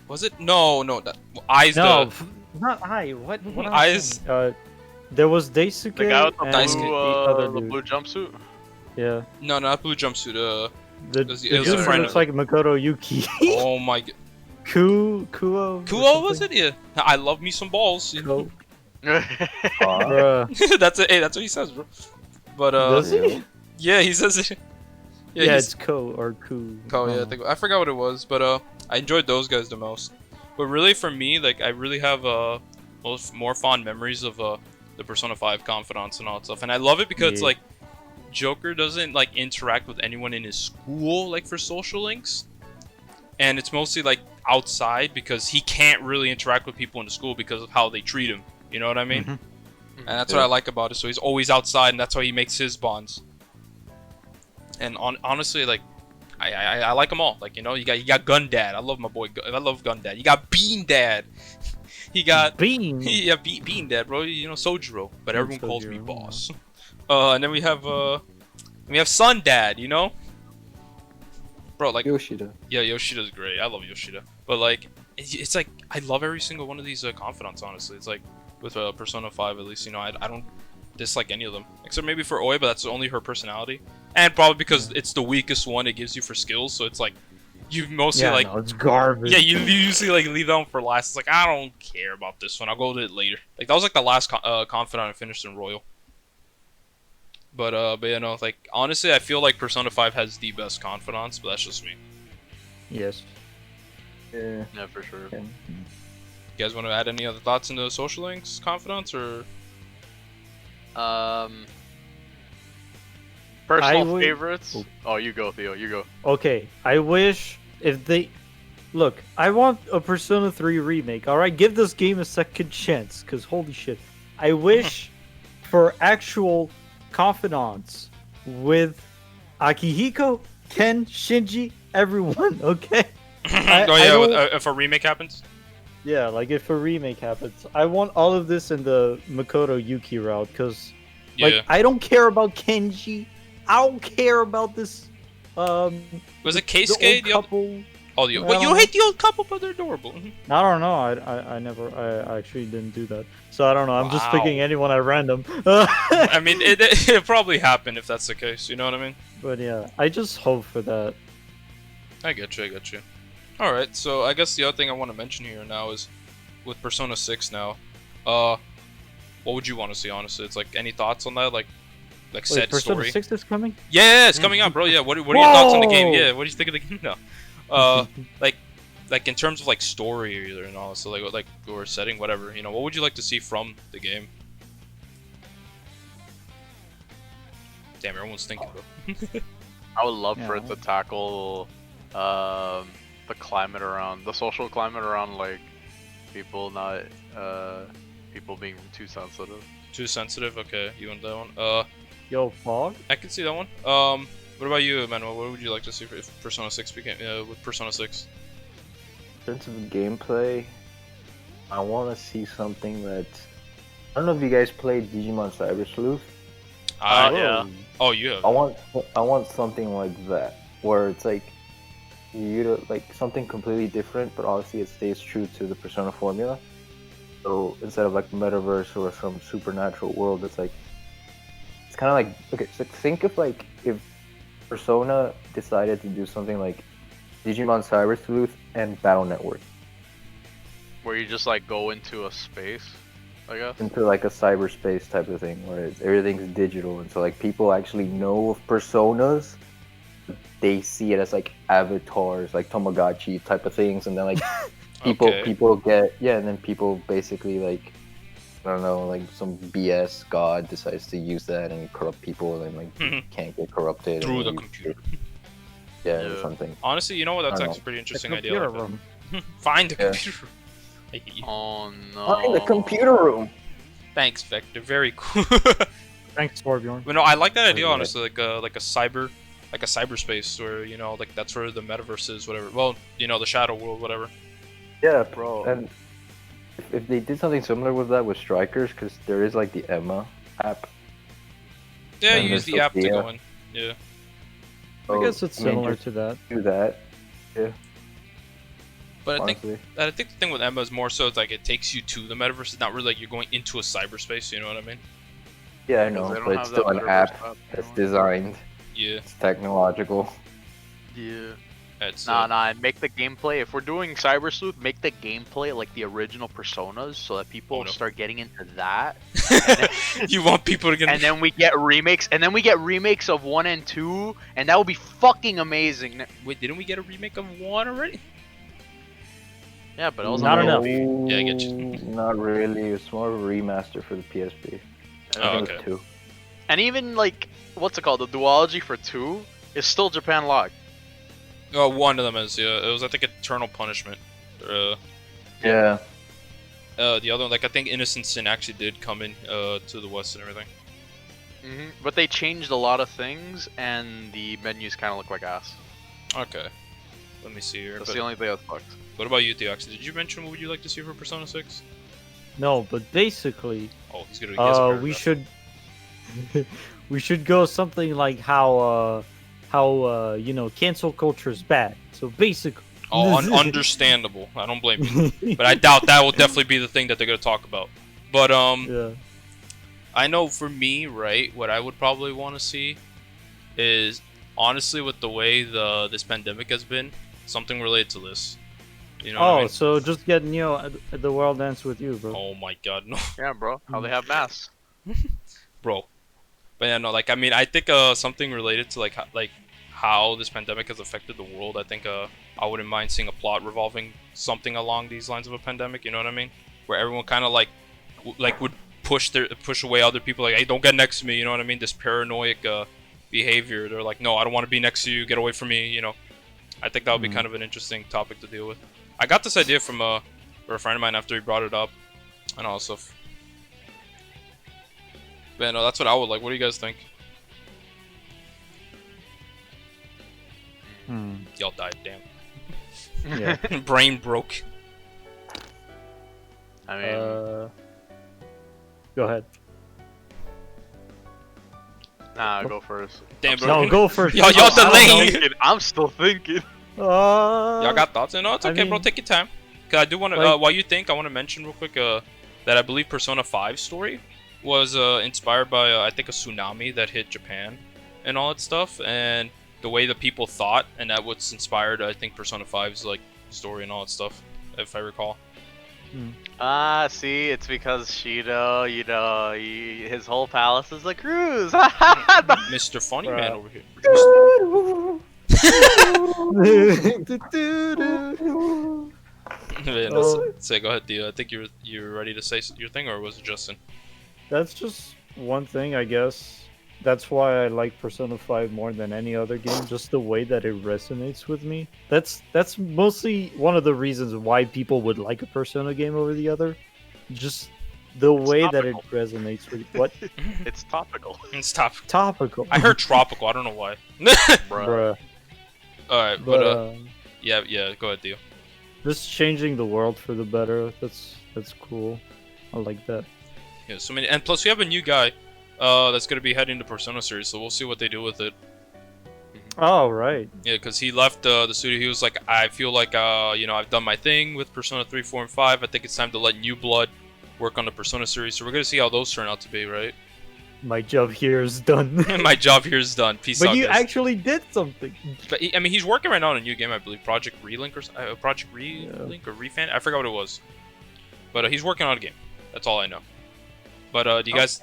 Was it? No, that Eyes No, the not I. What am I Eyes- saying? There was Daisuke The guy with the and Daisuke. other the dude. blue jumpsuit. Yeah. No, not blue jumpsuit. The, was- the it was a dude who friend looks of- like Makoto Yuki. Oh my god. Kuo? Kuo was it? Yeah. I love me some balls. Kuo. Aw. Bruh. That's it. Hey, that's what he says, bro. But Does he? yeah, he says it. Yeah, he's- it's Ko or Ku. Oh yeah, I forgot what it was, but I enjoyed those guys the most. But really, for me, like I really have more fond memories of the Persona 5 confidants and all that stuff, and I love it because Yeah. like Joker doesn't like interact with anyone in his school like for social links, and it's mostly like outside because he can't really interact with people in the school because of how they treat him. You know what I mean? Mhm. And that's what I like about it. So he's always outside, and that's how he makes his bonds. And honestly, like, I like them all. Like, you know, you got Gun Dad. I love my boy. I love Gun Dad. You got Bean Dad. He got Bean. yeah, Bean Dad, bro. You know, Sojiro, but everyone calls me Sojiro, boss. And then we have Sun Dad. You know, bro. Like, Yoshida. yeah, Yoshida's great. I love Yoshida. But like, it's like I love every single one of these confidants. Honestly, it's like with Persona 5 at least. You know, I don't dislike any of them except maybe for Oi, but that's only her personality, and probably because it's the weakest one it gives you for skills. So it's like you mostly like no, it's garbage. yeah, you usually like leave that one for last. It's like I don't care about this one. I'll go to it later. Like that was like the last confidant I finished in Royal. But you know, like honestly, I feel like Persona 5 has the best confidants, but that's just me. Yes. Yeah. Yeah, for sure. Yeah. You guys want to add any other thoughts into social links confidants or? Personal would- favorites? Oh. Oh, you go, Theo. You go. Okay, I wish if they look, I want a Persona 3 remake. All right, give this game a second chance cuz holy shit. I wish for actual confidants with Akihiko, Ken, Shinji, everyone, okay? Oh yeah, don't- if a remake happens. Yeah, like if a remake happens, I want all of this in the Makoto Yuki route cuz Yeah. like I don't care about Kenji. I don't care about this Was it the Keisuke? old The other? couple. Oh, I well, you don't hate the old couple, but they're adorable. I don't know. I never. I actually didn't do that. So I don't know. I'm just Wow. picking anyone at random. I mean, it probably happened if that's the case. You know what I mean? But yeah, I just hope for that. I get you. I get you. All right. So I guess the other thing I want to mention here now is with Persona 6 now. What would you want to see? Honestly, it's like any thoughts on that? Like Wait, said Persona story. 6 is coming? Yeah, it's coming out, bro. Yeah. What are your thoughts on the game? Whoa! Yeah. What do you think of the game now? Like in terms of like story and all, so like or setting, whatever. You know, what would you like to see from the game? Damn, everyone's thinking, bro. I would love for it Yeah. to tackle the climate around the social climate around like people not people being too sensitive. Too sensitive. Okay, you want that one? Yo, Fog? I can see that one. What about you, Manuel? What would you like to see if Persona 6 became with Persona 6? In terms of gameplay, I want to see something that I don't know if you guys played Digimon Cyber Sleuth. Yeah. Oh, you have. I want something like that where it's like like something completely different, but obviously it stays true to the Persona formula. So instead of like metaverse or some supernatural world, it's kind of like okay. So think of like if Persona decided to do something like Digimon Cyber Sleuth and Battle Network Where you just like go into a space, I guess. into like a cyberspace type of thing where everything's digital, and so like people actually know of personas. They see it as like avatars, like Tamagotchi type of things, and then like Okay. people get and then people basically like I don't know, like some BS god decides to use that and corrupt people, and like Mhm. can't get corrupted Through and the you- computer. or Yeah. something. Honestly, you know what? That's I don't actually a pretty The interesting idea. computer Like room. that. Find the Yeah. computer. I hate you. Oh no. Oh, in the computer room. Thanks, Vector. Very cool. Thanks, Torbjorn. But no, I like that idea Yeah. honestly. Like a cyberspace where you know, like that's where the metaverse is, whatever. Well, you know, the shadow world, whatever. Yeah, Bro. and if they did something similar with that with Strikers, because there is like the Emma app. Yeah, And you use there's the app to Sophia. go in. Yeah. I guess it's I mean, similar just to that. do that. But Honestly. I think the thing with Emma is more so it's like it takes you to the metaverse. It's not really like you're going into a cyberspace. You know what I mean? Yeah, I Because know, they don't but have it's still that an metaverse app that's anymore. designed. Yeah. It's technological. Yeah. It's Nah, make the gameplay. If we're doing Cyber Sleuth, make the gameplay like the original Personas, so that people Oh, no. start getting into that. you want people to get. And then we get remakes, of 1 and 2, and that would be fucking amazing. Wait, didn't we get a remake of 1 already? Yeah, but it was Not on enough. PSP. Yeah, I get you. Not really. It's more of a remaster for the PSP. Oh, I think it okay. was 2. And even like, what's it called? The duology for 2 is still Japan locked. Oh, one of them is, yeah. It was, I think, Eternal Punishment. Yeah. The other one, like, I think Innocent Sin actually did come in to the West and everything. But they changed a lot of things, and the menus kind of look like ass. Okay. Let me see here. That's But the only thing that's fucked. what about you, Theox? Did you mention what would you like to see for Persona 6? No, but basically, Oh, he's gonna. He has a we paragraph. should we should go something like how you know, cancel culture is bad. So basically, Oh, understandable. I don't blame you. But I doubt that will definitely be the thing that they're gonna talk about. But yeah. I know for me, right, what I would probably want to see is, honestly, with the way this pandemic has been, something related to this. You know what I mean? So just get Neo at the World Dance with you, bro. Oh my god, no. Yeah, bro. How they have masks. Bro. But yeah, no, like, I mean, I think something related to, like how this pandemic has affected the world, I think I wouldn't mind seeing a plot revolving something along these lines of a pandemic, you know what I mean? Where everyone kind of, like would push away other people, like, hey, don't get next to me, you know what I mean? This paranoid behavior. They're like, no, I don't want to be next to you, get away from me, you know? I think that would be kind of an interesting topic to deal with. I got this idea from a friend of mine after he brought it up and all that stuff. But yeah, no, that's what I would like. What do you guys think? Y'all died, damn. Yeah. Brain broke. I mean, Go ahead. nah, go first. Damn, bro. No, go first. Y'all delaying. I'm still thinking. Y'all got thoughts? No, it's I okay, bro. mean, Take your time. Cause I do want to. like- While you think, I want to mention real quick that I believe Persona 5 story was inspired by I think a tsunami that hit Japan and all that stuff, and the way the people thought, and that what's inspired I think Persona 5's like story and all that stuff, if I recall. See, it's because Shido, you know, his whole palace is a cruise. Mr. Funny Man over here. Yeah, no, say, go ahead, Dio. I think you're ready to say your thing, or was it Justin? That's just one thing, I guess. That's why I like Persona 5 more than any other game, just the way that it resonates with me. That's mostly one of the reasons why people would like a Persona game over the other. Just the way that it resonates with what? It's topical. It's topical. Topical. I heard tropical. I don't know why. Bruh. All right, But but yeah, go ahead, Dio. just changing the world for the better. That's cool. I like that. Yeah, so many, and plus we have a new guy that's gonna be heading the Persona series, so we'll see what they do with it. Oh, right. Yeah, because he left the studio. He was like, I feel like you know, I've done my thing with Persona 3, 4, and 5. I think it's time to let New Blood work on the Persona series. So we're gonna see how those turn out to be, right? My job here is done. My job here is done. Peace out, But you guys. actually did something. But I mean, he's working right now on a new game, I believe, Project Relink or Project Relink or Refan. I forgot what it was. But he's working on a game. That's all I know. But do you guys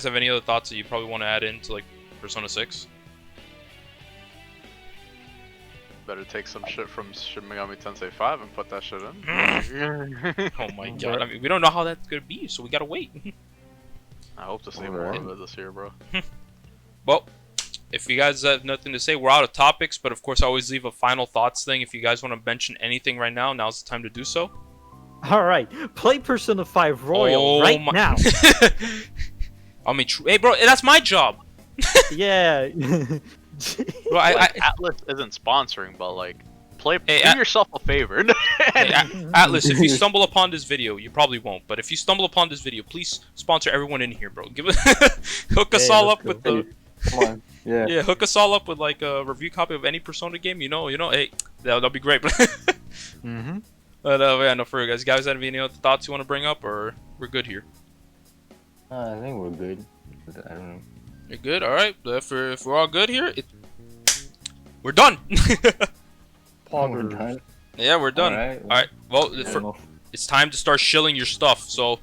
have any other thoughts that you probably want to add into like Persona 6? Better take some shit from Shin Megami Tensei 5 and put that shit in. Oh my god! I mean, we don't know how that's gonna be, so we gotta wait. I hope to see more of it this year, bro. Well, if you guys have nothing to say, we're out of topics. But of course, I always leave a final thoughts thing. If you guys want to mention anything right now, now's the time to do so. All right, play Persona 5 Royal now. I mean, hey, bro, that's my job. Yeah. Bro, Like, Atlas isn't sponsoring, but like, do yourself a favor. Hey, Atlas, if you stumble upon this video, you probably won't. But if you stumble upon this video, please sponsor everyone in here, bro. Give it, hook us all up with the. Come on. Yeah. Yeah, hook us all up with like a review copy of any Persona game. You know. Hey, that'll be great. Mm-hmm. But yeah, no, for you guys. You guys have any other thoughts you want to bring up, or we're good here? I think we're good. I don't know. You're good. All right. If we're all good here, we're done. We're done. Yeah, we're done. All All right. Well, it's time to start shilling your stuff. So,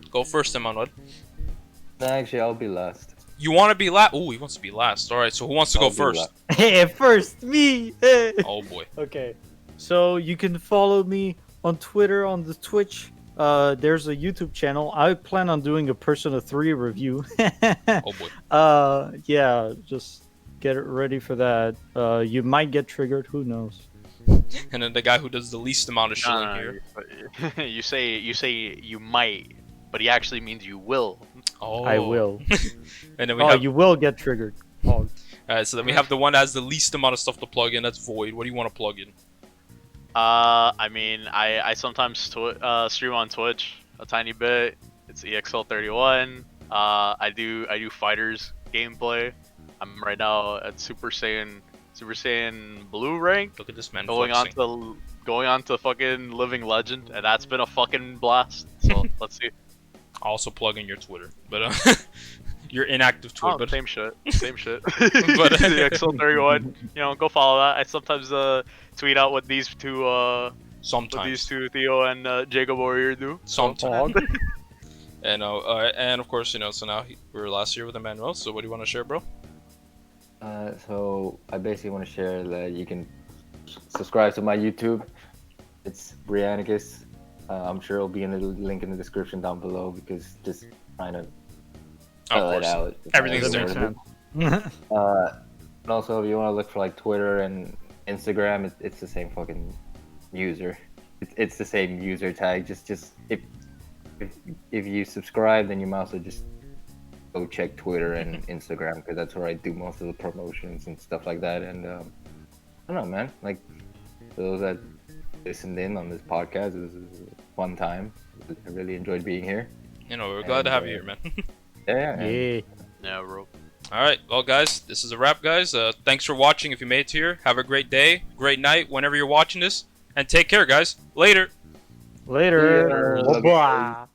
go first, Emmanuel. No, actually, I'll be last. You want to be last? Oh, he wants to be last. All right. So, who wants to go I'll be first? last. Hey, first me. Oh boy. Okay. So you can follow me on Twitter, on the Twitch. There's a YouTube channel. I plan on doing a Persona 3 review. Oh boy. Yeah, just get it ready for that. You might get triggered. Who knows? And then the guy who does the least amount of shilling No, here. you say you might, but he actually means you will. Oh. I will. And then we have. You will get triggered. Oh. Alright, so then we have the one that has the least amount of stuff to plug in. That's Void. What do you want to plug in? I mean, I sometimes stream on Twitch a tiny bit. It's EXL31. I do fighters gameplay. I'm right now at Super Saiyan Blue rank. Look at this man Going on to fucking Living Legend, and that's been a fucking blast. So let's see. I'll also plug in your Twitter, but your inactive Twitter. Oh, But same shit. But But- EXL31. Go follow that. I sometimes tweet out what these two sometimes. Theo and Jacob Warrior do. Sometimes. And of course, so now we're last year with Emmanuel. So what do you want to share, bro? So I basically want to share that you can subscribe to my YouTube. It's Brianycus. I'm sure it'll be in the link in the description down below because just trying to Of spell it course. out. Everything's That there. makes sense. And also, if you want to look for like Twitter and Instagram, it's the same fucking user. It's the same user tag. Just if you subscribe, then you might also just go check Twitter and Instagram because that's where I do most of the promotions and stuff like that. And I don't know, man. Like for those that listened in on this podcast, it was a fun time. I really enjoyed being here. We're glad to have you here, man. Yeah. Yeah. Yeah, bro. All right, well, guys, this is a wrap, guys. Thanks for watching. If you made it here, have a great day, great night, whenever you're watching this, and take care, guys. Later. Later. Yeah. Bye.